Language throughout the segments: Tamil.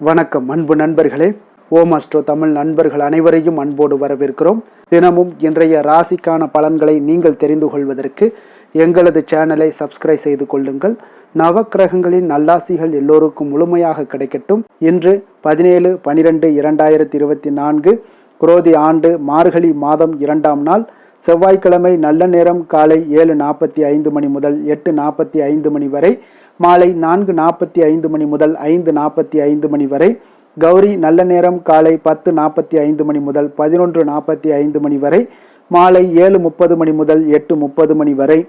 வணக்கம் அன்பு நண்பர்களே. ஓம் அஸ்ட்ரோ தமிழ் நண்பர்கள் அனைவரையும் அன்போடு வரவேற்கிறோம். தினமும் இன்றைய ராசிக்கான பலன்களை நீங்கள் தெரிந்து கொள்வதற்கு எங்களது சேனலை சப்ஸ்கிரைப் செய்து கொள்ளுங்கள். நவக்கிரகங்களின் நல்லாசிகள் எல்லோருக்கும் முழுமையாக கிடைக்கட்டும். இன்று 17/12/2024 குரோதி ஆண்டு மார்கழி மாதம் 2ஆம் நாள் செவ்வாய்க்கிழமை. நல்ல நேரம் காலை 7:45 மணி முதல் 8:45 மணி வரை, மாலை 4:45 மணி முதல் 5:45 மணி வரை. கௌரி நல்ல நேரம் காலை 10:45 மணி முதல் 11:45 மணி வரை, மாலை 7:30 மணி முதல் 8:30 மணி வரை.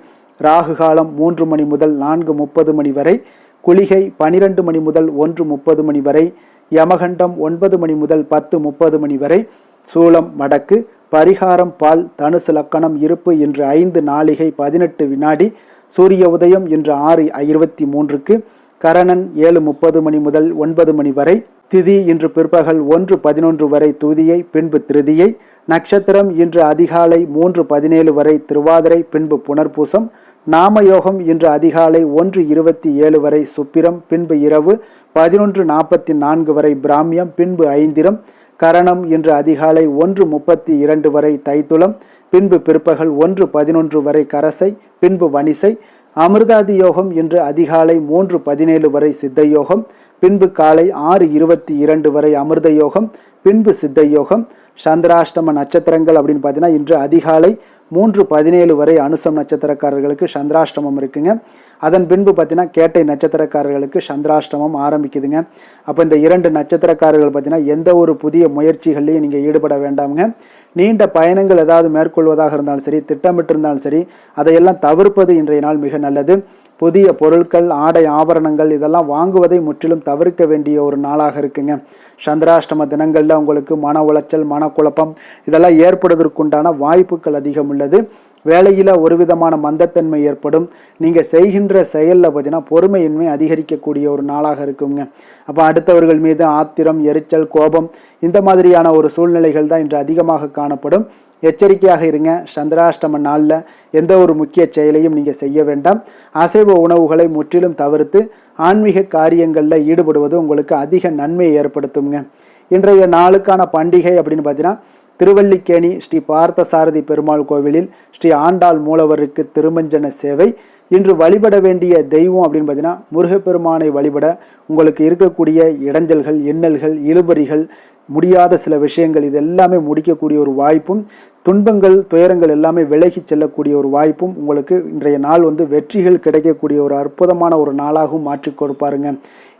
ராகு காலம் 3 மணி முதல் 4:30 மணி வரை. குளிகை 12 மணி முதல் 1:30 மணி வரை. யமகண்டம் 9 மணி முதல் 10:30 மணி வரை. சூலம் வடக்கு. பரிகாரம் பால். தனுசு லக்கணம். இருப்பு இன்று 5 நாழிகை 18 வினாடி. சூரிய உதயம் இன்று 6:23க்கு. கரணன் 7:30 மணி முதல் 9 மணி வரை. திதி இன்று பிற்பகல் 1:11 வரை துதியை, பின்பு திருதியை. நட்சத்திரம் இன்று அதிகாலை 3:17 வரை திருவாதிரை, பின்பு புனர்பூசம். நாமயோகம் இன்று அதிகாலை 1:27 வரை சுப்பிரம், பின்பு இரவு 11:44 வரை பிராமியம், பின்பு ஐந்திரம். கரணம் இன்று அதிகாலை 1:32 வரை தைத்துளம், பின்பு பிற்பகல் 1:11 வரை கரசை, பின்பு வணிசை. அமிர்தாதி யோகம் இன்று அதிகாலை 3:17 வரை சித்த யோகம், பின்பு காலை 6:22 வரை அமிர்த யோகம், பின்பு சித்த யோகம். சந்திராஷ்டம நட்சத்திரங்கள் அப்படின்னு பார்த்தீங்கன்னா இன்று அதிகாலை 3:17 வரை அனுசம் நட்சத்திரக்காரர்களுக்கு சந்திராஷ்டமம் இருக்குங்க. அதன் பின்பு பார்த்தீங்கன்னா கேட்டை நட்சத்திரக்காரர்களுக்கு சந்திராஷ்டமம் ஆரம்பிக்குதுங்க. அப்போ இந்த 2 நட்சத்திரக்காரர்கள் பார்த்தீங்கன்னா எந்த ஒரு புதிய முயற்சிகள்லையும் நீங்கள் ஈடுபட வேண்டாமுங்க. நீண்ட பயணங்கள் ஏதாவது மேற்கொள்வதாக இருந்தாலும் சரி, திட்டமிட்டிருந்தாலும் சரி, அதையெல்லாம் தவிர்ப்பது இன்றைய நாள் மிக நல்லது. புதிய பொருட்கள், ஆடை ஆபரணங்கள் இதெல்லாம் வாங்குவதை முற்றிலும் தவிர்க்க வேண்டிய ஒரு நாளாக இருக்குங்க. சந்திராஷ்டம தினங்களில் உங்களுக்கு மன உளைச்சல், மனக்குழப்பம் இதெல்லாம் ஏற்படுவதற்குண்டான வாய்ப்புகள் அதிகம் உள்ளது. வேலையில் ஒரு விதமான மந்தத்தன்மை ஏற்படும். நீங்கள் செய்கின்ற செயலில் பார்த்தீங்கன்னா பொறுமையின்மை அதிகரிக்கக்கூடிய ஒரு நாளாக இருக்குங்க. அப்போ அடுத்தவர்கள் மீது ஆத்திரம், எரிச்சல், கோபம் இந்த மாதிரியான ஒரு சூழ்நிலைகள் தான் இன்று அதிகமாக காணப்படும். எச்சரிக்கையாக இருங்க. சந்திராஷ்டம நாளில் எந்த ஒரு முக்கிய செயலையும் நீங்கள் செய்ய வேண்டாம். அசைவ உணவுகளை முற்றிலும் தவிர்த்து ஆன்மீக காரியங்களில் ஈடுபடுவது உங்களுக்கு அதிக நன்மையை ஏற்படுத்துங்க. இன்றைய நாளுக்கான பண்டிகை அப்படின்னு பார்த்தீங்கன்னா திருவல்லிக்கேணி ஸ்ரீ பார்த்தசாரதி பெருமாள் கோவிலில் ஸ்ரீ ஆண்டாள் மூலவருக்கு திருமஞ்சன சேவை. இன்று வழிபட வேண்டிய தெய்வம் அப்படின்னு பார்த்தீங்கன்னா முருகப்பெருமானை வழிபட உங்களுக்கு இருக்கக்கூடிய இடைஞ்சல்கள், இன்னல்கள், இழுபறிகள், முடியாத சில விஷயங்கள் இது எல்லாமே முடிக்கக்கூடிய ஒரு வாய்ப்பும், துன்பங்கள், துயரங்கள் எல்லாமே விலகி செல்லக்கூடிய ஒரு வாய்ப்பும் உங்களுக்கு இன்றைய நாள் வெற்றிகள் கிடைக்கக்கூடிய ஒரு அற்புதமான ஒரு நாளாகவும் மாற்றி கொடுப்பாருங்க.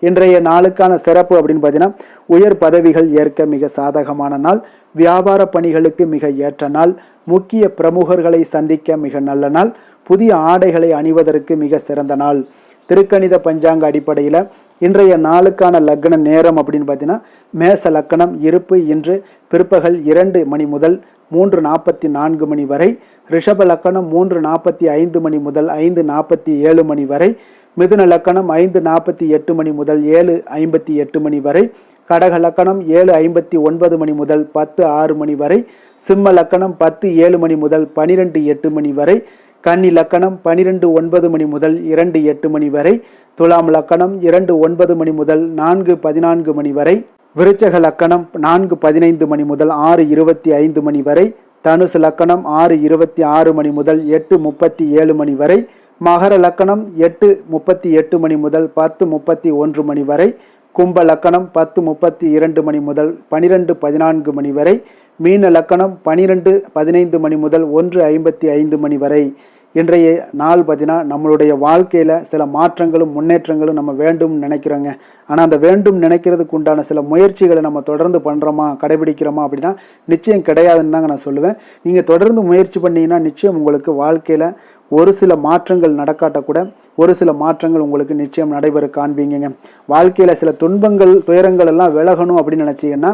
இன்றைய நாளுக்கான சிறப்பு அப்படின்னு பார்த்தீங்கன்னா உயர் பதவிகள் ஏற்க மிக சாதகமான நாள். வியாபார பணிகளுக்கு மிக ஏற்ற நாள். முக்கிய பிரமுகர்களை சந்திக்க மிக நல்ல நாள். புதிய ஆடைகளை அணிவதற்கு மிக சிறந்த நாள். திருக்கணித பஞ்சாங்க அடிப்படையில் இன்றைய நாளுக்கான லக்ன நேரம் அப்படின்னு பார்த்தீங்கன்னா மேச லக்கணம். இருப்பு இன்று பிற்பகல் 2 மணி முதல் 3:44 மணி வரை. ரிஷப லக்கணம் 3:45 மணி முதல் 5:47 மணி வரை. மிதுன லக்கணம் 5:48 மணி முதல் 7:58 மணி வரை. கடக லக்கணம் 7:59 மணி முதல் 10:06 மணி வரை. சிம்ம லக்கணம் 10:07 மணி முதல் 12:08 மணி வரை. கன்னி லக்கணம் 12:09 மணி முதல் 2:08 மணி வரை. துலாம் லக்கணம் 2:09 மணி முதல் 4:14 மணி வரை. விருச்சக லக்கணம் 4:15 மணி முதல் 6:25 மணி வரை. தனுசு லக்கணம் 6:26 மணி முதல் 8:37 மணி வரை. மகர லக்கணம் 8:38 மணி முதல் 10:31 மணி வரை. கும்ப லக்கணம் 10:32 மணி முதல் 12:14 மணி வரை. மீன லக்கணம் 12:15 மணி முதல் 1:55 மணி வரை. இன்றைய நாள் பார்த்தீங்கன்னா நம்மளுடைய வாழ்க்கையில் சில மாற்றங்களும் முன்னேற்றங்களும் நம்ம வேண்டும்னு நினைக்கிறோங்க. ஆனால் அந்த வேண்டும் நினைக்கிறதுக்கு உண்டான சில முயற்சிகளை நம்ம தொடர்ந்து பண்ணுறோமா, கடைபிடிக்கிறோமா அப்படின்னா நிச்சயம் கிடையாதுன்னு தாங்க நான் சொல்லுவேன். நீங்கள் தொடர்ந்து முயற்சி பண்ணீங்கன்னா நிச்சயம் உங்களுக்கு வாழ்க்கையில் ஒரு சில மாற்றங்கள் நடக்காட்டக்கூட ஒரு சில மாற்றங்கள் உங்களுக்கு நிச்சயம் நடைபெற காண்பீங்க. வாழ்க்கையில் சில துன்பங்கள், துயரங்கள் எல்லாம் விலகணும் அப்படின்னு நினச்சிங்கன்னா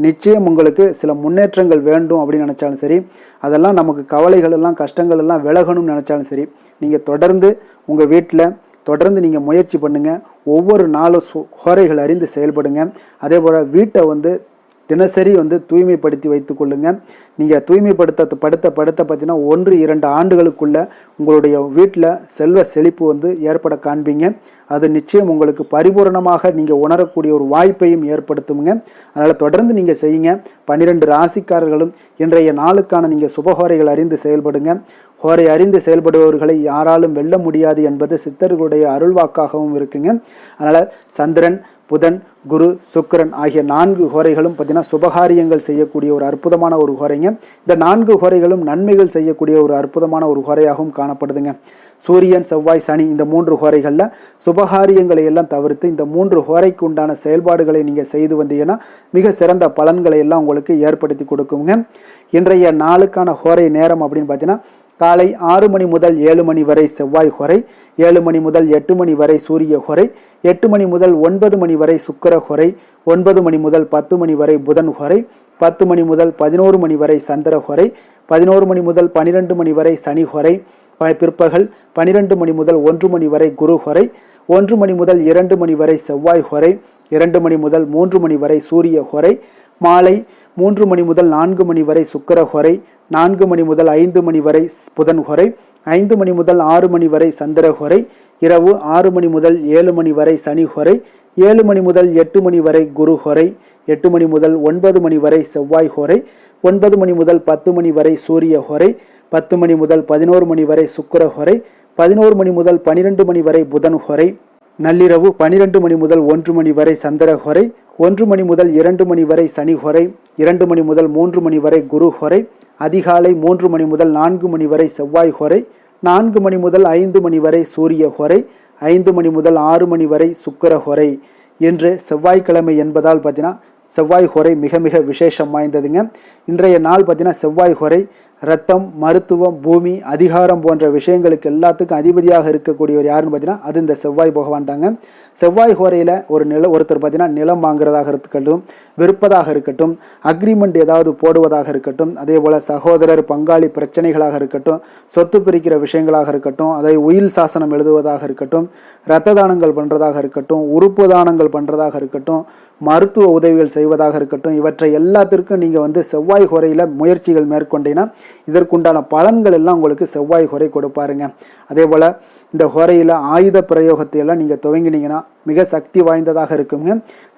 நிச்சயம் உங்களுக்கு சில முன்னேற்றங்கள் வேண்டும் அப்படின்னு நினச்சாலும் சரி, அதெல்லாம் நமக்கு கவலைகள் எல்லாம், கஷ்டங்கள் எல்லாம் விலகணும்னு நினச்சாலும் சரி, நீங்கள் தொடர்ந்து உங்கள் வீட்டில் தொடர்ந்து நீங்கள் முயற்சி பண்ணுங்கள். ஒவ்வொரு நாளும் குறைகள் அறிந்து செயல்படுங்க. அதே போல் வீட்டை தினசரி தூய்மைப்படுத்தி வைத்து கொள்ளுங்க. நீங்கள் தூய்மைப்படுத்த பார்த்தீங்கன்னா 1-2 ஆண்டுகளுக்குள்ள உங்களுடைய வீட்டில் செல்வ செழிப்பு ஏற்பட காண்பீங்க. அது நிச்சயம் உங்களுக்கு பரிபூரணமாக நீங்கள் உணரக்கூடிய ஒரு வாய்ப்பையும் ஏற்படுத்துங்க. அதனால் தொடர்ந்து நீங்கள் செய்யுங்க. 12 ராசிக்காரர்களும் இன்றைய நாளுக்கான நீங்கள் சுபஹோரைகள் அறிந்து செயல்படுங்க. ஹோரை அறிந்து செயல்படுபவர்களை யாராலும் வெல்ல முடியாது என்பது சித்தர்களுடைய அருள்வாக்காகவும் இருக்குங்க. அதனால் சந்திரன், புதன், குரு, சுக்கிரன் ஆகிய 4 ஹோரைகளும் பார்த்தீங்கன்னா சுபகாரியங்கள் செய்யக்கூடிய ஒரு அற்புதமான ஒரு ஹோரைங்க. இந்த 4 ஹோரைகளும் நன்மைகள் செய்யக்கூடிய ஒரு அற்புதமான ஒரு ஹோரையாகவும் காணப்படுதுங்க. சூரியன், செவ்வாய், சனி இந்த 3 ஹோரைகளில் சுபகாரியங்களை எல்லாம் தவிர்த்து இந்த 3 ஹோரைக்கு உண்டான செயல்பாடுகளை நீங்கள் செய்து வந்தீங்கன்னா மிக சிறந்த பலன்களை எல்லாம் உங்களுக்கு ஏற்படுத்தி கொடுக்குங்க. இன்றைய நாளுக்கான ஹோரை நேரம் அப்படின்னு பார்த்தீங்கன்னா காலை 6 மணி முதல் 7 மணி வரை செவ்வாய் ஹோரை, 7 மணி முதல் 8 மணி வரை சூரிய ஹோரை, 8 மணி முதல் 9 மணி வரை சுக்கிர ஹோரை, 9 மணி முதல் 10 மணி வரை புதன் ஹோரை, 10 மணி முதல் 11 மணி வரை சந்திர ஹோரை, 11 மணி முதல் 12 மணி வரை சனி ஹோரை, பிற்பகல் 12 மணி முதல் 1 மணி வரை குரு ஹோரை, 1 மணி முதல் 2 மணி வரை செவ்வாய் ஹோரை, 2 மணி முதல் 3 மணி வரை சூரிய ஹோரை, மாலை 3 மணி முதல் 4 மணி வரை சுக்கிர ஹோரை, 4 மணி முதல் 5 மணி வரை புதன் ஹோரை, 5 மணி முதல் 6 மணி வரை சந்திர ஹோரை, இரவு 6 மணி முதல் 7 மணி வரை சனி ஹோரை, 7 மணி முதல் 8 மணி வரை குரு ஹோரை, 8 மணி முதல் 9 மணி வரை செவ்வாய் ஹோரை, 9 மணி முதல் 10 மணி வரை சூரிய ஹோரை, 10 மணி முதல் 11 மணி வரை சுக்கிர ஹோரை, 11 மணி முதல் 12 மணி வரை புதன் ஹோரை, நள்ளிரவு 12 மணி முதல் 1 மணி வரை சந்திர ஹோரை, 1 மணி முதல் 2 மணி வரை சனி ஹோரை, 2 மணி முதல் 3 மணி வரை குரு ஹோரை, அதிகாலை 3 மணி முதல் 4 மணி வரை செவ்வாய் ஹோரை, 4 மணி முதல் 5 மணி வரை சூரிய ஹோரை, 5 மணி முதல் 6 மணி வரை சுக்கிர ஹோரை. இன்று செவ்வாய்க்கிழமை என்பதால் பார்த்தீங்கன்னா செவ்வாய் ஹோரை மிக மிக விசேஷம் வாய்ந்ததுங்க. இன்றைய நாள் பார்த்தீங்கன்னா செவ்வாய் ஹோரை ரத்தம், மருத்துவம், பூமி, அதிகாரம் போன்ற விஷயங்களுக்கு எல்லாத்துக்கும் அதிபதியாக இருக்கக்கூடியவர் யாருன்னு பார்த்தீங்கன்னா அது இந்த செவ்வாய் பகவான் தாங்க. செவ்வாய் ஹோரையில் ஒருத்தர் பார்த்தீங்கன்னா நிலம் வாங்குறதாக இருக்கட்டும், விற்பதாக இருக்கட்டும், அக்ரிமெண்ட் ஏதாவது போடுவதாக இருக்கட்டும், அதே போல் சகோதரர் பங்காளி பிரச்சனைகளாக இருக்கட்டும், சொத்து பிரிக்கிற விஷயங்களாக இருக்கட்டும், அதை உயில் சாசனம் எழுதுவதாக இருக்கட்டும், இரத்த தானங்கள் பண்ணுறதாக இருக்கட்டும், உறுப்பு தானங்கள் பண்ணுறதாக இருக்கட்டும், மருத்துவ உதவிகள் செய்வதாக இருக்கட்டும், இவற்றை எல்லாத்திற்கும் நீங்கள் செவ்வாய் ஹோரையில் முயற்சிகள் மேற்கொண்டீங்கன்னா இதற்குண்டான பலன்கள் எல்லாம் உங்களுக்கு செவ்வாய் ஹோரை கொடுப்பாருங்க. அதே போல் இந்த ஹோரையில் ஆயுத பிரயோகத்தை எல்லாம் நீங்கள் துவங்கினீங்கன்னா மிக சக்தி வாய்ந்ததாக இருக்குங்க.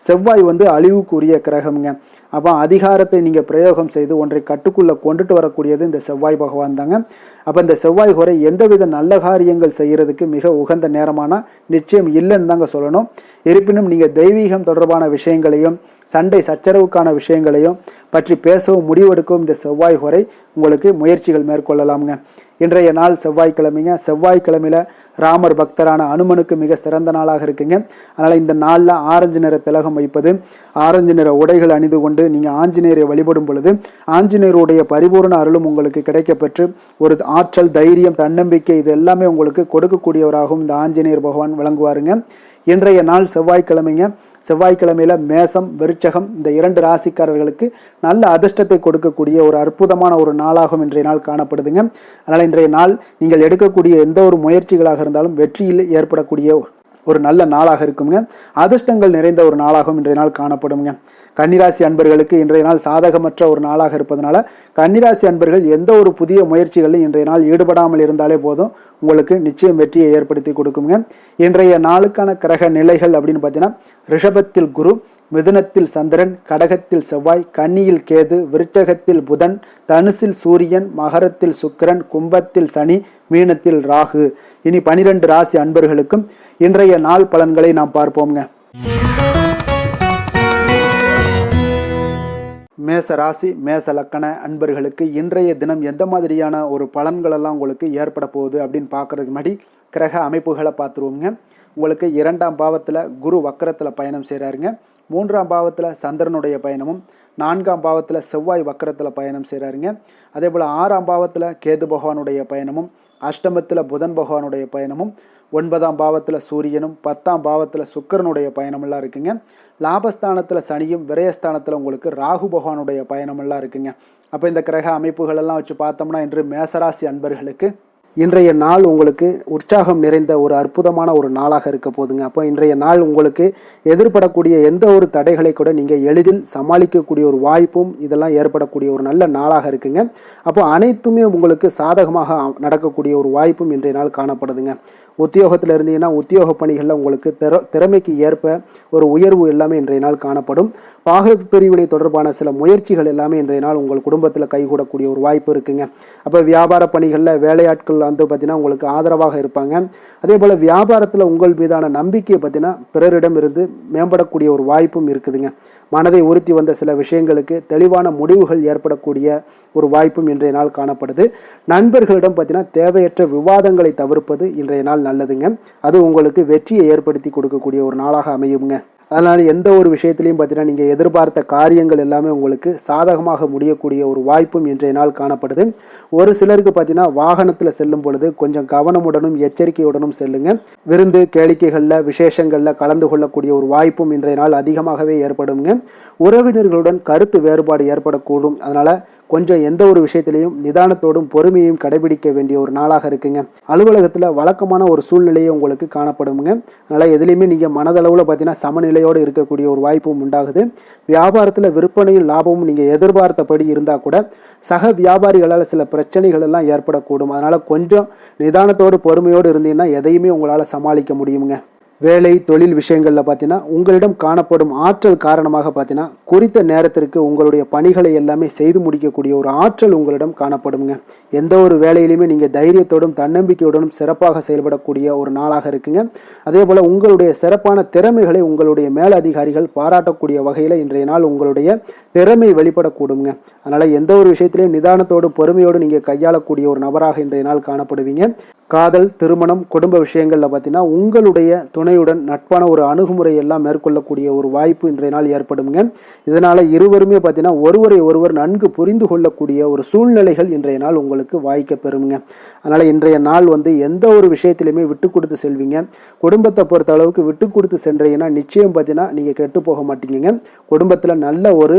செவ்வாய் அழிவுக்குரிய கிரகம்ங்க. அப்போ அதிகாரத்தை நீங்கள் பிரயோகம் செய்து ஒன்றை கட்டுக்குள்ளே கொண்டுட்டு வரக்கூடியது இந்த செவ்வாய் பகவான் தாங்க. அப்போ இந்த செவ்வாய் ஹோரை எந்தவித நல்ல காரியங்கள் செய்கிறதுக்கு மிக உகந்த நேரமான நிச்சயம் இல்லைன்னு தாங்க சொல்லணும். இருப்பினும் நீங்கள் தெய்வீகம் தொடர்பான விஷயங்களையும் சண்டை சச்சரவுக்கான விஷயங்களையும் பற்றி பேசவும் முடிவெடுக்கவும் இந்த செவ்வாய் ஹோரை உங்களுக்கு முயற்சிகள் மேற்கொள்ளலாமுங்க. இன்றைய நாள் செவ்வாய்க்கிழமைங்க. செவ்வாய்க்கிழமையில் ராமர் பக்தரான அனுமனுக்கு மிக சிறந்த நாளாக இருக்குங்க. அதனால் இந்த நாளில் ஆரஞ்சு நிற திலகம் வைப்பது, ஆரஞ்சு நிற உடைகள் அணிந்து கொண்டு நீங்கள் ஆஞ்சநேயரை வழிபடும் பொழுது ஆஞ்சநேயருடைய பரிபூர்ண அருளும் உங்களுக்கு கிடைக்கப்பெற்று ஒரு ஆற்றல், தைரியம், தன்னம்பிக்கை இது எல்லாமே உங்களுக்கு கொடுக்கக்கூடியவராகவும் இந்த ஆஞ்சநேயர் பகவான் விளங்குவாருங்க. இன்றைய நாள் செவ்வாய்க்கிழமைங்க. செவ்வாய்க்கிழமையில் மேசம், விருச்சகம் இந்த 2 ராசிக்காரர்களுக்கு நல்ல அதிர்ஷ்டத்தை கொடுக்கக்கூடிய ஒரு அற்புதமான ஒரு நாளாகவும் இன்றைய நாள் காணப்படுதுங்க. அதனால் இன்றைய நாள் நீங்கள் எடுக்கக்கூடிய எந்த ஒரு முயற்சிகளாக இருந்தாலும் வெற்றியில் ஏற்படக்கூடிய ஒரு நல்ல நாளாக இருக்குங்க. அதிர்ஷ்டங்கள் நிறைந்த ஒரு நாளாகவும் இன்றைய நாள் காணப்படுங்க. கன்னிராசி அன்பர்களுக்கு இன்றைய நாள் சாதகமற்ற ஒரு நாளாக இருப்பதனால கன்னிராசி அன்பர்கள் எந்த ஒரு புதிய முயற்சிகளிலும் இன்றைய நாள் ஈடுபடாமல் இருந்தாலே போதும், உங்களுக்கு நிச்சயம் வெற்றியை ஏற்படுத்தி கொடுக்குங்க. இன்றைய நாளுக்கான கிரக நிலைகள் அப்படின்னு பார்த்தீங்கன்னா ரிஷபத்தில் குரு, மிதுனத்தில் சந்திரன், கடகத்தில் செவ்வாய், கன்னியில் கேது, விருச்சகத்தில் புதன், தனுசில் சூரியன், மகரத்தில் சுக்கிரன், கும்பத்தில் சனி, மீனத்தில் ராகு. இனி 12 ராசி அன்பர்களுக்கும் இன்றைய நாள் பலன்களை நாம் பார்ப்போம்ங்க. மேச ராசி, மேச லக்கண அன்பர்களுக்கு இன்றைய தினம் எந்த மாதிரியான ஒரு பலன்களெல்லாம் உங்களுக்கு ஏற்பட போகுது அப்படின்னு பார்க்கறதுக்கு முன்னாடி கிரக அமைப்புகளை பார்த்துருவோங்க. உங்களுக்கு 2ஆம் பாவத்தில் குரு வக்கரத்தில் பயணம் செய்கிறாருங்க. 3ஆம் பாவத்தில் சந்திரனுடைய பயணமும், 4ஆம் பாவத்தில் செவ்வாய் வக்கரத்தில் பயணம் செய்கிறாருங்க. அதே போல் 6ஆம் பாவத்தில் கேது பகவானுடைய பயணமும், அஷ்டமத்தில் புதன் பகவானுடைய பயணமும், 9ஆம் பாவத்தில் சூரியனும், 10ஆம் பாவத்தில் சுக்கிரனுடைய பயணமெல்லாம் இருக்குங்க. லாபஸ்தானத்தில் சனியும், விரயஸ்தானத்தில் உங்களுக்கு ராகு பகவானுடைய பயணமெல்லாம் இருக்குங்க. அப்போ இந்த கிரக அமைப்புகளெல்லாம் வச்சு பார்த்தோம்னா இன்று மேசராசி அன்பர்களுக்கு இன்றைய நாள் உங்களுக்கு உற்சாகம் நிறைந்த ஒரு அற்புதமான ஒரு நாளாக இருக்க போதுங்க. அப்போ இன்றைய நாள் உங்களுக்கு எதிர்படக்கூடிய எந்த ஒரு தடைகளை கூட நீங்கள் எளிதில் சமாளிக்கக்கூடிய ஒரு வாய்ப்பும் இதெல்லாம் ஏற்படக்கூடிய ஒரு நல்ல நாளாக இருக்குங்க. அப்போ அனைத்துமே உங்களுக்கு சாதகமாக நடக்கக்கூடிய ஒரு வாய்ப்பும் இன்றைய நாள் காணப்படுதுங்க. உத்தியோகத்தில் இருந்தீங்கன்னா உத்தியோக பணிகளில் உங்களுக்கு திறமைக்கு ஏற்ப ஒரு உயர்வு எல்லாமே இன்றைய நாள் காணப்படும். பாக பிரிவினை தொடர்பான சில முயற்சிகள் எல்லாமே இன்றைய நாள் உங்கள் குடும்பத்தில் கைகூடக்கூடிய ஒரு வாய்ப்பு இருக்குங்க. அப்போ வியாபார பணிகளில் வேலையாட்கள் வந்து பார்த்தீங்கன்னா உங்களுக்கு ஆதரவாக இருப்பாங்க. அதே போல் வியாபாரத்தில் உங்கள் மீதான நம்பிக்கையை பார்த்தீங்கன்னா பிறரிடம் இருந்து மேம்படக்கூடிய ஒரு வாய்ப்பும் இருக்குதுங்க. மனதை உறுத்தி வந்த சில விஷயங்களுக்கு தெளிவான முடிவுகள் ஏற்படக்கூடிய ஒரு வாய்ப்பும் இன்றைய நாள் காணப்படுது. நண்பர்களிடம் பார்த்தீங்கன்னா தேவையற்ற விவாதங்களை தவிர்ப்பது இன்றைய நாள் நல்லதுங்க. அது உங்களுக்கு வெற்றியை ஏற்படுத்தி கொடுக்கக்கூடிய ஒரு நாளாக அமையுங்க. அதனால் எந்த ஒரு விஷயத்திலையும் பார்த்தீங்கன்னா நீங்கள் எதிர்பார்த்த காரியங்கள் எல்லாமே உங்களுக்கு சாதகமாக முடியக்கூடிய ஒரு வாய்ப்பும் இன்றைய நாள் காணப்படுது. ஒரு சிலருக்கு பார்த்தீங்கன்னா வாகனத்தில் செல்லும் பொழுது கொஞ்சம் கவனமுடனும் எச்சரிக்கையுடனும் செல்லுங்க. விருந்து கேளிக்கைகளில் விசேஷங்களில் கலந்து கொள்ளக்கூடிய ஒரு வாய்ப்பும் இன்றைய நாள் அதிகமாகவே ஏற்படுங்க. உறவினர்களுடன் கருத்து வேறுபாடு ஏற்படக்கூடும். அதனால் கொஞ்சம் எந்த ஒரு விஷயத்திலையும் நிதானத்தோடும் பொறுமையையும் கடைபிடிக்க வேண்டிய ஒரு நாளாக இருக்குங்க. அலுவலகத்தில் வழக்கமான ஒரு சூழ்நிலையை உங்களுக்கு காணப்படுங்க. அதனால் எதுலேயுமே நீங்கள் மனதளவில் பார்த்தீங்கன்னா சமநிலையோடு இருக்கக்கூடிய ஒரு வாய்ப்பும் உண்டாகுது. வியாபாரத்தில் விற்பனையும் லாபமும் நீங்கள் எதிர்பார்த்தபடி இருந்தால் கூட சக வியாபாரிகளால் சில பிரச்சனைகள் எல்லாம் ஏற்படக்கூடும். அதனால் கொஞ்சம் நிதானத்தோடு பொறுமையோடு இருந்தீங்கன்னா எதையுமே உங்களால் சமாளிக்க முடியுங்க. வேலை தொழில் விஷயங்களில் பார்த்தீங்கன்னா உங்களிடம் காணப்படும் ஆற்றல் காரணமாக பார்த்தீங்கன்னா குறித்த நேரத்திற்கு உங்களுடைய பணிகளை எல்லாமே செய்து முடிக்கக்கூடிய ஒரு ஆற்றல் உங்களிடம் காணப்படுங்க. எந்த ஒரு வேலையிலுமே நீங்கள் தைரியத்தோடும் தன்னம்பிக்கையுடனும் சிறப்பாக செயல்படக்கூடிய ஒரு நாளாக இருக்குங்க. அதே போல் உங்களுடைய சிறப்பான திறமைகளை உங்களுடைய மேலதிகாரிகள் பாராட்டக்கூடிய வகையில் இன்றைய நாள் உங்களுடைய திறமை வெளிப்படக்கூடுங்க. அதனால் எந்த ஒரு விஷயத்திலையும் நிதானத்தோடு பொறுமையோடு நீங்கள் கையாளக்கூடிய ஒரு நபராக இன்றைய நாள் காணப்படுவீங்க. காதல், திருமணம், குடும்ப விஷயங்களில் பார்த்தீங்கன்னா உங்களுடைய துணையுடன் நட்பான ஒரு அணுகுமுறை எல்லாம் மேற்கொள்ளக்கூடிய ஒரு வாய்ப்பு இன்றைய நாள் ஏற்படுங்க. இதனால் இருவருமே பார்த்தீங்கன்னா ஒருவரை ஒருவர் நன்கு புரிந்து கொள்ளக்கூடிய ஒரு சூழ்நிலைகள் இன்றைய நாள் உங்களுக்கு வாய்க்க பெறுங்க. அதனால் இன்றைய நாள் எந்த ஒரு விஷயத்திலையுமே விட்டு கொடுத்து செல்வீங்க. குடும்பத்தை பொறுத்த அளவுக்கு விட்டு கொடுத்து சென்றீங்கன்னா நிச்சயம் பார்த்தீங்கன்னா நீங்கள் கெட்டு போக மாட்டீங்க. குடும்பத்தில் நல்ல ஒரு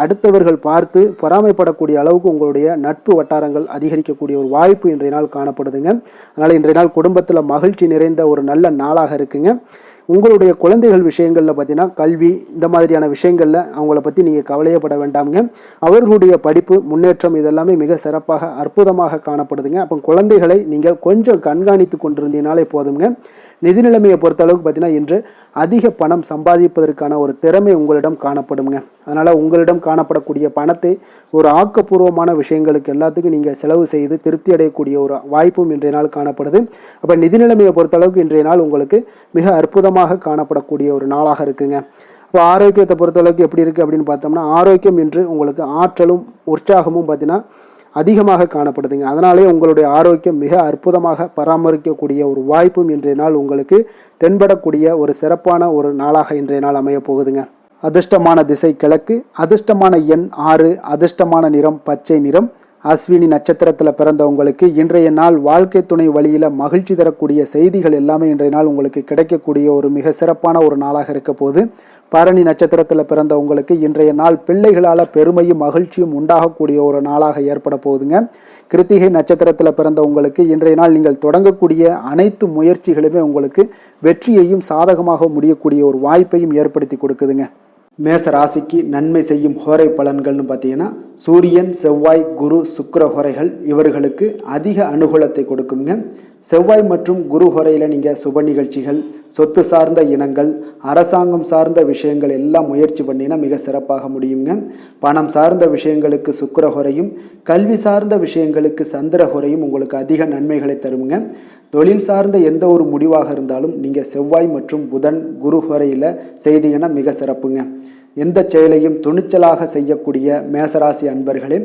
அடுத்தவர்கள் பார்த்து பொறாமைப்படக்கூடிய அளவுக்கு உங்களுடைய நட்பு வட்டாரங்கள் அதிகரிக்கக்கூடிய ஒரு வாய்ப்பு இன்றைய நாள் காணப்படுதுங்க. அதனால் இன்றைய நாள் குடும்பத்தில் மகிழ்ச்சி நிறைந்த ஒரு நல்ல நாளாக இருக்குங்க. உங்களுடைய குழந்தைகள் விஷயங்களில் பார்த்தீங்கன்னா கல்வி இந்த மாதிரியான விஷயங்களில் அவங்கள பற்றி நீங்கள் கவலையப்பட வேண்டாமுங்க. அவர்களுடைய படிப்பு முன்னேற்றம் இதெல்லாமே மிக சிறப்பாக அற்புதமாக காணப்படுதுங்க. அப்போ குழந்தைகளை நீங்கள் கொஞ்சம் கண்காணித்து கொண்டிருந்தீங்கனாலே போதுங்க. நிதி நிலைமையை பொறுத்தளவுக்கு பார்த்தீங்கன்னா இன்று அதிக பணம் சம்பாதிப்பதற்கான ஒரு திறமை உங்களிடம் காணப்படுங்க. அதனால் உங்களிடம் காணப்படக்கூடிய பணத்தை ஒரு ஆக்கப்பூர்வமான விஷயங்களுக்கு எல்லாத்துக்கும் நீங்கள் செலவு செய்து திருப்தி அடையக்கூடிய ஒரு வாய்ப்பும் இன்றைய நாள் காணப்படுது. அப்போ நிதி நிலைமையை பொறுத்தளவுக்கு இன்றைய நாள் உங்களுக்கு மிக அற்புதமாக காணப்படக்கூடிய ஒரு நாளாக இருக்குங்க. இப்போ ஆரோக்கியத்தை பொறுத்தளவுக்கு எப்படி இருக்குது அப்படின்னு பார்த்தோம்னா ஆரோக்கியம் இன்று உங்களுக்கு ஆற்றலும் உற்சாகமும் பார்த்தீங்கன்னா அதிகமாக காணப்படுதுங்க. அதனாலே உங்களுடைய ஆரோக்கியம் மிக அற்புதமாக பராமரிக்கக்கூடிய ஒரு வாய்ப்பும் இன்றைய நாள் உங்களுக்கு தென்படக்கூடிய ஒரு சிறப்பான ஒரு நாளாக இன்றைய நாள் அமைய போகுதுங்க. அதிர்ஷ்டமான திசை கிழக்கு, அதிர்ஷ்டமான எண் 6, அதிர்ஷ்டமான நிறம் பச்சை நிறம். அஸ்வினி நட்சத்திரத்தில் பிறந்தவங்களுக்கு இன்றைய நாள் வாழ்க்கை துணை வழியில் மகிழ்ச்சி தரக்கூடிய செய்திகள் எல்லாமே இன்றைய நாள் உங்களுக்கு கிடைக்கக்கூடிய ஒரு மிக சிறப்பான ஒரு நாளாக இருக்க போது. பரணி நட்சத்திரத்தில் பிறந்தவங்களுக்கு இன்றைய நாள் பிள்ளைகளால் பெருமையும் மகிழ்ச்சியும் உண்டாகக்கூடிய ஒரு நாளாக ஏற்பட போகுதுங்க. கிருத்திகை நட்சத்திரத்தில் பிறந்தவங்களுக்கு இன்றைய நாள் நீங்கள் தொடங்கக்கூடிய அனைத்து முயற்சிகளுமே உங்களுக்கு வெற்றியையும் சாதகமாக முடியக்கூடிய ஒரு வாய்ப்பையும் ஏற்படுத்தி கொடுக்குதுங்க. மேச ராசிக்கு நன்மை செய்யும் ஹோரை பலன்கள்னு பார்த்தீங்கன்னா சூரியன், செவ்வாய், குரு, சுக்கிர ஹோரைகள் இவர்களுக்கு அதிக அனுகூலத்தை கொடுக்குங்க. செவ்வாய் மற்றும் குரு ஹோரையில் நீங்கள் சுப நிகழ்ச்சிகள், சொத்து சார்ந்த இனங்கள், அரசாங்கம் சார்ந்த விஷயங்கள் எல்லாம் முயற்சி பண்ணினா மிக சிறப்பாக முடியுங்க. பணம் சார்ந்த விஷயங்களுக்கு சுக்கிர ஹோரையும், கல்வி சார்ந்த விஷயங்களுக்கு சந்திர ஹோரையும் உங்களுக்கு அதிக நன்மைகளை தருங்க. தொழில் சார்ந்த எந்த ஒரு முடிவாக இருந்தாலும் நீங்கள் செவ்வாய் மற்றும் புதன், குரு ஹோரையில் செய்தீங்கன்னா மிக சிறப்புங்க. எந்த செயலையும் துணிச்சலாக செய்யக்கூடிய மேசராசி அன்பர்களே,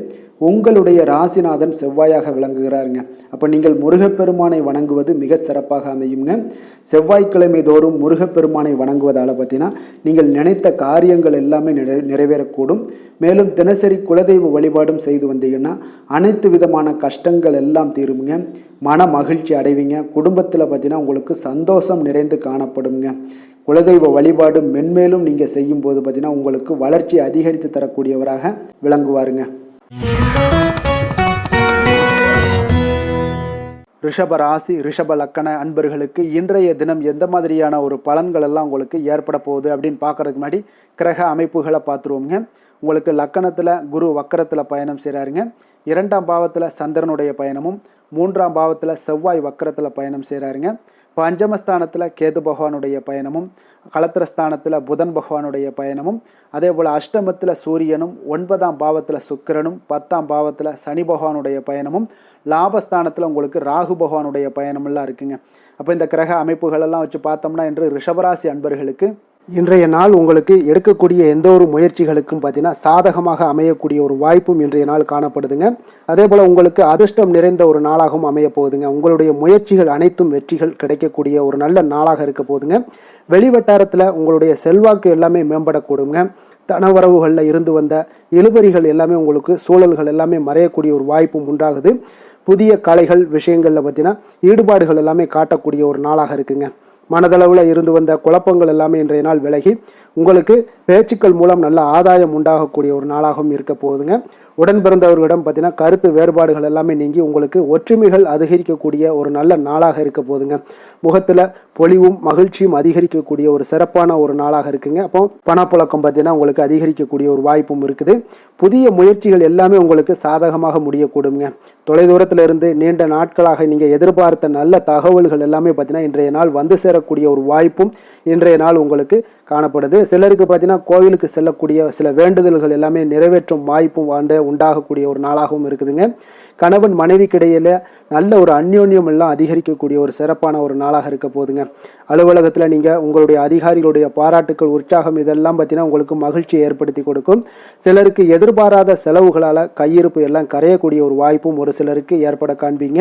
உங்களுடைய ராசிநாதன் செவ்வாயாக விளங்குகிறாருங்க. அப்போ நீங்கள் முருகப்பெருமானை வணங்குவது மிக சிறப்பாக அமையுங்க. செவ்வாய்க்கிழமை தோறும் முருகப்பெருமானை வணங்குவதால் பார்த்தீங்கன்னா நீங்கள் நினைத்த காரியங்கள் எல்லாமே நிறைவேறக்கூடும். மேலும் தினசரி குலதெய்வ வழிபாடும் செய்து வந்தீங்கன்னா அனைத்து விதமான கஷ்டங்கள் எல்லாம் தீருங்க. மன மகிழ்ச்சி அடைவீங்க. குடும்பத்தில் பார்த்தீங்கன்னா உங்களுக்கு சந்தோஷம் நிறைந்து காணப்படுங்க. குலதெய்வ வழிபாடு மென்மேலும் நீங்கள் செய்யும்போது பார்த்தீங்கன்னா உங்களுக்கு வளர்ச்சி அதிகரித்து தரக்கூடியவராக விளங்குவாருங்க. ரிஷப ராசி ரிஷப லக்கண அன்பர்களுக்கு இன்றைய தினம் எந்த மாதிரியான ஒரு பலன்கள் எல்லாம் உங்களுக்கு ஏற்பட போகுது அப்படின்னு பார்க்கறதுக்கு முன்னாடி கிரக அமைப்புகளை பார்த்துருவோங்க. உங்களுக்கு லக்கணத்தில் குரு வக்கரத்தில் பயணம் செய்கிறாருங்க. 2ஆம் பாவத்தில் சந்திரனுடைய பயணமும் 3ஆம் பாவத்தில் செவ்வாய் வக்கரத்தில் பயணம் செய்கிறாருங்க. பஞ்சமஸ்தானத்தில் கேது பகவானுடைய பயணமும் களத்திரஸ்தானத்தில் புதன் பகவானுடைய பயணமும் அதே போல் அஷ்டமத்தில் சூரியனும் 9ஆம் பாவத்தில் சுக்கிரனும் 10ஆம் பாவத்தில் சனி பகவானுடைய பயணமும் லாபஸ்தானத்தில் உங்களுக்கு ராகு பகவானுடைய பயணமெல்லாம் இருக்குங்க. அப்போ இந்த கிரக அமைப்புகளெல்லாம் வச்சு பார்த்தோம்னா இன்று ரிஷபராசி அன்பர்களுக்கு இன்றைய நாள் உங்களுக்கு எடுக்கக்கூடிய எந்த ஒரு முயற்சிகளுக்கும் பார்த்தீங்கன்னா சாதகமாக அமையக்கூடிய ஒரு வாய்ப்பும் இன்றைய நாள் காணப்படுதுங்க. அதே போல் உங்களுக்கு அதிர்ஷ்டம் நிறைந்த ஒரு நாளாகவும் அமைய போகுதுங்க. உங்களுடைய முயற்சிகள் அனைத்தும் வெற்றிகள் கிடைக்கக்கூடிய ஒரு நல்ல நாளாக இருக்க போகுதுங்க. வெளிவட்டாரத்தில் உங்களுடைய செல்வாக்கு எல்லாமே மேம்படக்கூடுங்க. தனவரவுகளில் இருந்து வந்த இழுபறிகள் எல்லாமே உங்களுக்கு சூழல்கள் எல்லாமே மறையக்கூடிய ஒரு வாய்ப்பும் உண்டாகுது. புதிய கலைகள் விஷயங்களில் பார்த்தீங்கன்னா ஈடுபாடுகள் எல்லாமே காட்டக்கூடிய ஒரு நாளாக இருக்குங்க. மனதளவில் இருந்து வந்த குழப்பங்கள் எல்லாமே இன்றைய நாள் விலகி உங்களுக்கு பேச்சுக்கள் மூலம் நல்ல ஆதாயம் உண்டாகக்கூடிய ஒரு நாளாகவும் இருக்க போகுதுங்க. உடன் பிறந்தவர்களிடம் பார்த்தீங்கன்னா கருத்து வேறுபாடுகள் எல்லாமே நீங்கி உங்களுக்கு ஒற்றுமைகள் அதிகரிக்கக்கூடிய ஒரு நல்ல நாளாக இருக்க போகுதுங்க. முகத்தில் பொலிவும் மகிழ்ச்சியும் அதிகரிக்கக்கூடிய ஒரு சிறப்பான ஒரு நாளாக இருக்குங்க. அப்போ பணப்புழக்கம் பார்த்தீங்கன்னா உங்களுக்கு அதிகரிக்கக்கூடிய ஒரு வாய்ப்பும் இருக்குது. புதிய முயற்சிகள் எல்லாமே உங்களுக்கு சாதகமாக முடியக்கூடுங்க. தொலைதூரத்தில் இருந்து நீண்ட நாட்களாக நீங்கள் எதிர்பார்த்த நல்ல தகவல்கள் எல்லாமே பார்த்தீங்கன்னா இன்றைய நாள் வந்து சேரக்கூடிய ஒரு வாய்ப்பும் இன்றைய நாள் உங்களுக்கு காணப்படுது. சிலருக்கு பார்த்தீங்கன்னா கோவிலுக்கு செல்லக்கூடிய சில வேண்டுதல்கள் எல்லாமே நிறைவேற்றும் வாய்ப்பும் உண்டாகக்கூடிய ஒரு நாளாகவும் இருக்குதுங்க. கணவன் மனைவிக்கிடையில நல்ல ஒரு அந்யோன்யம் எல்லாம் அதிகரிக்கக்கூடிய ஒரு சிறப்பான ஒரு நாளாக இருக்க போகுதுங்க. அலுவலகத்தில் நீங்கள் உங்களுடைய அதிகாரிகளுடைய பாராட்டுக்கள் உற்சாகம் இதெல்லாம் பார்த்தீங்கன்னா உங்களுக்கு மகிழ்ச்சியை ஏற்படுத்தி கொடுக்கும். சிலருக்கு எதிர்பாராத செலவுகளால் கையிருப்பு எல்லாம் கரையக்கூடிய ஒரு வாய்ப்பும் ஒரு சிலருக்கு ஏற்பட காண்பீங்க.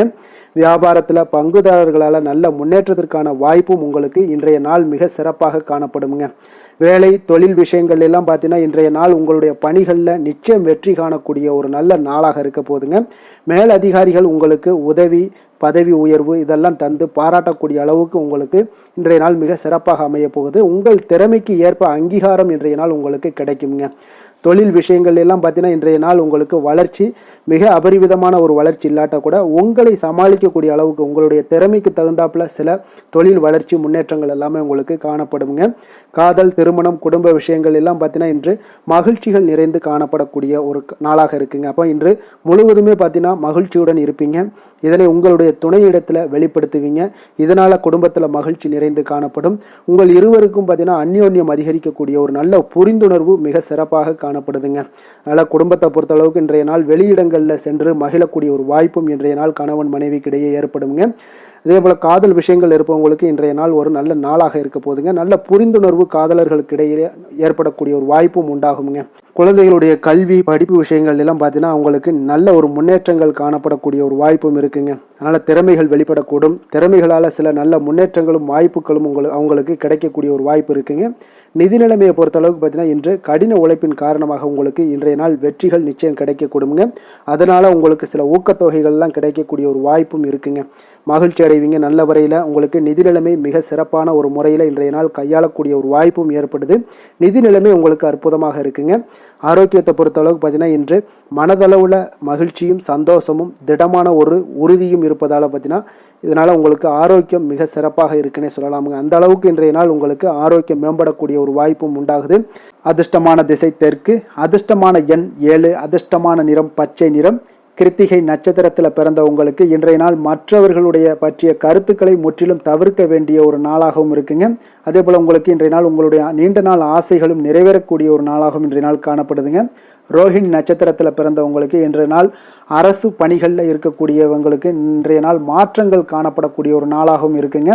வியாபாரத்தில் பங்குதாரர்களால் நல்ல முன்னேற்றத்திற்கான வாய்ப்பும் உங்களுக்கு இன்றைய நாள் மிக சிறப்பாக காணப்படுங்க. வேலை தொழில் விஷயங்கள் எல்லாம் பார்த்தீங்கன்னா இன்றைய நாள் உங்களுடைய பணிகளில் நிச்சயம் வெற்றி காணக்கூடிய ஒரு நல்ல நாளாக இருக்க போதுங்க. மேல் அதிகாரிகள் உங்களுக்கு உதவி பதவி உயர்வு இதெல்லாம் தந்து பாராட்டக்கூடிய அளவுக்கு உங்களுக்கு இன்றைய நாள் மிக சிறப்பாக அமைய போகுது. உங்கள் திறமைக்கு ஏற்ப அங்கீகாரம் இன்றைய நாள் உங்களுக்கு கிடைக்குங்க. தொழில் விஷயங்கள் எல்லாம் பார்த்தீங்கன்னா இன்றைய நாள் உங்களுக்கு வளர்ச்சி மிக அபரிவிதமான ஒரு வளர்ச்சி இல்லாட்ட கூட உங்களை சமாளிக்கக்கூடிய அளவுக்கு உங்களுடைய திறமைக்கு தகுந்தாப்புல சில தொழில் வளர்ச்சி முன்னேற்றங்கள் எல்லாமே உங்களுக்கு காணப்படுங்க. காதல் திருமணம் குடும்ப விஷயங்கள் எல்லாம் பார்த்தீங்கன்னா இன்று மகிழ்ச்சிகள் நிறைந்து காணப்படக்கூடிய ஒரு நாளாக இருக்குங்க. அப்போ இன்று முழுவதுமே பார்த்தீங்கன்னா மகிழ்ச்சியுடன் இருப்பீங்க. இதனை உங்களுடைய துணையிடத்தில் வெளிப்படுத்துவீங்க. இதனால் குடும்பத்தில் மகிழ்ச்சி நிறைந்து காணப்படும். உங்கள் இருவருக்கும் பார்த்தீங்கன்னா அந்யோன்யம் அதிகரிக்கக்கூடிய ஒரு நல்ல புரிந்துணர்வு மிக சிறப்பாக காணப்படுதுங்க. அதனால் குடும்பத்தை பொறுத்தளவுக்கு இன்றைய நாள் வெளியிடங்களில் சென்று மகிழக்கூடிய ஒரு வாய்ப்பும் இன்றைய நாள் கணவன் மனைவிக்கிடையே ஏற்படுங்க. அதே போல் காதல் விஷயங்கள் இருப்பவங்களுக்கு இன்றைய நாள் ஒரு நல்ல நாளாக இருக்க போதுங்க. நல்ல புரிந்துணர்வு காதலர்களுக்கு இடையே ஏற்படக்கூடிய ஒரு வாய்ப்பும் உண்டாகுங்க. குழந்தைகளுடைய கல்வி படிப்பு விஷயங்கள் எல்லாம் பார்த்தீங்கன்னா அவங்களுக்கு நல்ல ஒரு முன்னேற்றங்கள் காணப்படக்கூடிய ஒரு வாய்ப்பும் இருக்குங்க. அதனால் திறமைகள் வெளிப்படக்கூடும். திறமைகளால் சில நல்ல முன்னேற்றங்களும் வாய்ப்புகளும் அவங்களுக்கு கிடைக்கக்கூடிய ஒரு வாய்ப்பு இருக்குங்க. நிதி நிலைமையை பொறுத்தளவுக்கு பார்த்தீங்கன்னா இன்று கடின உழைப்பின் காரணமாக உங்களுக்கு இன்றைய நாள் வெற்றிகள் நிச்சயம் கிடைக்கக்கூடுங்க. அதனால் உங்களுக்கு சில ஊக்கத்தொகைகள்லாம் கிடைக்கக்கூடிய ஒரு வாய்ப்பும் இருக்குங்க. மகிழ்ச்சி அடைவீங்க. நல்ல வரையில் உங்களுக்கு நிதி நிலைமை மிக சிறப்பான ஒரு முறையில் இன்றைய நாள் கையாளக்கூடிய ஒரு வாய்ப்பும் ஏற்படுது. நிதி நிலைமை உங்களுக்கு அற்புதமாக இருக்குங்க. ஆரோக்கியத்தை பொறுத்தளவுக்கு பார்த்தீங்கன்னா இன்று மனதளவில் மகிழ்ச்சியும் சந்தோஷமும் திடமான ஒரு உறுதியும் இருப்பதால் பார்த்தீங்கன்னா இதனால் உங்களுக்கு ஆரோக்கியம் மிக சிறப்பாக இருக்குன்னே சொல்லலாமுங்க. அந்த அளவுக்கு இன்றைய நாள் உங்களுக்கு ஆரோக்கியம் மேம்படக்கூடிய ஒரு வாய்ப்பும் உண்டாகுது. அதிர்ஷ்டமான திசை தெற்கு, அதிர்ஷ்டமான எண் 7, அதிர்ஷ்டமான நிறம் பச்சை நிறம். கிருத்திகை நட்சத்திரத்தில் பிறந்த உங்களுக்கு இன்றைய நாள் மற்றவர்களுடைய பற்றிய கருத்துக்களை முற்றிலும் தவிர்க்க வேண்டிய ஒரு நாளாகவும் இருக்குங்க. அதே போல் உங்களுக்கு இன்றைய நாள் உங்களுடைய நீண்ட நாள் ஆசைகளும் நிறைவேறக்கூடிய ஒரு நாளாகவும் இன்றைய நாள் காணப்படுதுங்க. ரோஹிணி நட்சத்திரத்தில் பிறந்தவங்களுக்கு இன்றைய நாள் அரசு பணிகளில் இருக்கக்கூடியவங்களுக்கு இன்றைய நாள் மாற்றங்கள் காணப்படக்கூடிய ஒரு நாளாகவும் இருக்குங்க.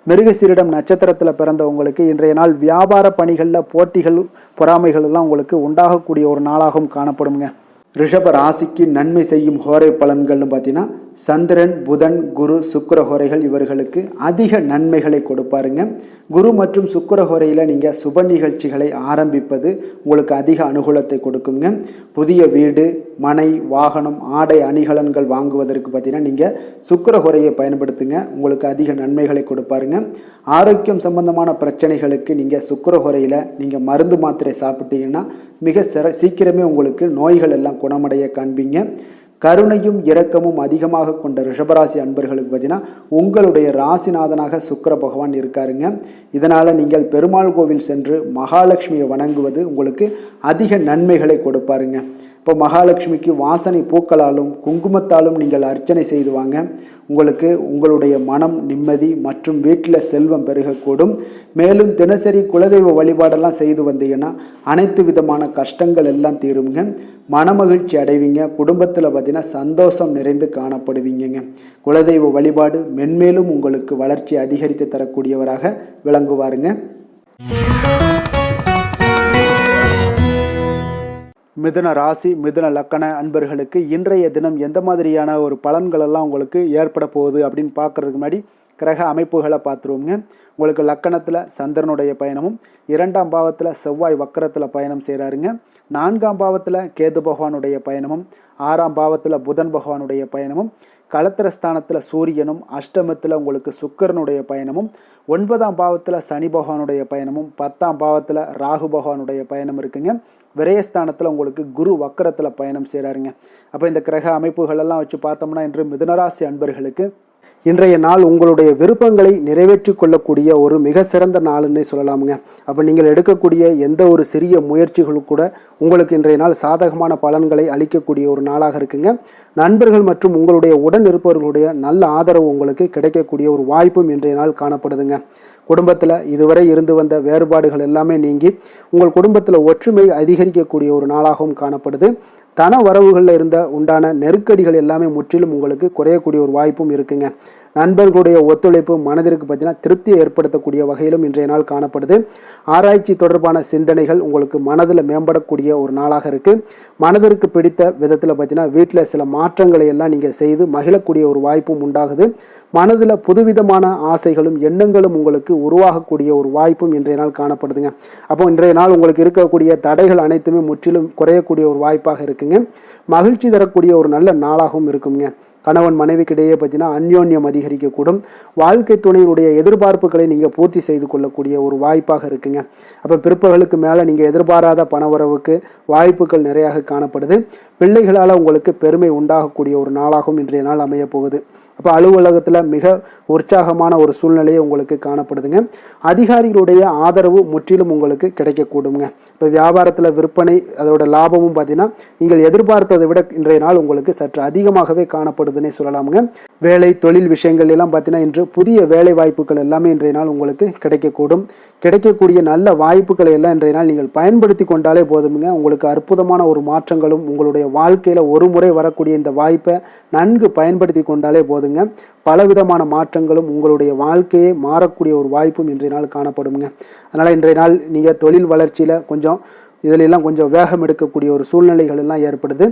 மிருகசீரிடம் நட்சத்திரத்தில் பிறந்தவங்களுக்கு இன்றைய நாள் வியாபார பணிகளில் போட்டிகள் பொறாமைகள் எல்லாம் உங்களுக்கு உண்டாகக்கூடிய ஒரு நாளாகவும் காணப்படுங்க. ரிஷப ராசிக்கு நன்மை செய்யும் ஹோரை பலன்கள்னு பார்த்தீங்கன்னா சந்திரன் புதன் குரு சுக்கிர ஹோரைகள் இவர்களுக்கு அதிக நன்மைகளை கொடுப்பாருங்க. குரு மற்றும் சுக்கிர ஹோரையில் நீங்கள் சுப நிகழ்ச்சிகளை ஆரம்பிப்பது உங்களுக்கு அதிக அனுகூலத்தை கொடுக்குங்க. புதிய வீடு மனை வாகனம் ஆடை அணிகலன்கள் வாங்குவதற்கு பார்த்தீங்கன்னா நீங்கள் சுக்கிர ஹோரையை பயன்படுத்துங்க. உங்களுக்கு அதிக நன்மைகளை கொடுப்பாருங்க. ஆரோக்கியம் சம்பந்தமான பிரச்சனைகளுக்கு நீங்கள் சுக்கிர ஹோரையில் நீங்கள் மருந்து மாத்திரை சாப்பிட்டீங்கன்னா மிக சீக்கிரமே உங்களுக்கு நோய்கள் எல்லாம் குணமடைய காண்பீங்க. கருணையும் இரக்கமும் அதிகமாக கொண்ட ரிஷபராசி அன்பர்களுக்கு பார்த்தீங்கன்னா உங்களுடைய ராசிநாதனாக சுக்கிர பகவான் இருக்காருங்க. இதனால் நீங்கள் பெருமாள் கோவில் சென்று மகாலட்சுமியை வணங்குவது உங்களுக்கு அதிக நன்மைகளை கொடுப்பாருங்க. இப்போ மகாலட்சுமிக்கு வாசனை பூக்களாலும் குங்குமத்தாலும் நீங்கள் அர்ச்சனை செய்து வாங்க. உங்களுக்கு உங்களுடைய மனம் நிம்மதி மற்றும் வீட்டில் செல்வம் பெருகக்கூடும். மேலும் தினசரி குலதெய்வ வழிபாடெல்லாம் செய்து வந்தீங்கன்னா அனைத்து விதமான கஷ்டங்கள் எல்லாம் தீருங்க. மனமகிழ்ச்சி அடைவீங்க. குடும்பத்தில் பார்த்தீங்கன்னா சந்தோஷம் நிறைந்து காணப்படுவீங்க. குலதெய்வ வழிபாடு மென்மேலும் உங்களுக்கு வளர்ச்சி அதிகரித்து தரக்கூடியவராக விளங்குவாருங்க. மிதுன ராசி மிதுன லக்கண அன்பர்களுக்கு இன்றைய தினம் எந்த மாதிரியான ஒரு பலன்களெல்லாம் உங்களுக்கு ஏற்பட போகுது அப்படின்னு பார்க்குறதுக்கு முன்னாடி கிரக அமைப்புகளை பார்த்துருவோங்க. உங்களுக்கு லக்கணத்தில் சந்திரனுடைய பயணமும், 2ஆம் பாவத்தில் செவ்வாய் வக்கரத்தில் பயணம் செய்கிறாருங்க. 4ஆம் பாவத்தில் கேது பகவானுடைய பயணமும், 6ஆம் பாவத்தில் புதன் பகவானுடைய பயணமும், களத்திரஸ்தானத்தில் சூரியனும், அஷ்டமத்தில் உங்களுக்கு சுக்கிரனுடைய பயணமும், 9ஆம் பாவத்தில் சனி பகவானுடைய பயணமும், 10ஆம் பாவத்தில் ராகு பகவானுடைய பயணம் இருக்குங்க. விரயஸ்தானத்தில் உங்களுக்கு குரு வக்கரத்தில் பயணம் செய்கிறாருங்க. அப்போ இந்த கிரக அமைப்புகளெல்லாம் வச்சு பார்த்தோம்னா இன்று மிதுனராசி அன்பர்களுக்கு இன்றைய நாள் உங்களுடைய விருப்பங்களை நிறைவேற்றி கொள்ளக்கூடிய ஒரு மிக சிறந்த நாள்னே சொல்லலாமுங்க. அப்போ நீங்கள் எடுக்கக்கூடிய எந்த ஒரு சிறிய முயற்சிகளும் கூட உங்களுக்கு இன்றைய நாள் சாதகமான பலன்களை அளிக்கக்கூடிய ஒரு நாளாக இருக்குங்க. நண்பர்கள் மற்றும் உங்களுடைய உடன் இருப்பவர்களுடைய நல்ல ஆதரவு உங்களுக்கு கிடைக்கக்கூடிய ஒரு வாய்ப்பும் இன்றைய நாள் காணப்படுதுங்க. குடும்பத்தில் இதுவரை இருந்து வந்த வேறுபாடுகள் எல்லாமே நீங்கி உங்கள் குடும்பத்தில் ஒற்றுமை அதிகரிக்கக்கூடிய ஒரு நாளாகவும் காணப்படுது. தன வரவுகளில் இருந்த உண்டான நெருக்கடிகள் எல்லாமே முற்றிலும் உங்களுக்கு குறையக்கூடிய ஒரு வாய்ப்பும் இருக்குங்க. நண்பர்களுடைய ஒத்துழைப்பு மனதிற்கு பார்த்தீங்கன்னா திருப்தியை ஏற்படுத்தக்கூடிய வகையிலும் இன்றைய நாள் காணப்படுது. ஆராய்ச்சி தொடர்பான சிந்தனைகள் உங்களுக்கு மனதில் மேம்படக்கூடிய ஒரு நாளாக இருக்குது. மனதிற்கு பிடித்த விதத்தில் பார்த்தீங்கன்னா வீட்டில் சில மாற்றங்களை எல்லாம் நீங்கள் செய்து மகிழக்கூடிய ஒரு வாய்ப்பும் உண்டாகுது. மனதில் புதுவிதமான ஆசைகளும் எண்ணங்களும் உங்களுக்கு உருவாகக்கூடிய ஒரு வாய்ப்பும் இன்றைய நாள் காணப்படுதுங்க. அப்போ இன்றைய நாள் உங்களுக்கு இருக்கக்கூடிய தடைகள் அனைத்துமே முற்றிலும் குறையக்கூடிய ஒரு வாய்ப்பாக இருக்குங்க. மகிழ்ச்சி தரக்கூடிய ஒரு நல்ல நாளாகவும் இருக்குங்க. கணவன் மனைவிக்கிடையே பார்த்தீங்கன்னா அந்யோன்யம் அதிகரிக்கக்கூடும். வாழ்க்கை துணையினுடைய எதிர்பார்ப்புகளை நீங்கள் பூர்த்தி செய்து கொள்ளக்கூடிய ஒரு வாய்ப்பாக இருக்குங்க. அப்போ பிற்பகலுக்கு மேலே நீங்கள் எதிர்பாராத பணவரவுக்கு வாய்ப்புகள் நிறையாக காணப்படுது. பிள்ளைகளால் உங்களுக்கு பெருமை உண்டாகக்கூடிய ஒரு நாளாகவும் இன்றைய நாள் அமைய போகுது. அப்போ அலுவலகத்தில் மிக உற்சாகமான ஒரு சூழ்நிலையை உங்களுக்கு காணப்படுதுங்க. அதிகாரிகளுடைய ஆதரவு முற்றிலும் உங்களுக்கு கிடைக்கக்கூடுங்க. இப்போ வியாபாரத்தில் விற்பனை அதோட லாபமும் பார்த்தீங்கன்னா நீங்கள் எதிர்பார்த்ததை விட இன்றைய நாள் உங்களுக்கு சற்று அதிகமாகவே காணப்படுதுன்னே சொல்லலாமுங்க. வேலை தொழில் விஷயங்கள் எல்லாம் பார்த்தீங்கன்னா இன்று புதிய வேலை வாய்ப்புகள் எல்லாமே இன்றைய நாள் உங்களுக்கு கிடைக்கக்கூடும். கிடைக்கக்கூடிய நல்ல வாய்ப்புகளை எல்லாம் இன்றைய நாள் நீங்கள் பயன்படுத்தி கொண்டாலே போதுமுங்க. உங்களுக்கு அற்புதமான ஒரு மாற்றங்களும் உங்களுடைய வாழ்க்கையில் ஒரு முறை வரக்கூடிய இந்த வாய்ப்பை நன்கு பயன்படுத்தி கொண்டாலே போதுங்க. பலவிதமான மாற்றங்களும் உங்களுடைய வாழ்க்கையே மாறக்கூடிய ஒரு வாய்ப்பும் இன்றைய நாள் காணப்படுங்க. அதனால் இன்றைய நாள் நீங்கள் தொழில் வளர்ச்சியில் இதிலெல்லாம் கொஞ்சம் வேகம் எடுக்கக்கூடிய ஒரு சூழ்நிலைகள் எல்லாம் ஏற்படுது.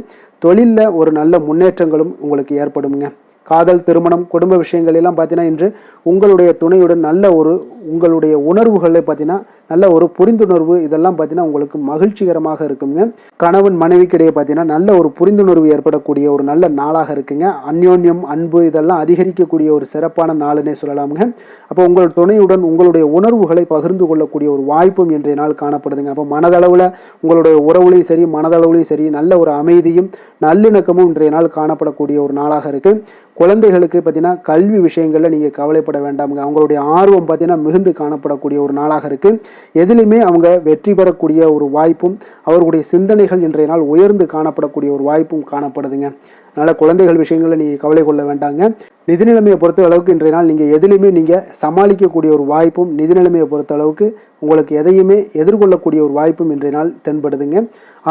தொழிலில் ஒரு நல்ல முன்னேற்றங்களும் உங்களுக்கு ஏற்படுங்க. காதல், திருமணம், குடும்ப விஷயங்கள் எல்லாம் பார்த்தீங்கன்னா இன்று உங்களுடைய துணையுடன் நல்ல ஒரு உங்களுடைய உணர்வுகளை பார்த்தீங்கன்னா நல்ல ஒரு புரிந்துணர்வு இதெல்லாம் பார்த்தீங்கன்னா உங்களுக்கு மகிழ்ச்சிகரமாக இருக்குங்க. கணவன் மனைவிக்கிடையே பார்த்தீங்கன்னா நல்ல ஒரு புரிந்துணர்வு ஏற்படக்கூடிய ஒரு நல்ல நாளாக இருக்குங்க. அந்யோன்யம், அன்பு இதெல்லாம் அதிகரிக்கக்கூடிய ஒரு சிறப்பான நாளுன்னே சொல்லலாமுங்க. அப்போ உங்கள் துணையுடன் உங்களுடைய உணர்வுகளை பகிர்ந்து கொள்ளக்கூடிய ஒரு வாய்ப்பும் இன்றைய நாள் காணப்படுதுங்க. அப்போ மனதளவில் உங்களுடைய உறவுலையும் சரி மனதளவுலையும் சரி நல்ல ஒரு அமைதியும் நல்லிணக்கமும் இன்றைய நாள் காணப்படக்கூடிய ஒரு நாளாக இருக்குது. குழந்தைகளுக்கு பார்த்தீங்கன்னா கல்வி விஷயங்களில் நீங்கள் கவலைப்பட வேண்டாமுங்க. அவங்களுடைய ஆர்வம் பார்த்தீங்கன்னா மிகுந்து காணப்படக்கூடிய ஒரு நாளாக இருக்குது. எதிலுமே அவங்க வெற்றி பெறக்கூடிய ஒரு வாய்ப்பும் அவர்களுடைய சிந்தனைகள் இன்றைய நாள் உயர்ந்து காணப்படக்கூடிய ஒரு வாய்ப்பும் காணப்படுதுங்க. அதனால் குழந்தைகள் விஷயங்களில் நீங்கள் கவலை கொள்ள வேண்டாங்க. நிதி நிலைமையை பொறுத்த அளவுக்கு இன்றைய நாள் நீங்கள் எதிலுமே நீங்கள் சமாளிக்கக்கூடிய ஒரு வாய்ப்பும் நிதி நிலைமையை பொறுத்த அளவுக்கு உங்களுக்கு எதையுமே எதிர்கொள்ளக்கூடிய ஒரு வாய்ப்பும் இன்றைய நாள் தென்படுதுங்க.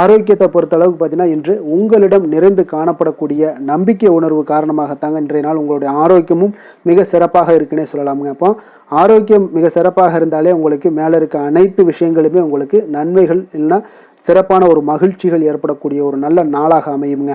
ஆரோக்கியத்தை பொறுத்த அளவுக்கு பார்த்தீங்கன்னா இன்று உங்களிடம் நிறைந்து காணப்படக்கூடிய நம்பிக்கை உணர்வு காரணமாகத்தாங்க இன்றைய நாள் உங்களுடைய ஆரோக்கியமும் மிக சிறப்பாக இருக்குன்னே சொல்லலாமுங்க. அப்போ ஆரோக்கியம் மிக சிறப்பாக இருந்தாலே உங்களுக்கு மேலே இருக்க அனைத்து விஷயங்களுமே உங்களுக்கு நன்மைகள் இல்லைன்னா சிறப்பான ஒரு மகிழ்ச்சிகள் ஏற்படக்கூடிய ஒரு நல்ல நாளாக அமையுங்க.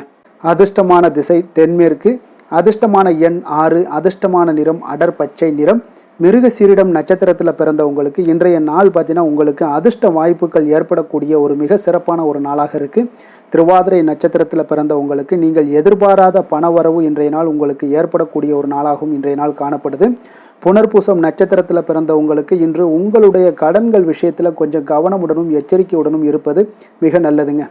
அதிர்ஷ்டமான திசை தென்மேற்கு, அதிர்ஷ்டமான எண் 6, அதிர்ஷ்டமான நிறம் அடர் பச்சை நிறம். மிருகசீரிடம் நட்சத்திரத்தில் பிறந்தவங்களுக்கு இன்றைய நாள் பார்த்தீங்கன்னா உங்களுக்கு அதிர்ஷ்ட வாய்ப்புகள் ஏற்படக்கூடிய ஒரு மிக சிறப்பான ஒரு நாளாக இருக்குது. திருவாதிரை நட்சத்திரத்தில் பிறந்தவங்களுக்கு நீங்கள் எதிர்பாராத பணவரவு இன்றைய நாள் உங்களுக்கு ஏற்படக்கூடிய ஒரு நாளாகவும் இன்றைய நாள் காணப்படுது. புனர்பூசம் நட்சத்திரத்தில் பிறந்தவங்களுக்கு இன்று உங்களுடைய கடன்கள் விஷயத்தில் கொஞ்சம் கவனமுடனும் எச்சரிக்கையுடனும் இருப்பது மிக நல்லதுங்க.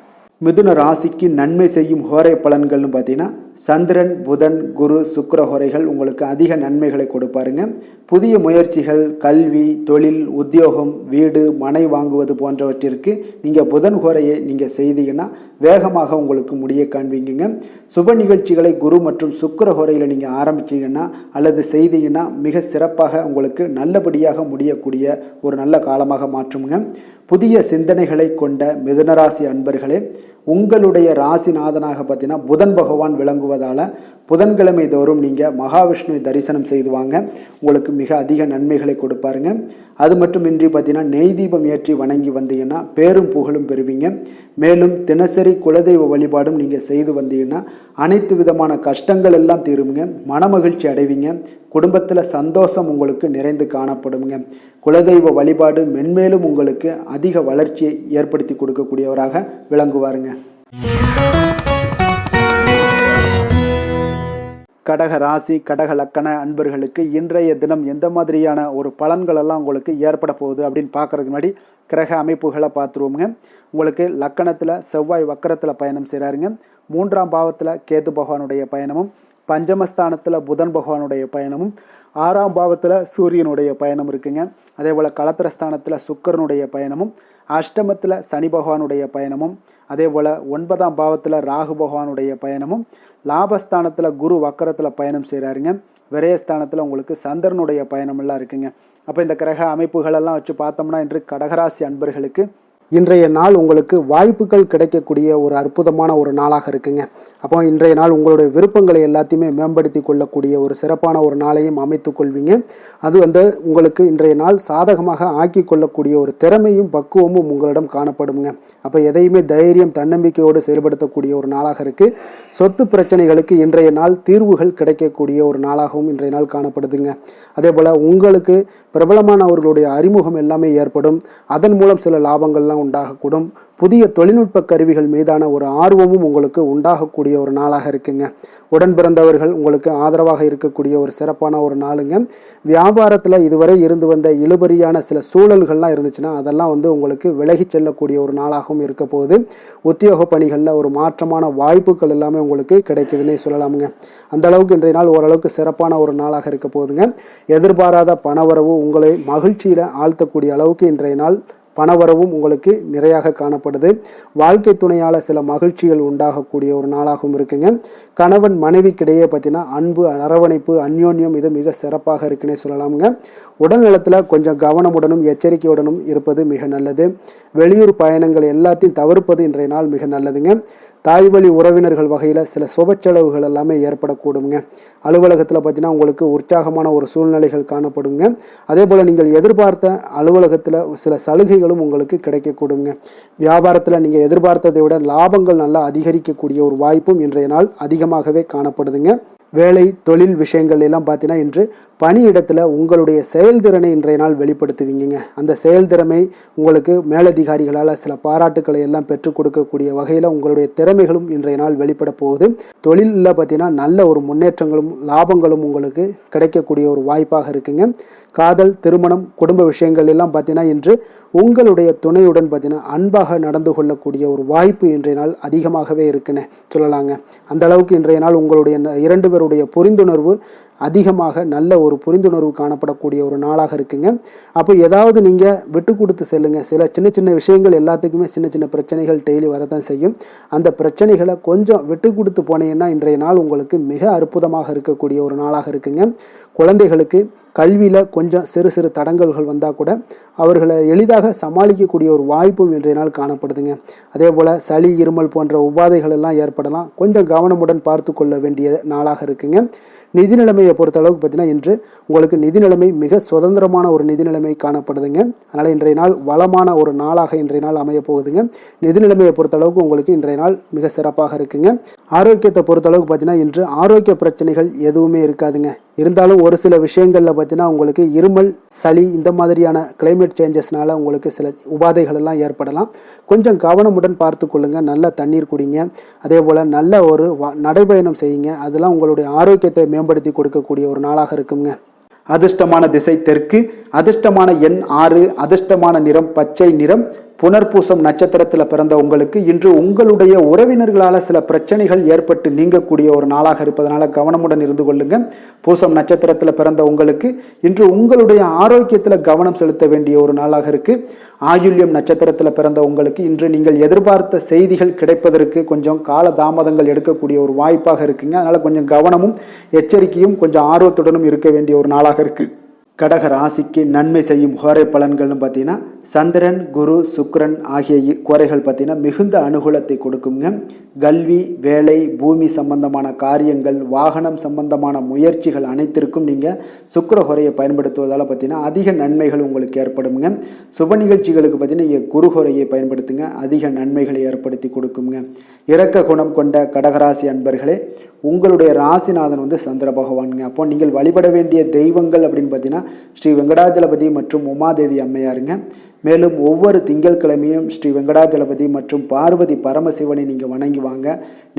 மிதுன ராசிக்கு நன்மை செய்யும் ஹோரை பலன்கள்னு பார்த்தீங்கன்னா சந்திரன், புதன், குரு, சுக்கிர ஹோரைகள் உங்களுக்கு அதிக நன்மைகளை கொடுப்பாருங்க. புதிய முயற்சிகள், கல்வி, தொழில், உத்தியோகம், வீடு, மனை வாங்குவது போன்றவற்றிற்கு நீங்கள் புதன் ஹோரையை நீங்கள் செய்தீங்கன்னா வேகமாக உங்களுக்கு முடிய காண்பீங்க. சுப நிகழ்ச்சிகளை குரு மற்றும் சுக்கிர ஹோரையில் நீங்கள் ஆரம்பிச்சிங்கன்னா அல்லது செய்தீங்கன்னா மிக சிறப்பாக உங்களுக்கு நல்லபடியாக முடியக்கூடிய ஒரு நல்ல காலமாக மாற்றுங்க. புதிய சிந்தனைகளை கொண்ட மிதுனராசி அன்பர்களே, உங்களுடைய ராசிநாதனாக பார்த்தீங்கன்னா புதன் பகவான் விளங்குவதால் புதன்கிழமை தோறும் நீங்கள் மகாவிஷ்ணுவை தரிசனம் செய்து வாங்க, உங்களுக்கு மிக அதிக நன்மைகளை கொடுப்பாருங்க. அது மட்டுமின்றி பார்த்தீங்கன்னா நெய் தீபம் ஏற்றி வணங்கி வந்தீங்கன்னா பேரும் புகழும் பெறுவீங்க. மேலும் தினசரி குலதெய்வ வழிபாடும் நீங்கள் செய்து வந்தீங்கன்னா அனைத்து விதமான கஷ்டங்கள் எல்லாம் தீருங்க, மனமகிழ்ச்சி அடைவீங்க, குடும்பத்தில் சந்தோஷம் உங்களுக்கு நிறைந்து காணப்படுங்க. குலதெய்வ வழிபாடு மென்மேலும் உங்களுக்கு அதிக வளர்ச்சியை ஏற்படுத்தி கொடுக்கக்கூடியவராக விளங்குவாருங்க. கடக ராசி, கடக லக்கண அன்பர்களுக்கு இன்றைய தினம் எந்த மாதிரியான ஒரு பலன்களெல்லாம் உங்களுக்கு ஏற்பட போகுது அப்படின்னு பார்க்குறதுக்கு முன்னாடி கிரக அமைப்புகளை பார்த்துருவோங்க. உங்களுக்கு லக்கணத்தில் செவ்வாய் வக்கரத்தில் பயணம் செய்கிறாருங்க. 3ஆம் பாவத்தில் கேது பகவானுடைய பயணமும், பஞ்சமஸ்தானத்தில் புதன் பகவானுடைய பயணமும், 6ஆம் பாவத்தில் சூரியனுடைய பயணம் இருக்குங்க. அதே போல் களத்திரஸ்தானத்தில் சுக்கிரனுடைய பயணமும், அஷ்டமத்தில் சனி பகவானுடைய பயணமும், அதே போல் 9ஆம் பாவத்தில் ராகு பகவானுடைய பயணமும், லாபஸ்தானத்தில் குரு வக்கரத்தில் பயணம் செய்கிறாருங்க. விரயஸ்தானத்தில் உங்களுக்கு சந்திரனுடைய பயணமெல்லாம் இருக்குங்க. அப்போ இந்த கிரக அமைப்புகளெல்லாம் வச்சு பார்த்தோம்னா இன்று கடகராசி அன்பர்களுக்கு இன்றைய நாள் உங்களுக்கு வாய்ப்புகள் கிடைக்கக்கூடிய ஒரு அற்புதமான ஒரு நாளாக இருக்குங்க. அப்போ இன்றைய நாள் உங்களுடைய விருப்பங்களை எல்லாத்தையுமே மேம்படுத்தி கொள்ளக்கூடிய ஒரு சிறப்பான ஒரு நாளையும் அமைத்து கொள்வீங்க. அது உங்களுக்கு இன்றைய நாள் சாதகமாக ஆக்கி கொள்ளக்கூடிய ஒரு திறமையும் பக்குவமும் உங்களிடம் காணப்படுங்க. அப்போ எதையுமே தைரியம், தன்னம்பிக்கையோடு செயல்படுத்தக்கூடிய ஒரு நாளாக இருக்குது. சொத்து பிரச்சனைகளுக்கு இன்றைய நாள் தீர்வுகள் கிடைக்கக்கூடிய ஒரு நாளாகவும் இன்றைய நாள் காணப்படுதுங்க. அதே போல் உங்களுக்கு பிரபலமானவர்களுடைய அறிமுகம் எல்லாமே ஏற்படும். அதன் மூலம் சில லாபங்கள்லாம் உண்டாகக்கூடும். புதிய தொழில்நுட்ப கருவிகள் மீதான ஒரு ஆர்வமும் உங்களுக்கு உண்டாகக்கூடிய ஒரு நாளாக இருக்குங்க. உடன் பிறந்தவர்கள் உங்களுக்கு ஆதரவாக இருக்கக்கூடிய ஒரு சிறப்பான ஒரு நாளுங்க. வியாபாரத்தில் இதுவரை இருந்து வந்த இழுபறியான சில சூழல்கள்லாம் இருந்துச்சுன்னா அதெல்லாம் உங்களுக்கு விலகி செல்லக்கூடிய ஒரு நாளாகவும் இருக்க போகுது. உத்தியோக பணிகளில் ஒரு மாற்றமான வாய்ப்புகள் எல்லாமே உங்களுக்கு கிடைக்குதுன்னே சொல்லலாமுங்க. அந்த அளவுக்கு இன்றைய நாள் ஓரளவுக்கு சிறப்பான ஒரு நாளாக இருக்க போகுதுங்க. எதிர்பாராத பணவரவு உங்களை மகிழ்ச்சியில் ஆழ்த்தக்கூடிய அளவுக்கு இன்றைய நாள் பணவரவும் உங்களுக்கு நிறையாக காணப்படுது. வாழ்க்கை துணையால் சில மகிழ்ச்சிகள் உண்டாகக்கூடிய ஒரு நாளாகவும் இருக்குங்க. கணவன் மனைவிக்கிடையே பார்த்தீங்கன்னா அன்பு, அரவணைப்பு, அந்யோன்யம் இது மிக சிறப்பாக இருக்குன்னே சொல்லலாமுங்க. உடல் நலத்தில் கொஞ்சம் கவனமுடனும் எச்சரிக்கையுடனும் இருப்பது மிக நல்லது. வெளியூர் பயணங்கள் எல்லாத்தையும் தவிர்ப்பது இன்றைய நாள் மிக நல்லதுங்க. தாய் வழி உறவினர்கள் வகையில் சில சுப செலவுகள் எல்லாமே ஏற்படக்கூடுங்க. அலுவலகத்தில் பார்த்தீங்கன்னா உங்களுக்கு உற்சாகமான ஒரு சூழ்நிலைகள் காணப்படுங்க. அதே போல் நீங்கள் எதிர்பார்த்த அலுவலகத்தில் சில சலுகைகளும் உங்களுக்கு கிடைக்கக்கூடுங்க. வியாபாரத்தில் நீங்கள் எதிர்பார்த்ததை விட லாபங்கள் நல்லா அதிகரிக்கக்கூடிய ஒரு வாய்ப்பும் இன்றைய நாள் அதிகமாகவே காணப்படுதுங்க. வேலை, தொழில் விஷயங்கள் எல்லாம் பார்த்தீங்கன்னா இன்று பணியிடத்தில் உங்களுடைய செயல்திறனை இன்றைய நாள் வெளிப்படுத்துவீங்க. அந்த செயல்திறமை உங்களுக்கு மேலதிகாரிகளால் சில பாராட்டுக்களை எல்லாம் பெற்றுக் கொடுக்கக்கூடிய வகையில் உங்களுடைய திறமைகளும் இன்றைய நாள் வெளிப்பட போகுது. தொழிலில் பார்த்தீங்கன்னா நல்ல ஒரு முன்னேற்றங்களும் லாபங்களும் உங்களுக்கு கிடைக்கக்கூடிய ஒரு வாய்ப்பாக இருக்குங்க. காதல், திருமணம், குடும்ப விஷயங்கள் எல்லாம் பார்த்தீங்கன்னா இன்று உங்களுடைய துணையுடன் பார்த்தீங்கன்னா அன்பாக நடந்து கொள்ளக்கூடிய ஒரு வாய்ப்பு இன்றைய நாள் அதிகமாகவே இருக்குன்னு சொல்லலாங்க. அந்த அளவுக்கு இன்றைய நாள் உங்களுடைய 2 பேருடைய புரிந்துணர்வு அதிகமாக நல்ல ஒரு புரிந்துணர்வு காணப்படக்கூடிய ஒரு நாளாக இருக்குங்க. அப்போ ஏதாவது நீங்கள் விட்டு கொடுத்து செல்லுங்க. சில சின்ன சின்ன விஷயங்கள் எல்லாத்துக்குமே சின்ன சின்ன பிரச்சனைகள் டெய்லி வரதான் செய்யும். அந்த பிரச்சனைகளை கொஞ்சம் விட்டு கொடுத்து போனீங்கன்னா இன்றைய நாள் உங்களுக்கு மிக அற்புதமாக இருக்கக்கூடிய ஒரு நாளாக இருக்குங்க. குழந்தைகளுக்கு கல்வியில் கொஞ்சம் சிறு சிறு தடங்கல்கள் வந்தால் கூட அவர்களை எளிதாக சமாளிக்கக்கூடிய ஒரு வாய்ப்பும் இன்றைய நாள் காணப்படுதுங்க. அதே போல் சளி, இருமல் போன்ற உபாதைகள் எல்லாம் ஏற்படலாம். கொஞ்சம் கவனமுடன் பார்த்து கொள்ள வேண்டிய நாளாக இருக்குங்க. நிதி நிலைமையை பொறுத்த அளவுக்கு பார்த்தீங்கன்னா இன்று உங்களுக்கு நிதி நிலைமை மிக சுதந்திரமான ஒரு நிதி நிலைமை காணப்படுதுங்க. அதனால் இன்றைய நாள் வளமான ஒரு நாளாக இன்றைய நாள் அமைய போகுதுங்க. நிதி நிலைமையை பொறுத்த அளவுக்கு உங்களுக்கு இன்றைய நாள் மிக சிறப்பாக இருக்குங்க. ஆரோக்கியத்தை பொறுத்த அளவுக்கு பார்த்தீங்கன்னா இன்று ஆரோக்கிய பிரச்சனைகள் எதுவுமே இருக்காதுங்க. இருந்தாலும் ஒரு சில விஷயங்களில் பார்த்தீங்கன்னா உங்களுக்கு இருமல், சளி இந்த மாதிரியான கிளைமேட் சேஞ்சஸ்னால உங்களுக்கு சில உபாதைகள் எல்லாம் ஏற்படலாம். கொஞ்சம் கவனமுடன் பார்த்து கொள்ளுங்க. நல்ல தண்ணீர் குடிங்க. அதே போல் நல்ல ஒரு நடைபயணம் செய்யுங்க. அதெல்லாம் உங்களுடைய ஆரோக்கியத்தை மேம்படுத்தி கொடுக்கக்கூடிய ஒரு நாளாக இருக்குங்க. அதிர்ஷ்டமான திசை தெற்கு, அதிர்ஷ்டமான எண் 6, அதிர்ஷ்டமான நிறம் பச்சை நிறம், புனர்பூசம் நட்சத்திரத்தில் பிறந்த உங்களுக்கு இன்று உங்களுடைய உறவினர்களால் சில பிரச்சனைகள் ஏற்பட்டு நீங்கக்கூடிய ஒரு நாளாக இருப்பதனால கவனமுடன் இருந்து கொள்ளுங்க. பூசம் நட்சத்திரத்தில் பிறந்த உங்களுக்கு இன்று உங்களுடைய ஆரோக்கியத்தில் கவனம் செலுத்த வேண்டிய ஒரு நாளாக இருக்கு. ஆயுள்யம் நட்சத்திரத்தில் பிறந்த உங்களுக்கு இன்று நீங்கள் எதிர்பார்த்த செய்திகள் கிடைப்பதற்கு கொஞ்சம் கால தாமதங்கள் எடுக்கக்கூடிய ஒரு வாய்ப்பாக இருக்குங்க. அதனால கொஞ்சம் கவனமும் எச்சரிக்கையும் கொஞ்சம் ஆர்வத்துடனும் இருக்க வேண்டிய ஒரு நாளாக இருக்கு. கடக ராசிக்கு நன்மை செய்யும் கோரை பலன்கள்னு பார்த்தீங்கன்னா சந்திரன், குரு, சுக்கிரன் ஆகிய கோரைகள் பார்த்தீங்கன்னா மிகுந்த அனுகூலத்தை கொடுக்குங்க. கல்வி, வேலை, பூமி சம்பந்தமான காரியங்கள், வாகனம் சம்பந்தமான முயற்சிகள் அனைத்திற்கும் நீங்கள் சுக்கிர கோரையை பயன்படுத்துவதால் பார்த்தீங்கன்னா அதிக நன்மைகள் உங்களுக்கு ஏற்படுங்க. சுப நிகழ்ச்சிகளுக்கு பார்த்தீங்கன்னா நீங்கள் குரு கோரையை பயன்படுத்துங்க, அதிக நன்மைகளை ஏற்படுத்தி கொடுக்குங்க. இரக்க குணம் கொண்ட கடகராசி அன்பர்களே, உங்களுடைய ராசிநாதன் சந்திர பகவானுங்க. அப்போ நீங்கள் வழிபட வேண்டிய தெய்வங்கள் அப்படின்னு பார்த்தீங்கன்னா ஸ்ரீ வெங்கடாஜலபதி மற்றும் உமாதேவி அம்மையாருங்க. மேலும் ஒவ்வொரு திங்கட்கிழமையும் ஸ்ரீ வெங்கடாஜலபதி மற்றும் பார்வதி பரமசிவனை நீங்கள் வணங்கி வாங்க.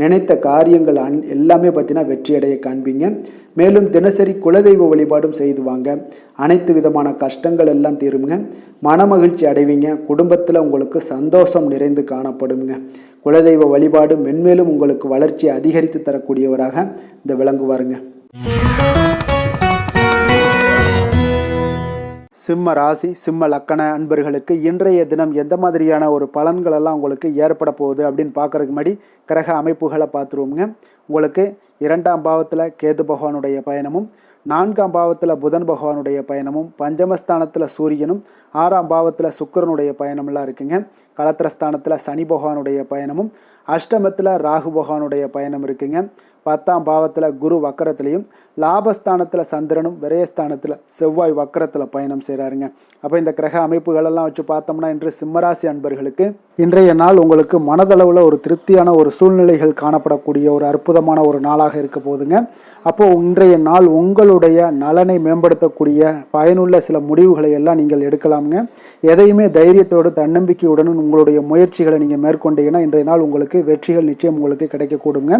நினைத்த காரியங்கள் எல்லாமே பார்த்தீங்கன்னா வெற்றியடைய காண்பீங்க. மேலும் தினசரி குலதெய்வ வழிபாடும் செய்து வாங்க. அனைத்து விதமான கஷ்டங்கள் எல்லாம் தீருங்க. மனமகிழ்ச்சி அடைவீங்க. குடும்பத்தில் உங்களுக்கு சந்தோஷம் நிறைந்து காணப்படுங்க. குலதெய்வ வழிபாடு மென்மேலும் உங்களுக்கு வளர்ச்சி அதிகரித்து தரக்கூடியவராக இந்த விளங்குவாருங்க. சிம்ம ராசி, சிம்ம லக்கண அன்பர்களுக்கு இன்றைய தினம் எந்த மாதிரியான ஒரு பலன்கள் எல்லாம் உங்களுக்கு ஏற்பட போகுது அப்படின்னு பார்க்கறதுக்கு முன்னாடி கிரக அமைப்புகளை பார்த்துருவோங்க. உங்களுக்கு 2ஆம் பாவத்தில் கேது பகவானுடைய பயணமும், 4ஆம் பாவத்தில் புதன் பகவானுடைய பயணமும், பஞ்சமஸ்தானத்தில் சூரியனும், 6ஆம் பாவத்தில் சுக்கிரனுடைய பயணமெல்லாம் இருக்குங்க. கலத்திரஸ்தானத்தில் சனி பகவானுடைய பயணமும், அஷ்டமத்தில் ராகு பகவானுடைய பயணம் இருக்குங்க. 10ஆம் பாவத்தில் குரு வக்கரத்திலையும், லாபஸ்தானத்தில் சந்திரனும், விரயஸ்தானத்தில் செவ்வாய் வக்கரத்தில் பயணம் செய்கிறாருங்க. அப்போ இந்த கிரக அமைப்புகளெல்லாம் வச்சு பார்த்தோம்னா இன்று சிம்மராசி அன்பர்களுக்கு இன்றைய நாள் உங்களுக்கு மனதளவில் ஒரு திருப்தியான ஒரு சூழ்நிலைகள் காணப்படக்கூடிய ஒரு அற்புதமான ஒரு நாளாக இருக்க போகுதுங்க. அப்போது இன்றைய நாள் உங்களுடைய நலனை மேம்படுத்தக்கூடிய பயனுள்ள சில முடிவுகளை எல்லாம் நீங்கள் எடுக்கலாமுங்க. எதையுமே தைரியத்தோடு தன்னம்பிக்கையுடனும் உங்களுடைய முயற்சிகளை நீங்கள் மேற்கொண்டீங்கன்னா இன்றைய நாள் உங்களுக்கு வெற்றிகள் நிச்சயம் உங்களுக்கு கிடைக்கக்கூடுங்க.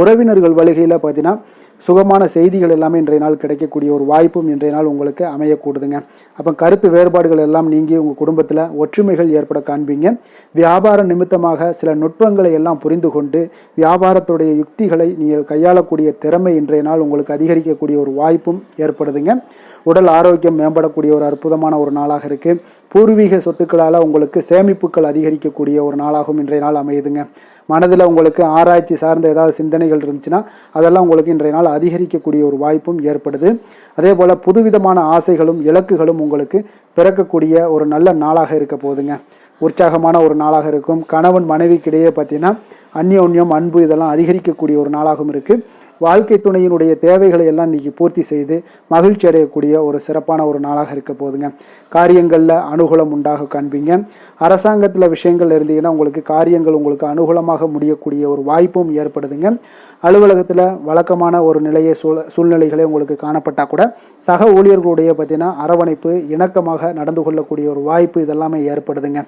உறவினர்கள் வழிகையில் பார்த்தீங்கன்னா சுகமான செய்திகள் எல்லாமே இன்றைய நாள் கிடைக்கக்கூடிய ஒரு வாய்ப்பும் இன்றைய நாள் உங்களுக்கு அமையக்கூடுதுங்க. அப்போ கருத்து வேறுபாடுகள் எல்லாம் நீங்கி உங்கள் குடும்பத்தில் ஒற்றுமைகள் ஏற்பட காண்பீங்க. வியாபார நிமித்தமாக சில நுட்பங்களை எல்லாம் புரிந்து கொண்டு வியாபாரத்துடைய யுக்திகளை நீங்கள் கையாளக்கூடிய திறமை இன்றைய நாள் உங்களுக்கு அதிகரிக்கக்கூடிய ஒரு வாய்ப்பும் ஏற்படுதுங்க. உடல் ஆரோக்கியம் மேம்படக்கூடிய ஒரு அற்புதமான ஒரு நாளாக இருக்குது. பூர்வீக சொத்துக்களால் உங்களுக்கு சேமிப்புகள் அதிகரிக்கக்கூடிய ஒரு நாளாகவும் இன்றைய நாள் அமையுதுங்க. மனதில் உங்களுக்கு ஆராய்ச்சி சார்ந்த ஏதாவது சிந்தனைகள் இருந்துச்சுன்னா அதெல்லாம் உங்களுக்கு இன்றைய நாள் அதிகரிக்கக்கூடிய ஒரு வாய்ப்பும் ஏற்படுது. அதே போல் புதுவிதமான ஆசைகளும் இலக்குகளும் உங்களுக்கு பிறக்கக்கூடிய ஒரு நல்ல நாளாக இருக்க போகுதுங்க. உற்சாகமான ஒரு நாளாக இருக்கும். கணவன் மனைவிக்கிடையே பார்த்தீங்கன்னா அந்யோன்யம், அன்பு இதெல்லாம் அதிகரிக்கக்கூடிய ஒரு நாளாகவும் இருக்குது. வாழ்க்கை துணையினுடைய தேவைகளை எல்லாம் இன்றைக்கி பூர்த்தி செய்து மகிழ்ச்சி அடையக்கூடிய ஒரு சிறப்பான ஒரு நாளாக இருக்க போகுதுங்க. காரியங்களில் அனுகூலம் உண்டாக காண்பீங்க. அரசாங்கத்தில் விஷயங்கள் இருந்தீங்கன்னா உங்களுக்கு காரியங்கள் உங்களுக்கு அனுகூலமாக முடியக்கூடிய ஒரு வாய்ப்பும் ஏற்படுதுங்க. அலுவலகத்தில் வழக்கமான ஒரு சூழ்நிலைகளே உங்களுக்கு காணப்பட்டால் கூட சக ஊழியர்களுடைய பார்த்தீங்கன்னா அரவணைப்பு, இணக்கமாக நடந்து கொள்ளக்கூடிய ஒரு வாய்ப்பு இதெல்லாமே ஏற்படுதுங்க.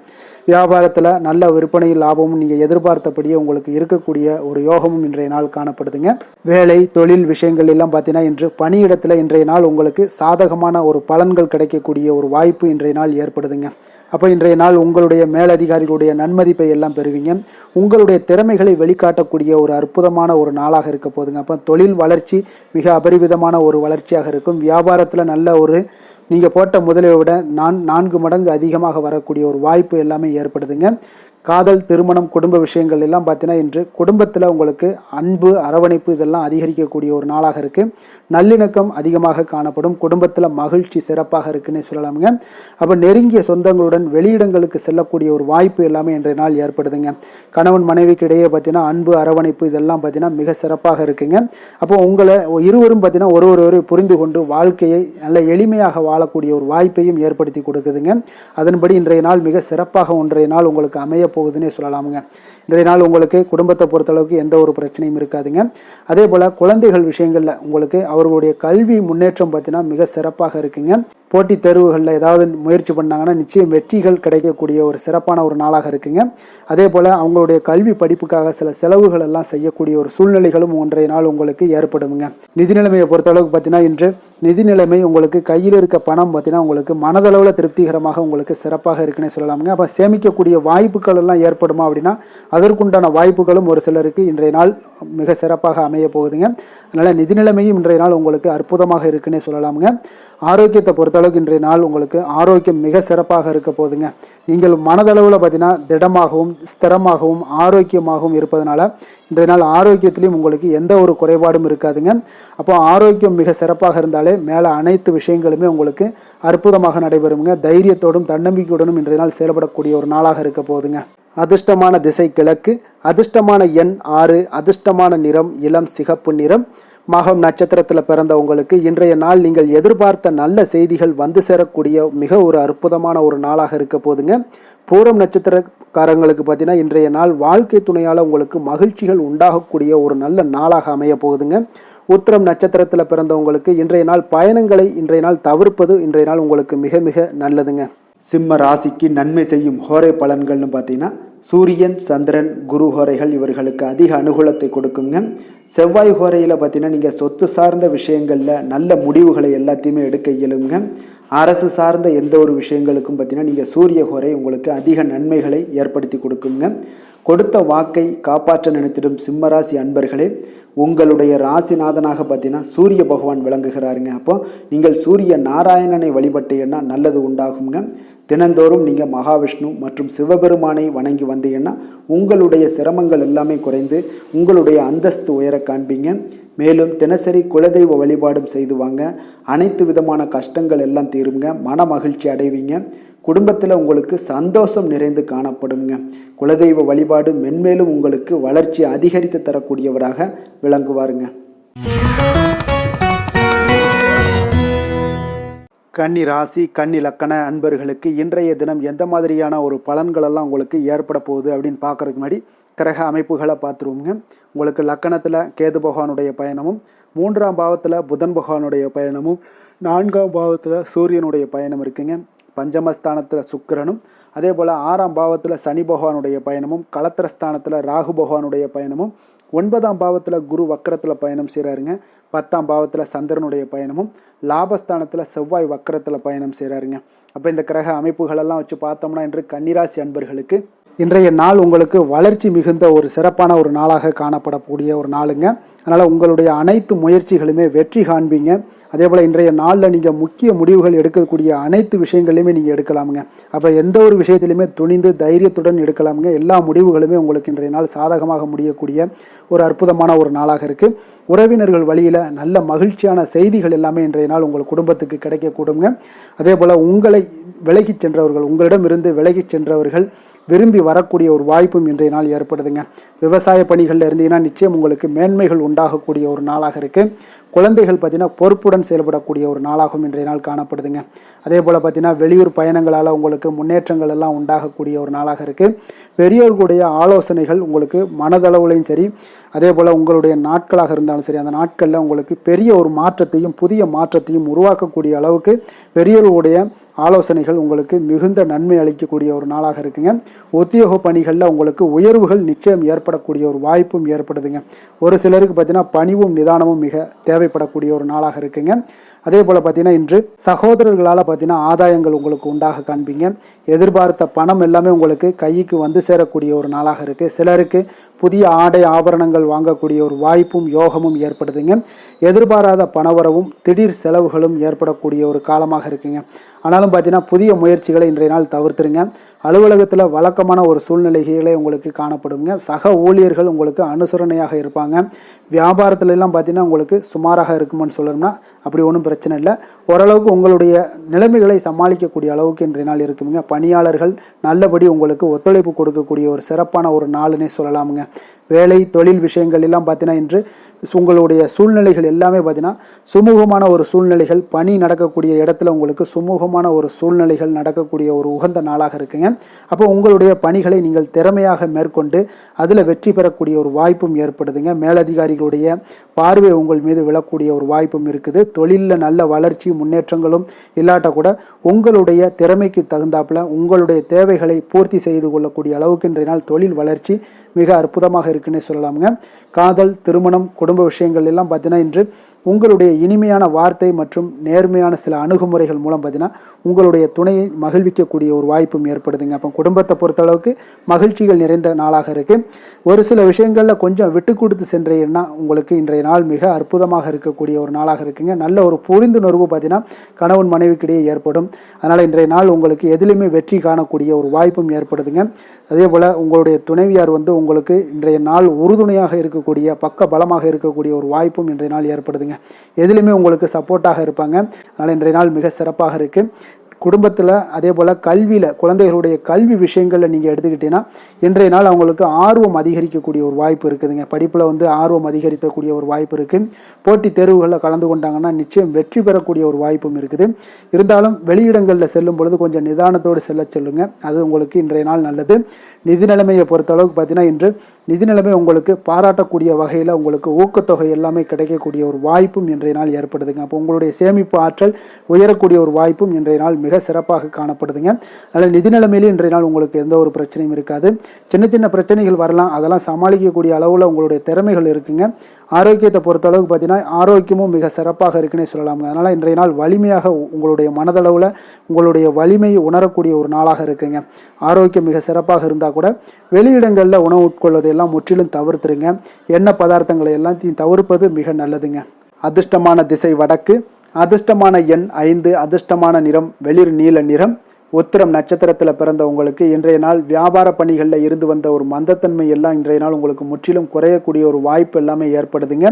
வியாபாரத்தில் நல்ல விற்பனை லாபமும் நீங்கள் எதிர்பார்த்தபடியே உங்களுக்கு இருக்கக்கூடிய ஒரு யோகமும் இன்றைய நாள் காணப்படுதுங்க. வேலை, தொழில் விஷயங்கள் எல்லாம் பார்த்தீங்கன்னா இன்று பணியிடத்தில் இன்றைய நாள் உங்களுக்கு சாதகமான ஒரு பலன்கள் கிடைக்கக்கூடிய ஒரு வாய்ப்பு இன்றைய நாள் ஏற்படுதுங்க. அப்போ இன்றைய நாள் உங்களுடைய மேலதிகாரிகளுடைய நன்மதிப்பை எல்லாம் பெறுவீங்க. உங்களுடைய திறமைகளை வெளிக்காட்டக்கூடிய ஒரு அற்புதமான ஒரு நாளாக இருக்க போதுங்க. அப்போ தொழில் வளர்ச்சி மிக அபரிவிதமான ஒரு வளர்ச்சியாக இருக்கும். வியாபாரத்தில் நல்ல ஒரு நீங்கள் போட்ட முதலை விட 4 மடங்கு அதிகமாக வரக்கூடிய ஒரு வாய்ப்பு எல்லாமே ஏற்படுதுங்க. காதல், திருமணம், குடும்ப விஷயங்கள் எல்லாம் பார்த்தீங்கன்னா இன்று குடும்பத்தில் உங்களுக்கு அன்பு, அரவணைப்பு இதெல்லாம் அதிகரிக்கக்கூடிய ஒரு நாளாக இருக்குது. நல்லிணக்கம் அதிகமாக காணப்படும். குடும்பத்தில் மகிழ்ச்சி சிறப்பாக இருக்குன்னு சொல்லலாமுங்க. அப்போ நெருங்கிய சொந்தங்களுடன் வெளியிடங்களுக்கு செல்லக்கூடிய ஒரு வாய்ப்பு எல்லாமே இன்றைய நாள் ஏற்படுதுங்க. கணவன் மனைவிக்கு இடையே பார்த்தீங்கன்னா அன்பு, அரவணைப்பு இதெல்லாம் பார்த்தீங்கன்னா மிக சிறப்பாக இருக்குங்க. அப்போ உங்களை இருவரும் பார்த்தீங்கன்னா ஒருவரை புரிந்து கொண்டு வாழ்க்கையை நல்ல எளிமையாக வாழக்கூடிய ஒரு வாய்ப்பையும் ஏற்படுத்தி கொடுக்குதுங்க. அதன்படி இன்றைய நாள் மிக சிறப்பாக ஒன்றைய நாள் உங்களுக்கு அமைய போகுதுன்னே சொல்லலாமுங்க. இன்றைய நாள் உங்களுக்கு குடும்பத்தை பொறுத்தளவுக்கு எந்த ஒரு பிரச்சனையும் இருக்காதுங்க. அதே போல் குழந்தைகள் விஷயங்களில் உங்களுக்கு அவர்களுடைய கல்வி முன்னேற்றம் பார்த்தீங்கன்னா மிக சிறப்பாக இருக்குங்க. போட்டித் தேர்வுகளில் ஏதாவது முயற்சி பண்ணாங்கன்னா நிச்சயம் வெற்றிகள் கிடைக்கக்கூடிய ஒரு சிறப்பான ஒரு நாளாக இருக்குங்க. அதே போல் அவங்களுடைய கல்வி படிப்புக்காக சில செலவுகள் எல்லாம் செய்யக்கூடிய ஒரு சூழ்நிலைகளும் இன்றைய நாள் உங்களுக்கு ஏற்படுங்க. நிதி நிலைமையை பொறுத்தளவுக்கு பார்த்தீங்கன்னா இன்று நிதி நிலைமை உங்களுக்கு கையில் இருக்க பணம் பார்த்தீங்கன்னா உங்களுக்கு மனதளவில் திருப்திகரமாக உங்களுக்கு சிறப்பாக இருக்குன்னே சொல்லலாமுங்க. அப்போ சேமிக்கக்கூடிய வாய்ப்புகள் எல்லாம் ஏற்படுமா அப்படின்னா அதற்குண்டான வாய்ப்புகளும் ஒரு சிலருக்கு இன்றைய நாள் மிக சிறப்பாக அமைய போகுதுங்க. அதனால் நிதி நிலைமையும் இன்றைய நாள் உங்களுக்கு அற்புதமாக இருக்குன்னே சொல்லலாமுங்க. ஆரோக்கியத்தை பொறுத்தளவுக்கு இன்றைய நாள் உங்களுக்கு ஆரோக்கியம் மிக சிறப்பாக இருக்க போகுதுங்க. நீங்கள் மனதளவில் பார்த்தீங்கன்னா திடமாகவும் ஸ்திரமாகவும் ஆரோக்கியமாகவும் இருப்பதனால இன்றைய நாள் ஆரோக்கியத்திலையும் உங்களுக்கு எந்த ஒரு குறைபாடும் இருக்காதுங்க. அப்போ ஆரோக்கியம் மிக சிறப்பாக இருந்தாலே மேலே அனைத்து விஷயங்களுமே உங்களுக்கு அற்புதமாக நடைபெறுங்க. தைரியத்தோடும் தன்னம்பிக்கையுடனும் இன்றைய நாள் செயல்படக்கூடிய ஒரு நாளாக இருக்க போகுதுங்க. அதிர்ஷ்டமான திசை கிழக்கு, அதிர்ஷ்டமான எண் 6, அதிர்ஷ்டமான நிறம் இளம் சிகப்பு நிறம். மகம் நட்சத்திரத்தில் பிறந்த உங்களுக்கு இன்றைய நாள் நீங்கள் எதிர்பார்த்த நல்ல செய்திகள் வந்து சேரக்கூடிய மிக ஒரு அற்புதமான ஒரு நாளாக இருக்க போதுங்க. பூரம் நட்சத்திரக்காரங்களுக்கு பார்த்தீங்கன்னா இன்றைய நாள் வாழ்க்கை துணையால் உங்களுக்கு மகிழ்ச்சிகள் உண்டாகக்கூடிய ஒரு நல்ல நாளாக அமைய போகுதுங்க. உத்திரம் நட்சத்திரத்தில் பிறந்தவங்களுக்கு இன்றைய நாள் பயணங்களை இன்றைய நாள் தவிர்ப்பது இன்றைய நாள் உங்களுக்கு மிக மிக நல்லதுங்க. சிம்ம ராசிக்கு நன்மை செய்யும் ஹோரை பலன்கள்னு பார்த்தீங்கன்னா சூரியன், சந்திரன், குரு ஹோரைகள் இவர்களுக்கு அதிக அனுகூலத்தை கொடுக்குங்க. செவ்வாய் ஹோரையில் பார்த்தீங்கன்னா நீங்கள் சொத்து சார்ந்த விஷயங்களில் நல்ல முடிவுகளை எல்லாத்தையுமே எடுக்க இயலுங்க. அரசு சார்ந்த எந்த ஒரு விஷயங்களுக்கும் பார்த்தீங்கன்னா நீங்கள் சூரிய ஹோரை உங்களுக்கு அதிக நன்மைகளை ஏற்படுத்தி கொடுக்குங்க. கொடுத்த வாக்கை காப்பாற்ற நினைத்திடும் சிம்மராசி அன்பர்களே, உங்களுடைய ராசிநாதனாக பார்த்தீங்கன்னா சூரிய பகவான் விளங்குகிறாருங்க. அப்போ நீங்கள் சூரிய நாராயணனை வழிபட்டீங்கன்னா நல்லது உண்டாகுங்க. தினந்தோறும் நீங்கள் மகாவிஷ்ணு மற்றும் சிவபெருமானை வணங்கி வந்தீங்கன்னா உங்களுடைய சிரமங்கள் எல்லாமே குறைந்து உங்களுடைய அந்தஸ்து உயர காண்பீங்க. மேலும் தினசரி குலதெய்வ வழிபாடும் செய்து வாங்க. அனைத்து விதமான கஷ்டங்கள் எல்லாம் தீருங்க. மன மகிழ்ச்சி அடைவீங்க. குடும்பத்தில் உங்களுக்கு சந்தோஷம் நிறைந்து காணப்படுங்க. குலதெய்வ வழிபாடு மென்மேலும் உங்களுக்கு வளர்ச்சி அதிகரித்து தரக்கூடியவராக விளங்குவாருங்க. கன்னி ராசி, கன்னி லக்கண அன்பர்களுக்கு இன்றைய தினம் எந்த மாதிரியான ஒரு பலன்களெல்லாம் உங்களுக்கு ஏற்பட போகுது அப்படின்னு பார்க்குறதுக்கு முன்னாடி கிரக அமைப்புகளை பார்த்துருவோங்க. உங்களுக்கு லக்கணத்தில் கேது பகவானுடைய பயணமும், 3ஆம் பாவத்தில் புதன் பகவானுடைய பயணமும், 4ஆம் பாவத்தில் சூரியனுடைய பயணம் இருக்குங்க. பஞ்சமஸ்தானத்தில் சுக்கிரனும், அதே போல் 6ஆம் பாவத்தில் சனி பகவானுடைய பயணமும், களத்திரஸ்தானத்தில் ராகு பகவானுடைய பயணமும், 9ஆம் பாவத்தில் குரு வக்கரத்தில் பயணம் செய்கிறாருங்க. 10ஆம் பாவத்தில் சந்திரனுடைய பயணமும், லாபஸ்தானத்தில் செவ்வாய் வக்கரத்தில் பயணம் செய்கிறாருங்க. அப்போ இந்த கிரக அமைப்புகளெல்லாம் வச்சு பார்த்தோம்னா இன்று கன்னிராசி அன்பர்களுக்கு இன்றைய நாள் உங்களுக்கு வளர்ச்சி மிகுந்த ஒரு சிறப்பான ஒரு நாளாக காணப்படக்கூடிய ஒரு நாளுங்க. அதனால் உங்களுடைய அனைத்து முயற்சிகளுமே வெற்றி காண்பீங்க. அதே போல் இன்றைய நாளில் நீங்கள் முக்கிய முடிவுகள் எடுக்கக்கூடிய அனைத்து விஷயங்களையுமே நீங்கள் எடுக்கலாமுங்க. அப்போ எந்த ஒரு விஷயத்திலையுமே துணிந்து தைரியத்துடன் எடுக்கலாமுங்க. எல்லா முடிவுகளுமே உங்களுக்கு இன்றைய நாள் சாதகமாக முடியக்கூடிய ஒரு அற்புதமான ஒரு நாளாக இருக்குது. உறவினர்கள் வழியில் நல்ல மகிழ்ச்சியான செய்திகள் எல்லாமே இன்றைய நாள் உங்கள் குடும்பத்துக்கு கிடைக்கக்கூடுங்க. அதே போல் உங்களை விலகிச் சென்றவர்கள், உங்களிடமிருந்து விலகிச் சென்றவர்கள் விரும்பி வரக்கூடிய ஒரு வாய்ப்பும் இன்றைய நாள் ஏற்படுதுங்க. விவசாய பணிகளில் இருந்தீங்கன்னா நிச்சயம் உங்களுக்கு மேன்மைகள் உண்டாகக்கூடிய ஒரு நாளாக இருக்குது. குழந்தைகள் பார்த்தீங்கன்னா பொறுப்புடன் செயல்படக்கூடிய ஒரு நாளாகவும் இன்றைய நாள் காணப்படுதுங்க. அதே போல் பார்த்தீங்கன்னா வெளியூர் பயணங்களால் உங்களுக்கு முன்னேற்றங்கள் எல்லாம் உண்டாகக்கூடிய ஒரு நாளாக இருக்குது. பெரியோர்களுடைய ஆலோசனைகள் உங்களுக்கு மனதளவுலையும் சரி, அதே போல் உங்களுடைய நாட்களாக இருந்தாலும் சரி, அந்த நாட்களில் உங்களுக்கு பெரிய ஒரு மாற்றத்தையும் புதிய மாற்றத்தையும் உருவாக்கக்கூடிய அளவுக்கு பெரியோர்களுடைய ஆலோசனைகள் உங்களுக்கு மிகுந்த நன்மை அளிக்கக்கூடிய ஒரு நாளாக இருக்குங்க. உத்தியோக பணிகளில் உங்களுக்கு உயர்வுகள் நிச்சயம் ஏற்படக்கூடிய ஒரு வாய்ப்பும் ஏற்படுதுங்க. ஒரு சிலருக்கு பார்த்தீங்கன்னா பணிவும் நிதானமும் மிக தேவைப்படக்கூடிய ஒரு நாளாக இருக்குங்க. அதே போல் பார்த்தீங்கன்னா இன்று சகோதரர்களால் பார்த்தீங்கன்னா ஆதாயங்கள் உங்களுக்கு உண்டாக காண்பீங்க. எதிர்பார்த்த பணம் எல்லாமே உங்களுக்கு கைக்கு வந்து சேரக்கூடிய ஒரு நாளாக இருக்குது. சிலருக்கு புதிய ஆடை ஆபரணங்கள் வாங்கக்கூடிய ஒரு வாய்ப்பும் யோகமும் ஏற்படுதுங்க. எதிர்பாராத பணவரவும் திடீர் செலவுகளும் ஏற்படக்கூடிய ஒரு காலமாக இருக்குங்க. ஆனாலும் பார்த்தீங்கன்னா புதிய முயற்சிகளை இன்றைய நாள் தவிர்த்துருங்க. அலுவலகத்தில் வழக்கமான ஒரு சூழ்நிலைகளே உங்களுக்கு காணப்படுங்க. சக ஊழியர்கள் உங்களுக்கு அனுசரணையாக இருப்பாங்க. வியாபாரத்துல எல்லாம் பார்த்தீங்கன்னா உங்களுக்கு சுமாராக இருக்குமென்னு சொல்லணும்னா அப்படி ஒன்றும் பிரச்சனை இல்லை. ஓரளவுக்கு உங்களுடைய நிலைமைகளை சமாளிக்கக்கூடிய அளவுக்கு இன்றைய நாள் இருக்குங்க. பணியாளர்கள் நல்லபடி உங்களுக்கு ஒத்துழைப்பு கொடுக்கக்கூடிய ஒரு சிறப்பான ஒரு நாளுன்னே சொல்லலாமுங்க. வேலை தொழில் விஷயங்கள் எல்லாம் பார்த்தீங்கன்னா இன்று உங்களுடைய சூழ்நிலைகள் எல்லாமே பார்த்தீங்கன்னா சுமூகமான ஒரு சூழ்நிலைகள், பணி நடக்கக்கூடிய இடத்துல உங்களுக்கு சுமூகமான ஒரு சூழ்நிலைகள் நடக்கக்கூடிய ஒரு உகந்த நாளாக இருக்குங்க. அப்போ உங்களுடைய பணிகளை நீங்கள் திறமையாக மேற்கொண்டு அதில் வெற்றி பெறக்கூடிய ஒரு வாய்ப்பும் ஏற்படுதுங்க. மேலதிகாரிகள் அதிகாரிகளுடைய பார்வை உங்கள் மீது விழக்கூடிய ஒரு வாய்ப்பும் இருக்குது. தொழிலில் நல்ல வளர்ச்சி முன்னேற்றங்களும் இல்லாட்ட கூட உங்களுடைய திறமைக்கு தகுந்தாப்புல உங்களுடைய தேவைகளை பூர்த்தி செய்து கொள்ளக்கூடிய அளவுக்கு இன்றைய நாள் தொழில் வளர்ச்சி மிக அற்புதமாக இருக்குன்னே சொல்லலாமுங்க. காதல், திருமணம், குடும்ப விஷயங்கள் எல்லாம் பார்த்தீங்கன்னா இன்று உங்களுடைய இனிமையான வார்த்தை மற்றும் நேர்மையான சில அணுகுமுறைகள் மூலம் பார்த்தீங்கன்னா உங்களுடைய துணையை மகிழ்விக்கக்கூடிய ஒரு வாய்ப்பும் ஏற்படுதுங்க. அப்போ குடும்பத்தை பொறுத்தளவுக்கு மகிழ்ச்சிகள் நிறைந்த நாளாக இருக்குது. ஒரு சில விஷயங்களில் கொஞ்சம் விட்டு கொடுத்து சென்றீங்கன்னா உங்களுக்கு இன்றைய நாள் மிக அற்புதமாக இருக்கக்கூடிய ஒரு நாளாக இருக்குங்க. நல்ல ஒரு புரிந்துணர்வு பார்த்தீங்கன்னா கணவன் மனைவிக்கிடையே ஏற்படும். அதனால் இன்றைய நாள் உங்களுக்கு எதிலுமே வெற்றி காணக்கூடிய ஒரு வாய்ப்பும் ஏற்படுதுங்க. அதே போல் உங்களுடைய துணைவியார் உங்களுக்கு இன்றைய நாள் உறுதுணையாக இருக்கக்கூடிய பக்க பலமாக இருக்கக்கூடிய ஒரு வாய்ப்பும் இன்றைய நாள் ஏற்படுதுங்க. எதிலுமே உங்களுக்கு சப்போர்ட்டாக இருப்பாங்க. அதனால் இன்றைய நாள் மிக சிறப்பாக இருக்குது. குடும்பத்தில் அதே போல் கல்வியில் குழந்தைகளுடைய கல்வி விஷயங்களில் நீங்கள் எடுத்துக்கிட்டீங்கன்னா இன்றைய நாள் அவங்களுக்கு ஆர்வம் அதிகரிக்கக்கூடிய ஒரு வாய்ப்பு இருக்குதுங்க. படிப்பில் ஆர்வம் அதிகரிக்கக்கூடிய ஒரு வாய்ப்பு இருக்குது. போட்டித் தேர்வுகளில் கலந்து கொண்டாங்கன்னா நிச்சயம் வெற்றி பெறக்கூடிய ஒரு வாய்ப்பும் இருக்குது. இருந்தாலும் வெளியிடங்களில் செல்லும் பொழுது கொஞ்சம் நிதானத்தோடு செல்ல சொல்லுங்கள். அது உங்களுக்கு இன்றைய நாள் நல்லது. நிதி நிலைமையை பொறுத்தளவுக்கு பார்த்தீங்கன்னா இன்று நிதி நிலைமை உங்களுக்கு பாராட்டக்கூடிய வகையில் உங்களுக்கு ஊக்கத்தொகை எல்லாமே கிடைக்கக்கூடிய ஒரு வாய்ப்பும் இன்றைய நாள் ஏற்படுதுங்க. அப்போ உங்களுடைய சேமிப்பு ஆற்றல் உயரக்கூடிய ஒரு வாய்ப்பும் இன்றைய நாள் மிக சிறப்பாக காணப்படுதுங்க. அதனால் நிதி நிலைமையிலே இன்றைய நாள் உங்களுக்கு எந்த ஒரு பிரச்சனையும் இருக்காது. சின்ன சின்ன பிரச்சனைகள் வரலாம், அதெல்லாம் சமாளிக்கக்கூடிய அளவில் உங்களுடைய திறமைகள் இருக்குங்க. ஆரோக்கியத்தை பொறுத்தளவுக்கு பார்த்தீங்கன்னா ஆரோக்கியமும் மிக சிறப்பாக இருக்குன்னே சொல்லலாங்க. அதனால் இன்றைய நாள் வலிமையாக உங்களுடைய மனதளவில் உங்களுடைய வலிமையை உணரக்கூடிய ஒரு நாளாக இருக்குங்க. ஆரோக்கியம் மிக சிறப்பாக இருந்தால் கூட வெளியிடங்களில் உணவு உட்கொள்வதை எல்லாம் முற்றிலும் தவிர்த்துருங்க. எண்ணெய் பதார்த்தங்களை எல்லாத்தையும் தவிர்ப்பது மிக நல்லதுங்க. அதிர்ஷ்டமான திசை வடக்கு, அதிர்ஷ்டமான எண் 5, அதிர்ஷ்டமான நிறம் வெளிர் நீல நிறம். உத்திரம் நட்சத்திரத்தில் பிறந்த உங்களுக்கு இன்றைய நாள் வியாபார பணிகளில் இருந்து வந்த ஒரு மந்தத்தன்மை எல்லாம் இன்றைய நாள் உங்களுக்கு முற்றிலும் குறையக்கூடிய ஒரு வாய்ப்பு எல்லாமே ஏற்படுதுங்க.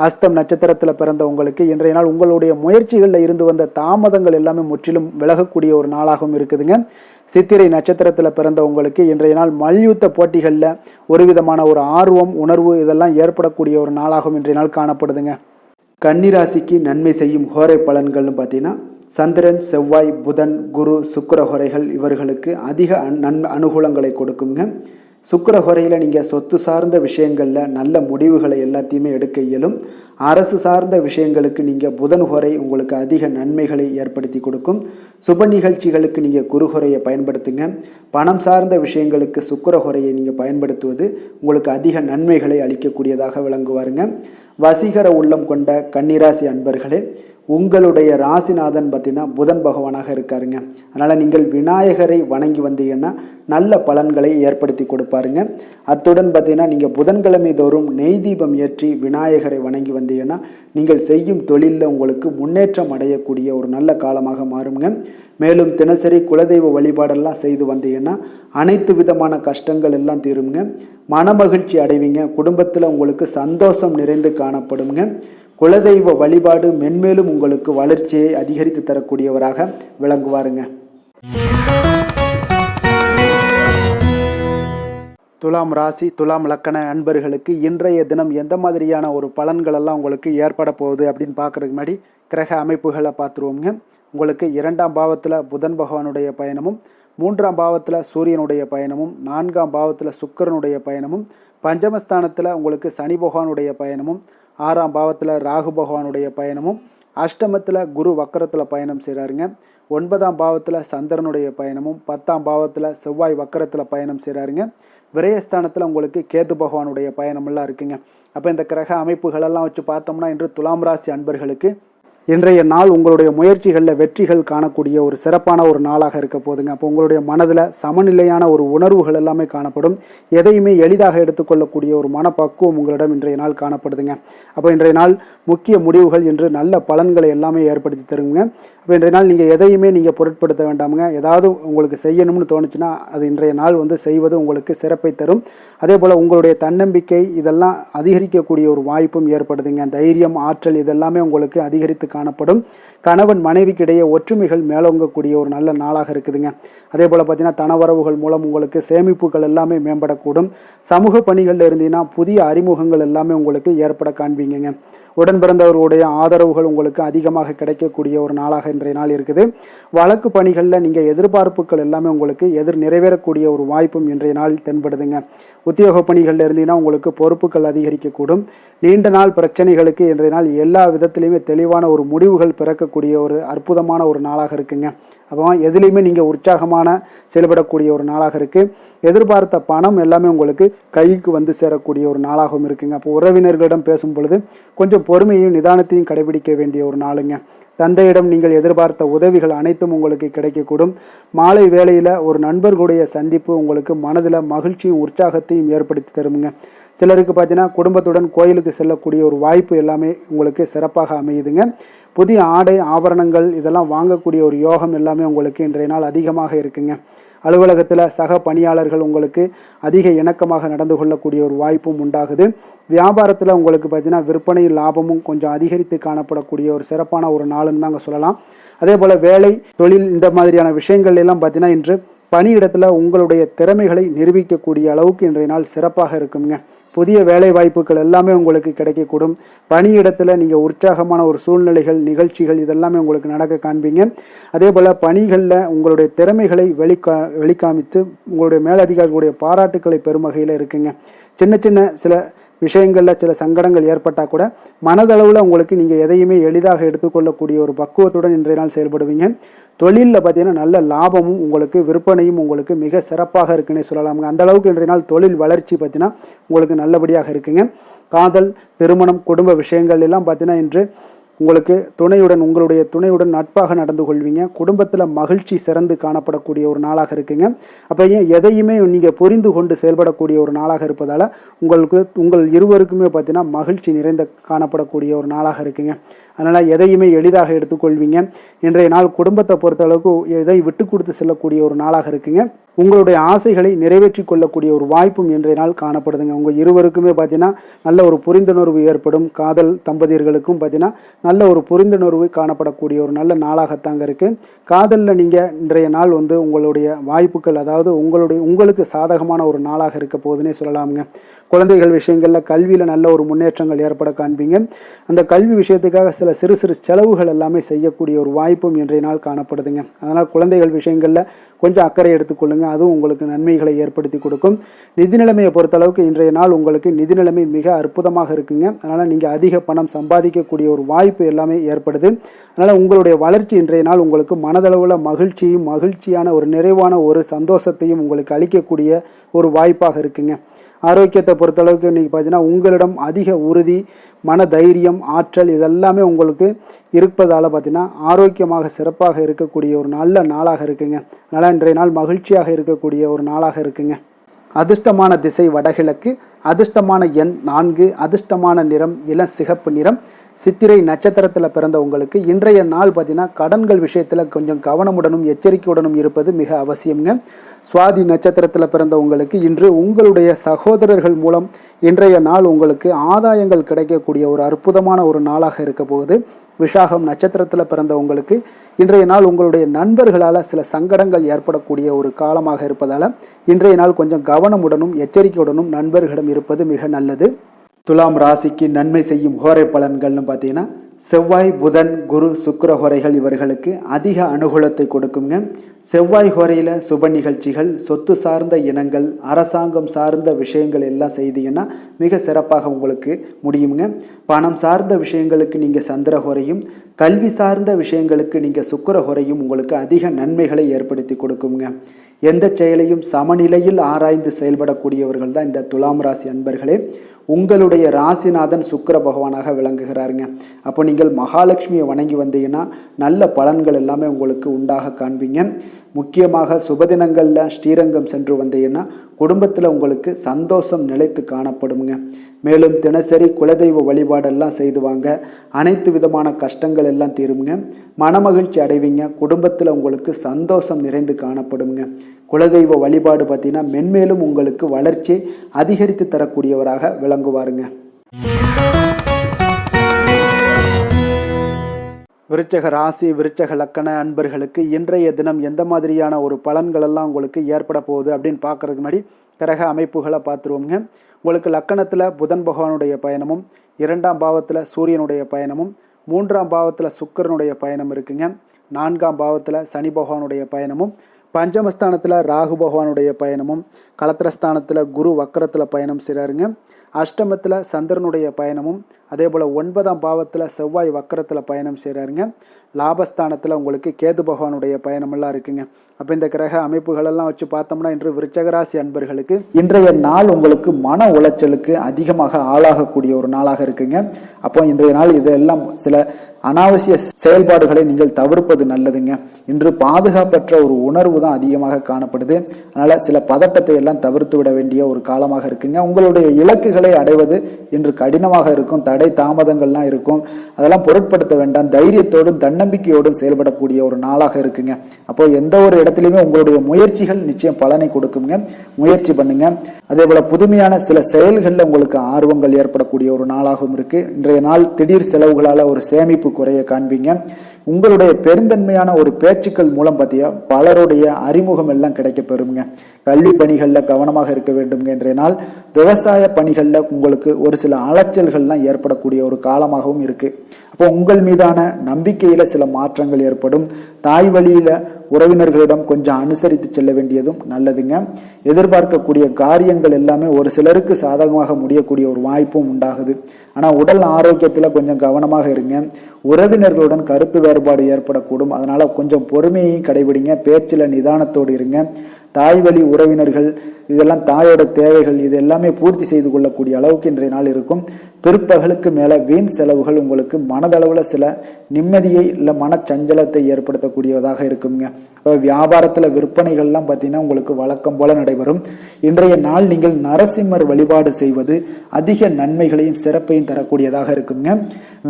அஸ்தம் நட்சத்திரத்தில் பிறந்த உங்களுக்கு இன்றைய நாள் உங்களுடைய முயற்சிகளில் இருந்து வந்த தாமதங்கள் எல்லாமே முற்றிலும் விலகக்கூடிய ஒரு நாளாகவும் இருக்குதுங்க. சித்திரை நட்சத்திரத்தில் பிறந்த உங்களுக்கு இன்றைய நாள் மல்யுத்த போட்டிகளில் ஒரு விதமான ஒரு ஆர்வம் உணர்வு இதெல்லாம் ஏற்படக்கூடிய ஒரு நாளாகவும் இன்றைய நாள் காணப்படுதுங்க. கன்னிராசிக்கு நன்மை செய்யும் ஹோரை பலன்கள்னு பார்த்தீங்கன்னா சந்திரன், செவ்வாய், புதன், குரு, சுக்கிர ஹோரைகள் இவர்களுக்கு அதிக அனுகூலங்களை கொடுக்குங்க. சுக்கிர ஹோரையில் நீங்கள் சொத்து சார்ந்த விஷயங்களில் நல்ல முடிவுகளை எல்லாத்தையுமே எடுக்க இயலும். அரசு சார்ந்த விஷயங்களுக்கு நீங்கள் புதன் ஹோரை உங்களுக்கு அதிக நன்மைகளை ஏற்படுத்தி கொடுக்கும். சுப நிகழ்ச்சிகளுக்கு நீங்கள் குரு ஹோரையை பயன்படுத்துங்க. பணம் சார்ந்த விஷயங்களுக்கு சுக்கிர ஹோரையை நீங்கள் பயன்படுத்துவது உங்களுக்கு அதிக நன்மைகளை அளிக்கக்கூடியதாக விளங்குவாருங்க. வசீகர உள்ளம் கொண்ட கன்னிராசி அன்பர்களே, உங்களுடைய ராசிநாதன் பார்த்தீங்கன்னா புதன் பகவானாக இருக்காருங்க. அதனால் நீங்கள் விநாயகரை வணங்கி வந்தீங்கன்னா நல்ல பலன்களை ஏற்படுத்தி கொடுப்பாருங்க. அத்துடன் பார்த்தீங்கன்னா நீங்கள் புதன்கிழமை தோறும் நெய் தீபம் ஏற்றி விநாயகரை வணங்கி வந்தீங்கன்னா நீங்கள் செய்யும் தொழிலில் உங்களுக்கு முன்னேற்றம் அடையக்கூடிய ஒரு நல்ல காலமாக மாறுங்க. மேலும் தினசரி குலதெய்வ வழிபாடெல்லாம் செய்து வந்தீங்கன்னா அனைத்து விதமான கஷ்டங்கள் எல்லாம் தீருங்க. மனமகிழ்ச்சி அடைவீங்க. குடும்பத்தில் உங்களுக்கு சந்தோஷம் நிறைந்து காணப்படுங்க. குலதெய்வ வழிபாடு மென்மேலும் உங்களுக்கு வளர்ச்சியை அதிகரித்து தரக்கூடியவராக விளங்குவாருங்க. துலாம் ராசி, துலாம் லக்கண அன்பர்களுக்கு இன்றைய தினம் எந்த மாதிரியான ஒரு பலன்கள் எல்லாம் உங்களுக்கு ஏற்பட போகுது அப்படின்னு பார்க்குறதுக்கு முன்னாடி கிரக அமைப்புகளை பார்த்துருவோங்க. உங்களுக்கு 2ஆம் பாவத்தில் புதன் பகவானுடைய பயணமும், 3ஆம் பாவத்தில் சூரியனுடைய பயணமும், 4ஆம் பாவத்தில் சுக்கிரனுடைய பயணமும், பஞ்சமஸ்தானத்தில் உங்களுக்கு சனி பகவானுடைய பயணமும், 6ஆம் பாவத்தில் ராகு பகவானுடைய பயணமும், அஷ்டமத்தில் குரு வக்கரத்தில் பயணம் செய்கிறாருங்க. 9ஆம் பாவத்தில் சந்திரனுடைய பயணமும், 10ஆம் பாவத்தில் செவ்வாய் வக்கரத்தில் பயணம் செய்கிறாருங்க. விரயஸ்தானத்தில் உங்களுக்கு கேது பகவானுடைய பயணமெல்லாம் இருக்குங்க. அப்போ இந்த கிரக அமைப்புகளெல்லாம் வச்சு பார்த்தோம்னா இன்று துலாம் ராசி அன்பர்களுக்கு இன்றைய நாள் உங்களுடைய முயற்சிகளில் வெற்றிகள் காணக்கூடிய ஒரு சிறப்பான ஒரு நாளாக இருக்க போதுங்க. அப்போ உங்களுடைய மனதில் சமநிலையான ஒரு உணர்வுகள் எல்லாமே காணப்படும். எதையுமே எளிதாக எடுத்துக்கொள்ளக்கூடிய ஒரு மனப்பக்குவம் உங்களிடம் இன்றைய நாள் காணப்படுதுங்க. அப்போ இன்றைய நாள் முக்கிய முடிவுகள் என்று நல்ல பலன்களை எல்லாமே ஏற்படுத்தி தருங்க. அப்போ இன்றைய நாள் நீங்கள் எதையுமே நீங்கள் பொருட்படுத்த வேண்டாமுங்க. ஏதாவது உங்களுக்கு செய்யணும்னு தோணுச்சுன்னா அது இன்றைய நாள் செய்வது உங்களுக்கு சிறப்பை தரும். அதே போல் உங்களுடைய தன்னம்பிக்கை இதெல்லாம் அதிகரிக்கக்கூடிய ஒரு வாய்ப்பும் ஏற்படுதுங்க. தைரியம், ஆற்றல் இதெல்லாமே உங்களுக்கு அதிகரித்து காணப்படும். கணவன் மனைவிக்கிடையே ஒற்றுமைகள் மேலோங்கக்கூடிய ஒரு நல்ல நாளாக இருக்குதுங்க. அதே போல் பார்த்தீங்கன்னா தனவரவுகள் மூலம் உங்களுக்கு சேமிப்புகள் எல்லாமே மேம்படக்கூடும். சமூக பணிகளில் இருந்தீங்கன்னா புதிய அறிமுகங்கள் எல்லாமே உங்களுக்கு ஏற்பட காண்பீங்க. உடன் பிறந்தவர்களுடைய ஆதரவுகள் உங்களுக்கு அதிகமாக கிடைக்கக்கூடிய ஒரு நாளாக இன்றைய நாள் இருக்குது. வழக்கு பணிகளில் நீங்கள் எதிர்பார்ப்புகள் எல்லாமே உங்களுக்கு நிறைவேறக்கூடிய ஒரு வாய்ப்பும் இன்றைய நாள் தென்படுதுங்க. உத்தியோக பணிகளில் இருந்தீங்கன்னா உங்களுக்கு பொறுப்புகள் அதிகரிக்கக்கூடும். நீண்ட நாள் பிரச்சனைகளுக்கு இன்றைய நாள் எல்லா விதத்திலையுமே தெளிவான ஒரு முடிவுகள் பிறக்கக்கூடிய ஒரு அற்புதமான ஒரு நாளாக இருக்குங்க. அப்போ எதுலேயுமே நீங்கள் உற்சாகமான செயல்படக்கூடிய ஒரு நாளாக இருக்குது. எதிர்பார்த்த பணம் எல்லாமே உங்களுக்கு கைக்கு வந்து சேரக்கூடிய ஒரு நாளாகவும் இருக்குங்க. அப்போ உறவினர்களிடம் பேசும் பொழுது கொஞ்சம் பொறுமையையும் நிதானத்தையும் கடைபிடிக்க வேண்டிய ஒரு நாளுங்க. தந்தையிடம் நீங்கள் எதிர்பார்த்த உதவிகள் அனைத்தும் உங்களுக்கு கிடைக்கக்கூடும். மாலை வேளையில் ஒரு நண்பர்களுடைய சந்திப்பு உங்களுக்கு மனதில் மகிழ்ச்சியும் உற்சாகத்தையும் ஏற்படுத்தி தருமுங்க. சிலருக்கு பார்த்தீங்கன்னா குடும்பத்துடன் கோயிலுக்கு செல்லக்கூடிய ஒரு வாய்ப்பு எல்லாமே உங்களுக்கு சிறப்பாக அமையுதுங்க. புதிய ஆடை ஆபரணங்கள் இதெல்லாம் வாங்கக்கூடிய ஒரு யோகம் எல்லாமே உங்களுக்கு இன்றைய நாள் அதிகமாக இருக்குங்க. அலுவலகத்தில் சக பணியாளர்கள் உங்களுக்கு அதிக இணக்கமாக நடந்து கொள்ளக்கூடிய ஒரு வாய்ப்பும் உண்டாகுது. வியாபாரத்தில் உங்களுக்கு பார்த்தீங்கன்னா விற்பனை லாபமும் கொஞ்சம் அதிகரித்து காணப்படக்கூடிய ஒரு சிறப்பான ஒரு நாளுன்னு தாங்க சொல்லலாம். அதே போல் வேலை தொழில் இந்த மாதிரியான விஷயங்கள் எல்லாம் பார்த்தீங்கன்னா இன்று பணியிடத்தில் உங்களுடைய திறமைகளை நிரூபிக்கக்கூடிய அளவுக்கு இன்றைய நாள் சிறப்பாக இருக்குங்க. புதிய வேலை வாய்ப்புகள் எல்லாமே உங்களுக்கு கிடைக்கக்கூடும். பணியிடத்தில் நீங்கள் உற்சாகமான ஒரு சூழ்நிலைகள் நிகழ்ச்சிகள் இதெல்லாமே உங்களுக்கு நடக்க காண்பீங்க. அதே போல் பணிகளில் உங்களுடைய திறமைகளை வெளிக்காமித்து உங்களுடைய மேலதிகாரிகளுடைய பாராட்டுக்களை பெறும் வகையில் இருக்குங்க. சின்ன சின்ன சில விஷயங்களில் சில சங்கடங்கள் ஏற்பட்டால் கூட மனதளவில் உங்களுக்கு நீங்கள் எதையுமே எளிதாக எடுத்துக்கொள்ளக்கூடிய ஒரு பக்குவத்துடன் இன்றைய நாள் செயல்படுவீங்க. தொழிலில் பார்த்தீங்கன்னா நல்ல லாபமும் உங்களுக்கு விற்பனையும் உங்களுக்கு மிக சிறப்பாக இருக்குன்னே சொல்லலாமுங்க. அந்த அளவுக்கு இன்றைய நாள் தொழில் வளர்ச்சி பார்த்தீங்கன்னா உங்களுக்கு நல்லபடியாக இருக்குங்க. காதல், திருமணம், குடும்ப விஷயங்கள் எல்லாம் பார்த்தீங்கன்னா இன்று உங்களுக்கு உங்களுடைய துணையுடன் நட்பாக நடந்து கொள்வீங்க. குடும்பத்தில் மகிழ்ச்சி சிறந்து காணப்படக்கூடிய ஒரு நாளாக இருக்குங்க. அப்போ எதையுமே நீங்கள் புரிந்து கொண்டு செயல்படக்கூடிய ஒரு நாளாக இருப்பதால் உங்கள் இருவருக்குமே பார்த்தீங்கன்னா மகிழ்ச்சி நிறைந்த காணப்படக்கூடிய ஒரு நாளாக இருக்குங்க. அதனால் எதையுமே எளிதாக எடுத்துக்கொள்வீங்க. இன்றைய நாள் குடும்பத்தை பொறுத்தளவுக்கு எதை விட்டு கொடுத்து செல்லக்கூடிய ஒரு நாளாக இருக்குங்க. உங்களுடைய ஆசைகளை நிறைவேற்றி கொள்ளக்கூடிய ஒரு வாய்ப்பும் இன்றைய நாள் காணப்படுதுங்க. உங்கள் இருவருக்குமே பார்த்தீங்கன்னா நல்ல ஒரு புரிந்துணர்வு ஏற்படும். காதல் தம்பதியர்களுக்கும் பார்த்தீங்கன்னா நல்ல ஒரு புரிந்துணர்வு காணப்படக்கூடிய ஒரு நல்ல நாளாகத்தாங்க இருக்குது. காதலில் நீங்கள் இன்றைய நாள் உங்களுடைய வாய்ப்புகள் அதாவது உங்களுக்கு சாதகமான ஒரு நாளாக இருக்க போதுன்னே சொல்லலாமுங்க. குழந்தைகள் விஷயங்களில் கல்வியில் நல்ல ஒரு முன்னேற்றங்கள் ஏற்பட காண்பீங்க. அந்த கல்வி விஷயத்துக்காக சில சிறு சிறு செலவுகள் எல்லாமே செய்யக்கூடிய ஒரு வாய்ப்பும் இன்றைய நாள் காணப்படுதுங்க. அதனால் குழந்தைகள் விஷயங்களில் கொஞ்சம் அக்கறை எடுத்துக்கொள்ளுங்க. அதுவும் உங்களுக்கு நன்மைகளை ஏற்படுத்தி கொடுக்கும். நிதி நிலைமையை பொறுத்தளவுக்கு இன்றைய நாள் உங்களுக்கு நிதி நிலைமை மிக அற்புதமாக இருக்குங்க. அதனால் நீங்கள் அதிக பணம் சம்பாதிக்கக்கூடிய ஒரு வாய்ப்பு எல்லாமே ஏற்படுது. அதனால் உங்களுடைய வளர்ச்சி இன்றைய நாள் உங்களுக்கு மனதளவில் மகிழ்ச்சியான ஒரு நிறைவான ஒரு சந்தோஷத்தையும் உங்களுக்கு அளிக்கக்கூடிய ஒரு வாய்ப்பாக இருக்குங்க. ஆரோக்கியத்தை பொறுத்தளவுக்கு இன்றைக்கி பார்த்தீங்கன்னா உங்களிடம் அதிக உறுதி, மன தைரியம், ஆற்றல் இதெல்லாமே உங்களுக்கு இருப்பதால் பார்த்தீங்கன்னா ஆரோக்கியமாக சிறப்பாக இருக்கக்கூடிய ஒரு நல்ல நாளாக இருக்குங்க. அதனால் இன்றைய நாள் மகிழ்ச்சியாக இருக்கக்கூடிய ஒரு நாளாக இருக்குங்க. அதிர்ஷ்டமான திசை வடகிழக்கு, அதிர்ஷ்டமான எண் 4, அதிர்ஷ்டமான நிறம் இளம் சிகப்பு நிறம். சித்திரை நட்சத்திரத்தில் பிறந்த உங்களுக்கு இன்றைய நாள் பார்த்தீங்கன்னா கடன்கள் விஷயத்தில் கொஞ்சம் கவனமுடனும் எச்சரிக்கையுடனும் இருப்பது மிக அவசியம்ங்க. சுவாதி நட்சத்திரத்தில் பிறந்த உங்களுக்கு இன்று உங்களுடைய சகோதரர்கள் மூலம் இன்றைய நாள் உங்களுக்கு ஆதாயங்கள் கிடைக்கக்கூடிய ஒரு அற்புதமான ஒரு நாளாக இருக்க போகுது. விஷாகம் நட்சத்திரத்தில் பிறந்த உங்களுக்கு இன்றைய நாள் உங்களுடைய நண்பர்களால் சில சங்கடங்கள் ஏற்படக்கூடிய ஒரு காலமாக இருப்பதால் இன்றைய நாள் கொஞ்சம் கவனமுடனும் எச்சரிக்கையுடனும் நண்பர்களிடம் இருப்பது மிக நல்லது. துலாம் ராசிக்கு நன்மை செய்யும் ஹோரை பலன்கள்னு பார்த்தீங்கன்னா செவ்வாய், புதன், குரு, சுக்கிர ஹோரைகள் இவர்களுக்கு அதிக அனுகூலத்தை கொடுக்குங்க. செவ்வாய் ஹோரையில் சுப நிகழ்ச்சிகள், சொத்து சார்ந்த இனங்கள், அரசாங்கம் சார்ந்த விஷயங்கள் எல்லாம் செய்தீங்கன்னா மிக சிறப்பாக உங்களுக்கு முடியுங்க. பணம் சார்ந்த விஷயங்களுக்கு நீங்கள் சந்திர ஹோரையும், கல்வி சார்ந்த விஷயங்களுக்கு நீங்கள் சுக்கிர ஹோரையும் உங்களுக்கு அதிக நன்மைகளை ஏற்படுத்தி கொடுக்குங்க. எந்த செயலையும் சமநிலையில் ஆராய்ந்து செயல்படக்கூடியவர்கள் தான் இந்த துலாம் ராசி அன்பர்களே. உங்களுடைய ராசிநாதன் சுக்கிர பகவானாக விளங்குகிறாருங்க. அப்போ நீங்கள் மகாலட்சுமியை வணங்கி வந்தீங்கன்னா நல்ல பலன்கள் எல்லாமே உங்களுக்கு உண்டாக காண்பீங்க. முக்கியமாக சுபதினங்களில் ஸ்ரீரங்கம் சென்று வந்தீங்கன்னா குடும்பத்தில் உங்களுக்கு சந்தோஷம் நிலைத்து காணப்படுங்க. மேலும் தினசரி குலதெய்வ வழிபாடெல்லாம் செய்து வாங்க. அனைத்து விதமான கஷ்டங்கள் எல்லாம் தீருங்க. மனமகிழ்ச்சி அடைவீங்க. குடும்பத்தில் உங்களுக்கு சந்தோஷம் நிறைந்து காணப்படுங்க. குலதெய்வ வழிபாடு பார்த்தீங்கன்னா மென்மேலும் உங்களுக்கு வளர்ச்சி அதிகரித்து தரக்கூடியவராக விளங்குவாருங்க. விருச்சக ராசி விருச்சக லக்கண அன்பர்களுக்கு இன்றைய தினம் எந்த மாதிரியான ஒரு பலன்கள் எல்லாம் உங்களுக்கு ஏற்பட போகுது அப்படின்னு பார்க்கறதுக்கு முன்னாடி கிரக அமைப்புகளை பார்த்துருவோங்க. உங்களுக்கு லக்கணத்தில் புதன் பகவானுடைய பயணமும், 2ஆம் பாவத்தில் சூரியனுடைய பயணமும், 3ஆம் பாவத்தில் சுக்கிரனுடைய பயணம் இருக்குங்க. 4ஆம் பாவத்தில் சனி பகவானுடைய பயணமும், பஞ்சமஸ்தானத்தில் ராகு பகவானுடைய பயணமும், களத்திரஸ்தானத்தில் குரு வக்கரத்தில் பயணம் செய்கிறாருங்க. அஷ்டமத்தில் சந்திரனுடைய பயணமும், அதே போல் 9ஆம் பாவத்தில் செவ்வாய் வக்கரத்தில் பயணம் செய்கிறாருங்க. லாபஸ்தானத்தில் உங்களுக்கு கேது பகவானுடைய பயணமெல்லாம் இருக்குங்க. அப்போ இந்த கிரக அமைப்புகளெல்லாம் வச்சு பார்த்தோம்னா இன்று விருச்சகராசி அன்பர்களுக்கு இன்றைய நாள் உங்களுக்கு மன உளைச்சலுக்கு அதிகமாக ஆளாகக்கூடிய ஒரு நாளாக இருக்குங்க. அப்போ இன்றைய நாள் இதெல்லாம் சில அனாவசிய செயல்பாடுகளை நீங்கள் தவிர்ப்பது நல்லதுங்க. இன்று பாதுகாப்பற்ற ஒரு உணர்வு தான் அதிகமாக காணப்படுது. அதனால சில பதட்டத்தை எல்லாம் தவிர்த்து விட வேண்டிய ஒரு காலமாக இருக்குங்க. உங்களுடைய இலக்குகளை அடைவது இன்று கடினமாக இருக்கும். தடை தாமதங்கள்லாம் இருக்கும். அதெல்லாம் பொருட்படுத்த வேண்டாம். தைரியத்தோடும் தன்னம்பிக்கையோடும் செயல்படக்கூடிய ஒரு நாளாக இருக்குங்க. அப்போ எந்த ஒரு இடத்துலையுமே உங்களுடைய முயற்சிகள் நிச்சயம் பலனை கொடுக்குங்க. முயற்சி பண்ணுங்க. அதே போல புதுமையான சில செயல்களில் உங்களுக்கு ஆர்வங்கள் ஏற்படக்கூடிய ஒரு நாளாகவும் இருக்கு. இன்றைய நாள் திடீர் செலவுகளால ஒரு சேமிப்பு குறைய காண்பீங்க. உங்களுடைய பெருந்தன்மையான ஒரு பேச்சுக்கள் மூலம் பார்த்தீங்க பலருடைய அறிமுகம் எல்லாம் கிடைக்க பெறுங்க. கல்வி பணிகளில் கவனமாக இருக்க வேண்டுங்க. இன்றைய நாள் விவசாய பணிகளில் உங்களுக்கு ஒரு சில அலைச்சல்கள்லாம் ஏற்படக்கூடிய ஒரு காலமாகவும் இருக்கு. அப்போ உங்கள் மீதான நம்பிக்கையில சில மாற்றங்கள் ஏற்படும். தாய் வழியில உறவினர்களிடம் கொஞ்சம் அனுசரித்து செல்ல வேண்டியதும் நல்லதுங்க. எதிர்பார்க்கக்கூடிய காரியங்கள் எல்லாமே ஒரு சிலருக்கு சாதகமாக முடியக்கூடிய ஒரு வாய்ப்பும் உண்டாகுது. ஆனால் உடல் ஆரோக்கியத்தில் கொஞ்சம் கவனமாக இருங்க. உறவினர்களுடன் கருத்து வேறுபாடு ஏற்படக்கூடும். அதனால கொஞ்சம் பொறுமையை கடைபிடிங்க. பேச்சில் நிதானத்தோடு இருங்க. தாய் வழி உறவினர்கள் இதெல்லாம் தாயோட தேவைகள் இது எல்லாமே பூர்த்தி செய்து கொள்ளக்கூடிய அளவுக்கு இன்றைய நாள் இருக்கும். பிற்பகலுக்கு மேல வீண் செலவுகள் உங்களுக்கு மனதளவுல சில நிம்மதியை இல்லை மனச்சஞ்சலத்தை ஏற்படுத்தக்கூடியதாக இருக்குங்க. வியாபாரத்துல விற்பனைகள்லாம் பார்த்தீங்கன்னா உங்களுக்கு வழக்கம் போல நடைபெறும். இன்றைய நாள் நீங்கள் நரசிம்மர் வழிபாடு செய்வது அதிக நன்மைகளையும் சிறப்பையும் தரக்கூடியதாக இருக்குங்க.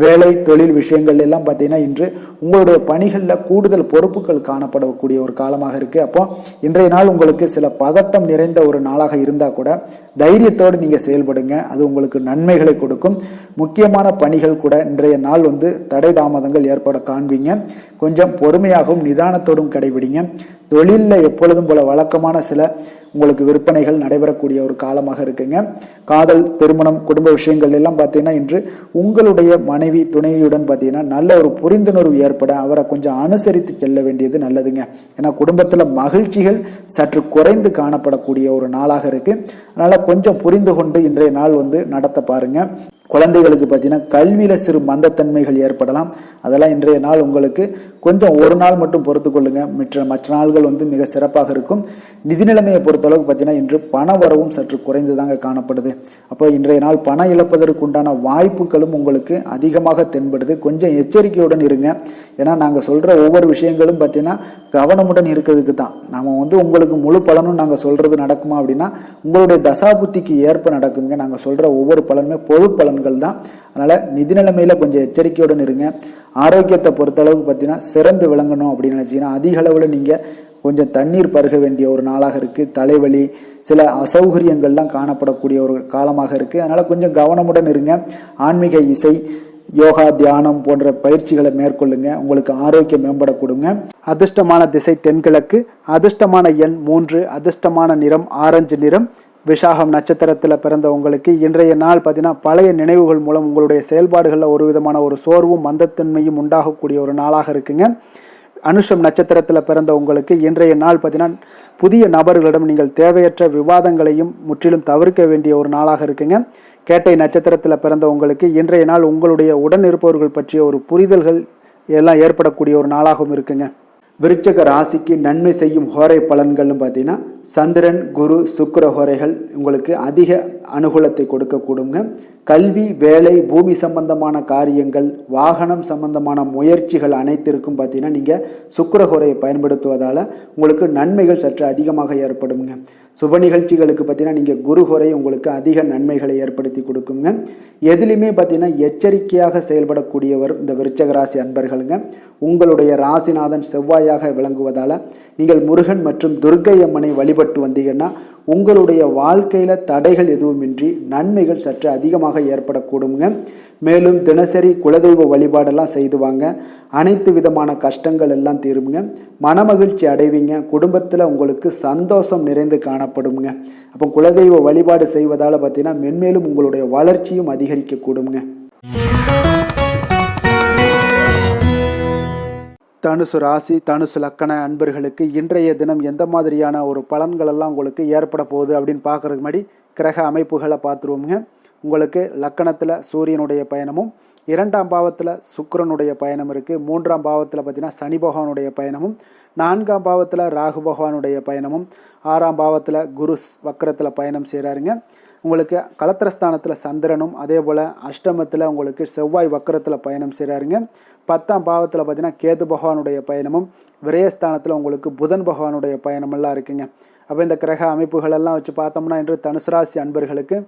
வேலை தொழில் விஷயங்கள் எல்லாம் பார்த்தீங்கன்னா இன்று உங்களுடைய பணிகளில் கூடுதல் பொறுப்புகள் காணப்படக்கூடிய ஒரு காலமாக இருக்கு. அப்போ இன்றைய நாள் உங்களுக்கு சில பதட்டம் நிறைந்த ஒரு நாளாக இருந்தா கூட தைரியத்தோடு நீங்க செயல்படுங்க. அது உங்களுக்கு நன்மைகளை கொடுக்கும். முக்கியமான பணிகள் கூட இன்றைய நாள் தடை தாமதங்கள் ஏற்பட காண்பீங்க. கொஞ்சம் பொறுமையாகவும் நிதானத்தோடும் கடைபிடிங்க. தொழிலில் எப்பொழுதும் போல வழக்கமான சில உங்களுக்கு விற்பனைகள் நடைபெறக்கூடிய ஒரு காலமாக இருக்குங்க. காதல், திருமணம், குடும்ப விஷயங்கள் எல்லாம் பார்த்தீங்கன்னா இன்று உங்களுடைய மனைவி துணைவியுடன் பார்த்தீங்கன்னா நல்ல ஒரு புரிந்துணர்வு ஏற்பட அவரை கொஞ்சம் அனுசரித்து செல்ல வேண்டியது நல்லதுங்க. ஏன்னா குடும்பத்தில் மகிழ்ச்சிகள் சற்று குறைந்து காணப்படக்கூடிய ஒரு நாளாக இருக்கு. அதனால கொஞ்சம் புரிந்து கொண்டு இன்றைய நாள் நடத்த பாருங்க. குழந்தைகளுக்கு பார்த்தீங்கன்னா கல்வியில சிறு மந்தத்தன்மைகள் ஏற்படலாம். அதெல்லாம் இன்றைய நாள் உங்களுக்கு கொஞ்சம் ஒரு நாள் மட்டும் பொறுத்து கொள்ளுங்க. மற்ற நாள்கள் மிக சிறப்பாக இருக்கும். நிதி நிலைமையை பொறுத்தளவுக்கு பார்த்தீங்கன்னா இன்று பண வரவும் சற்று குறைந்துதாங்க காணப்படுது. அப்போ இன்றைய நாள் பணம் இழப்பதற்கு உண்டான வாய்ப்புகளும் உங்களுக்கு அதிகமாக தென்படுது. கொஞ்சம் எச்சரிக்கையுடன் இருங்க. ஏன்னா நாங்கள் சொல்ற ஒவ்வொரு விஷயங்களும் பார்த்தீங்கன்னா கவனமுடன் இருக்கிறதுக்கு தான். நாம உங்களுக்கு முழு பலனும் நாங்கள் சொல்றது நடக்குமா அப்படின்னா உங்களுடைய தசாபுத்திக்கு ஏற்ப நடக்குங்க. நாங்கள் சொல்ற ஒவ்வொரு பலனுமே பொது பலன்கள் தான். அதனால நிதி நிலைமையில கொஞ்சம் எச்சரிக்கையுடன் இருங்க. ஆரோக்கியத்தை பொறுத்தளவுக்கு பார்த்தீங்கன்னா சிறந்து விளங்கணும் அப்படின்னு நினைச்சீங்கன்னா அதிக அளவில் நீங்க கொஞ்சம் தண்ணீர் பருக வேண்டிய ஒரு நாளாக இருக்கு. தலைவலி, சில அசௌகரியங்கள்லாம் காணப்படக்கூடிய ஒரு காலமாக இருக்கு. அதனால கொஞ்சம் கவனமுடன் இருங்க. ஆன்மீக இசை, யோகா, தியானம் போன்ற பயிற்சிகளை மேற்கொள்ளுங்க. உங்களுக்கு ஆரோக்கியம் மேம்பட கொடுங்க. அதிர்ஷ்டமான திசை தென்கிழக்கு, அதிர்ஷ்டமான எண் 3, அதிர்ஷ்டமான நிறம் ஆரஞ்சு நிறம். விசாகம் நட்சத்திரத்தில் பிறந்த உங்களுக்கு இன்றைய நாள் பார்த்தீங்கன்னா பழைய நினைவுகள் மூலம் உங்களுடைய செயல்பாடுகளில் ஒரு விதமான ஒரு சோர்வும் மந்தத்தன்மையும் உண்டாகக்கூடிய ஒரு நாளாக இருக்குங்க. அனுஷம் நட்சத்திரத்தில் பிறந்த உங்களுக்கு இன்றைய நாள் பார்த்தீங்கன்னா புதிய நபர்களிடம் நீங்கள் தேவையற்ற விவாதங்களையும் முற்றிலும் தவிர்க்க வேண்டிய ஒரு நாளாக இருக்குங்க. கேட்டை நட்சத்திரத்தில் பிறந்த உங்களுக்கு இன்றைய நாள் உங்களுடைய உடன் இருப்பவர்கள் பற்றிய ஒரு புரிதல்கள் எல்லாம் ஏற்படக்கூடிய ஒரு நாளாகவும் இருக்குங்க. விருச்சக ராசிக்கு நன்மை செய்யும் ஹோரை பலன்கள்னு பார்த்தீங்கன்னா சந்திரன், குரு, சுக்கிர ஹோரைகள் உங்களுக்கு அதிக அனுகூலத்தை கொடுக்கக்கூடுங்க. கல்வி, வேலை, பூமி சம்பந்தமான காரியங்கள், வாகனம் சம்பந்தமான முயற்சிகள் அனைத்திற்கும் பார்த்தீங்கன்னா நீங்கள் சுக்கிர ஹோரையை பயன்படுத்துவதால் உங்களுக்கு நன்மைகள் சற்று அதிகமாக ஏற்படுங்க. சுப நிகழ்ச்சிகளுக்கு பார்த்தீங்கன்னா நீங்கள் குரு ஹோரை உங்களுக்கு அதிக நன்மைகளை ஏற்படுத்தி கொடுக்குங்க. எதுலையுமே பார்த்தீங்கன்னா எச்சரிக்கையாக செயல்படக்கூடியவர் இந்த விருச்சக ராசி அன்பர்களுங்க. உங்களுடைய ராசிநாதன் செவ்வாயாக விளங்குவதால் நீங்கள் முருகன் மற்றும் துர்க்கை அம்மனை வழிபட்டு வந்தீங்கன்னா உங்களுடைய வாழ்க்கையில் தடைகள் எதுவுமின்றி நன்மைகள் சற்று அதிகமாக ஏற்படக்கூடுங்க. மேலும் தினசரி குலதெய்வ வழிபாடெல்லாம் செய்து வாங்க. அனைத்து விதமான கஷ்டங்கள் எல்லாம் தீருங்க. மனமகிழ்ச்சி அடைவீங்க. குடும்பத்தில் உங்களுக்கு சந்தோஷம் நிறைந்து காணப்படுங்க. அப்போ குலதெய்வ வழிபாடு செய்வதால் பார்த்தீங்கன்னா மென்மேலும் உங்களுடைய வளர்ச்சியும் அதிகரிக்கக்கூடுங்க. தனுசு ராசி, தனுசு லக்கண அன்பர்களுக்கு இன்றைய தினம் எந்த மாதிரியான ஒரு பலன்கள் எல்லாம் உங்களுக்கு ஏற்பட போகுது அப்படின்னு பார்க்கறதுக்கு முன்னாடி கிரக அமைப்புகளை பார்த்துருவோங்க. உங்களுக்கு லக்கணத்தில் சூரியனுடைய பயணமும், 2ஆம் பாவத்தில் சுக்கிரனுடைய பயணம் இருக்குது. 3ஆம் பாவத்தில் பார்த்தீங்கன்னா சனி பகவானுடைய பயணமும், 4ஆம் பாவத்தில் ராகு பகவானுடைய பயணமும், 6ஆம் பாவத்தில் குரு வக்கரத்தில் பயணம் செய்கிறாருங்க. உங்களுக்கு கலத்திரஸ்தானத்தில் சந்திரனும், அதே போல் அஷ்டமத்தில் உங்களுக்கு செவ்வாய் வக்கரத்தில் பயணம் செய்கிறாருங்க. 10ஆம் பாவத்தில் பார்த்தீங்கன்னா கேது பகவானுடைய பயணமும், விரயஸ்தானத்தில் உங்களுக்கு புதன் பகவானுடைய பயணமெல்லாம் இருக்குங்க. அப்போ இந்த கிரக அமைப்புகளெல்லாம் வச்சு பார்த்தோம்னா இன்று தனுசு ராசி அன்பர்களுக்கு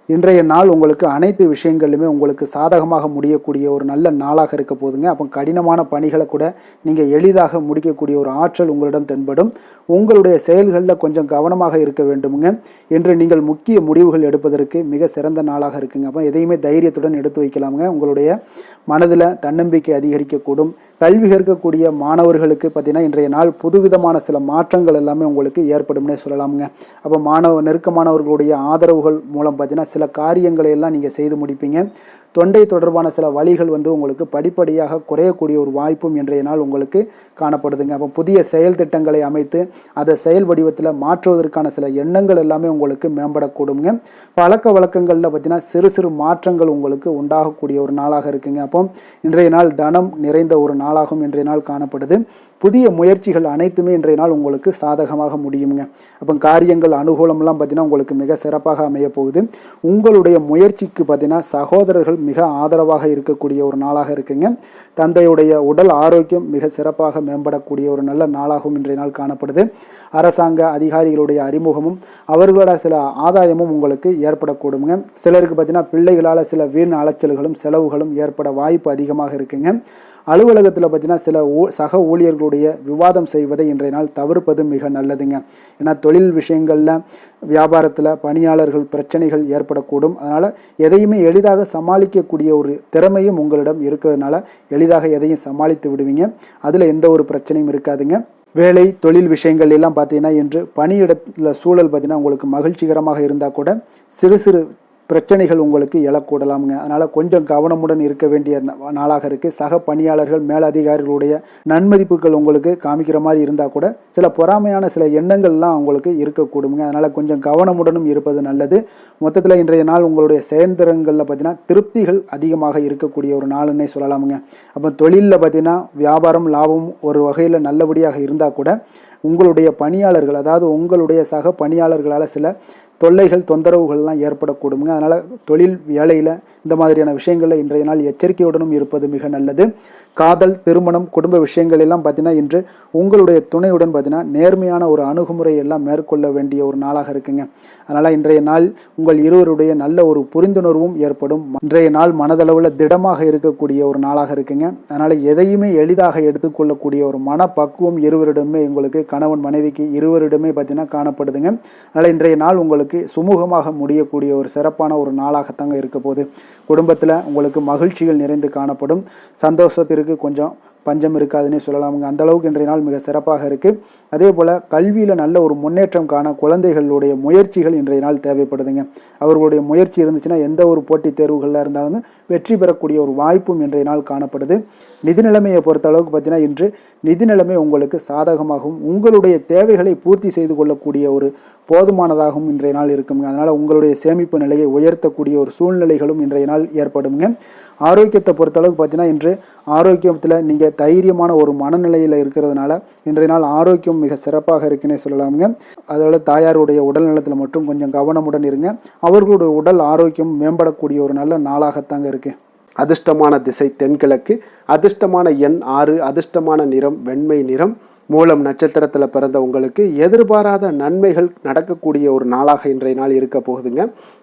இன்றைய நாள் உங்களுக்கு அனைத்து விஷயங்களிலுமே உங்களுக்கு சாதகமாக முடியக்கூடிய ஒரு நல்ல நாளாக இருக்க போதுங்க. அப்போ கடினமான பணிகளை கூட நீங்கள் எளிதாக முடிக்கக்கூடிய ஒரு ஆற்றல் உங்களிடம் தென்படும். உங்களுடைய செயல்களில் கொஞ்சம் கவனமாக இருக்க வேண்டுமுங்க. என்று நீங்கள் முக்கிய முடிவுகள் எடுப்பதற்கு மிக சிறந்த நாளாக இருக்குங்க. அப்போ எதையுமே தைரியத்துடன் எடுத்து வைக்கலாமுங்க. உங்களுடைய மனதில் தன்னம்பிக்கை அதிகரிக்கக்கூடும். கல்வி கற்கக்கூடிய மாணவர்களுக்கு பார்த்தீங்கன்னா இன்றைய நாள் புதுவிதமான சில மாற்றங்கள் எல்லாமே உங்களுக்கு ஏற்படும்னே சொல்லலாமுங்க. அப்போ நெருக்கமானவர்களுடைய ஆதரவுகள் மூலம் பார்த்தீங்கன்னா சில காரியங்களை எல்லாம் நீங்கள் செய்து முடிப்பீங்க. தொண்டை தொடர்பான சில வழிகள் உங்களுக்கு படிப்படியாக குறையக்கூடிய ஒரு வாய்ப்பும் இன்றைய நாள் உங்களுக்கு காணப்படுதுங்க. அப்போ புதிய செயல் திட்டங்களை அமைத்து அதை செயல் வடிவத்தில் மாற்றுவதற்கான சில எண்ணங்கள் எல்லாமே உங்களுக்கு மேம்படக்கூடுங்க. பழக்க வழக்கங்களில் பார்த்தீங்கன்னா சிறு சிறு மாற்றங்கள் உங்களுக்கு உண்டாகக்கூடிய ஒரு நாளாக இருக்குங்க. அப்போ இன்றைய நாள் தனம் நிறைந்த ஒரு நாளாகவும் இன்றைய நாள் காணப்படுது. புதிய முயற்சிகள் அனைத்துமே இன்றைய நாள் உங்களுக்கு சாதகமாக முடியுங்க. அப்போ காரியங்கள் அனுகூலம்லாம் பார்த்தீங்கன்னா உங்களுக்கு மிக சிறப்பாக அமைய போகுது. உங்களுடைய முயற்சிக்கு பார்த்தீங்கன்னா சகோதரர்கள் மிக ஆதரவாக இருக்கக்கூடிய ஒரு நாளாக இருக்குங்க. தந்தையுடைய உடல் ஆரோக்கியம் மிக சிறப்பாக மேம்படக்கூடிய ஒரு நல்ல நாளாகவும் இன்றைய நாள் காணப்படுது. அரசாங்க அதிகாரிகளுடைய அறிமுகமும் அவர்களோட சில ஆதாயமும் உங்களுக்கு ஏற்படக்கூடுங்க. சிலருக்கு பார்த்தீங்கன்னா பிள்ளைகளால் சில வீண் அலைச்சல்களும் செலவுகளும் ஏற்பட வாய்ப்பு அதிகமாக இருக்குங்க. அலுவலகத்தில் பார்த்தீங்கன்னா சில சக ஊழியர்களுடைய விவாதம் செய்வதை இன்றைய நாள் தவிர்ப்பது மிக நல்லதுங்க. ஏன்னா தொழில் விஷயங்களில் வியாபாரத்தில் பணியாளர்கள் பிரச்சனைகள் ஏற்படக்கூடும். அதனால் எதையுமே எளிதாக சமாளிக்கக்கூடிய ஒரு திறமையும் உங்களிடம் இருக்கிறதுனால எளிதாக எதையும் சமாளித்து விடுவீங்க. அதில் எந்த ஒரு பிரச்சனையும் இருக்காதுங்க. வேலை தொழில் விஷயங்கள் எல்லாம் பார்த்தீங்கன்னா இன்று பணியிடத்தில் சூழல் பார்த்தீங்கன்னா உங்களுக்கு மகிழ்ச்சிகரமாக இருந்தால் கூட சிறு சிறு பிரச்சனைகள் உங்களுக்கு எழக்கூடலாமுங்க. அதனால் கொஞ்சம் கவனமுடன் இருக்க வேண்டிய நாளாக இருக்குது. சக பணியாளர்கள் மேலதிகாரிகளுடைய நன்மதிப்புகள் உங்களுக்கு காமிக்கிற மாதிரி இருந்தால் கூட சில பொறாமையான சில எண்ணங்கள்லாம் உங்களுக்கு இருக்கக்கூடுங்க. அதனால் கொஞ்சம் கவனமுடனும் இருப்பது நல்லது. மொத்தத்தில் இன்றைய நாள் உங்களுடைய செயல்திறன்களில் பார்த்தீங்கன்னா திருப்திகள் அதிகமாக இருக்கக்கூடிய ஒரு நாளுன்னே சொல்லலாமுங்க. அப்போ தொழிலில் பார்த்தீங்கன்னா வியாபாரம் லாபம் ஒரு வகையில் நல்லபடியாக இருந்தால் கூட உங்களுடைய பணியாளர்கள் அதாவது உங்களுடைய சக பணியாளர்களால் சில தொல்லைகள் தொந்தரவுகள்லாம் ஏற்படக்கூடுங்க. அதனால் தொழில் வேலையில் இந்த மாதிரியான விஷயங்களில் இன்றைய நாள் எச்சரிக்கையுடனும் இருப்பது மிக நல்லது. காதல் திருமணம் குடும்ப விஷயங்கள் எல்லாம் பார்த்தீங்கன்னா இன்று உங்களுடைய துணையுடன் பார்த்தீங்கன்னா நேர்மையான ஒரு அணுகுமுறை எல்லாம் மேற்கொள்ள வேண்டிய ஒரு நாளாக இருக்குங்க. அதனால் இன்றைய நாள் உங்கள் இருவருடைய நல்ல ஒரு புரிந்துணர்வும் ஏற்படும். இன்றைய நாள் மனதளவில் திடமாக இருக்கக்கூடிய ஒரு நாளாக இருக்குங்க. அதனால் எதையுமே எளிதாக எடுத்துக்கொள்ளக்கூடிய ஒரு மனப்பக்குவம் இருவரிடமே உங்களுக்கு கணவன் மனைவிக்கு இருவரிடமே பார்த்தீங்கன்னா காணப்படுதுங்க. அதனால் இன்றைய நாள் உங்களுக்கு சுமூகமாக முடியக்கூடிய ஒரு சிறப்பான ஒரு நாளாகத்தாங்க இருக்க போகுது. குடும்பத்தில் உங்களுக்கு மகிழ்ச்சிகள் நிறைந்து காணப்படும். சந்தோஷத்திற்கு கொஞ்சம் பஞ்சம் இருக்காதுன்னே சொல்லலாமுங்க. அந்த அளவுக்கு இன்றைய நாள் மிக சிறப்பாக இருக்குது. அதே போல் கல்வியில் நல்ல ஒரு முன்னேற்றம் காண குழந்தைகளுடைய முயற்சிகள் இன்றைய நாள் தேவைப்படுதுங்க. அவர்களுடைய முயற்சி இருந்துச்சுன்னா எந்த ஒரு போட்டித் தேர்வுகளில் இருந்தாலும் வெற்றி பெறக்கூடிய ஒரு வாய்ப்பும் இன்றைய நாள் காணப்படுது. நிதி நிலைமையை பொறுத்த அளவுக்கு பார்த்தீங்கன்னா இன்று நிதி நிலைமை உங்களுக்கு சாதகமாகவும் உங்களுடைய தேவைகளை பூர்த்தி செய்து கொள்ளக்கூடிய ஒரு போதுமானதாகவும் இன்றைய நாள் இருக்குங்க. அதனால் உங்களுடைய சேமிப்பு நிலையை உயர்த்தக்கூடிய ஒரு சூழ்நிலைகளும் இன்றைய நாள் ஏற்படுங்க. ஆரோக்கியத்தை பொறுத்தளவுக்கு பார்த்தீங்கன்னா இன்று ஆரோக்கியத்தில் நீங்கள் தைரியமான ஒரு மனநிலையில் இருக்கிறதுனால இன்றைய நாள் ஆரோக்கியம் மிக சிறப்பாக இருக்குன்னே சொல்லலாமுங்க. அதோட தாயாருடைய உடல் நலத்தில் மட்டும் கொஞ்சம் கவனமுடன் இருங்க. அவர்களுடைய உடல் ஆரோக்கியம் மேம்படக்கூடிய ஒரு நல்ல நாளாகத்தாங்க இருக்குது. அதிர்ஷ்டமான திசை தென்கிழக்கு, அதிர்ஷ்டமான எண் 6, அதிர்ஷ்டமான நிறம் வெண்மை நிறம். மூலம் நட்சத்திரத்தில் பிறந்த உங்களுக்கு எதிர்பாராத நன்மைகள் நடக்கக்கூடிய ஒரு நாளாக இன்றைய நாள் இருக்க போகுதுங்க.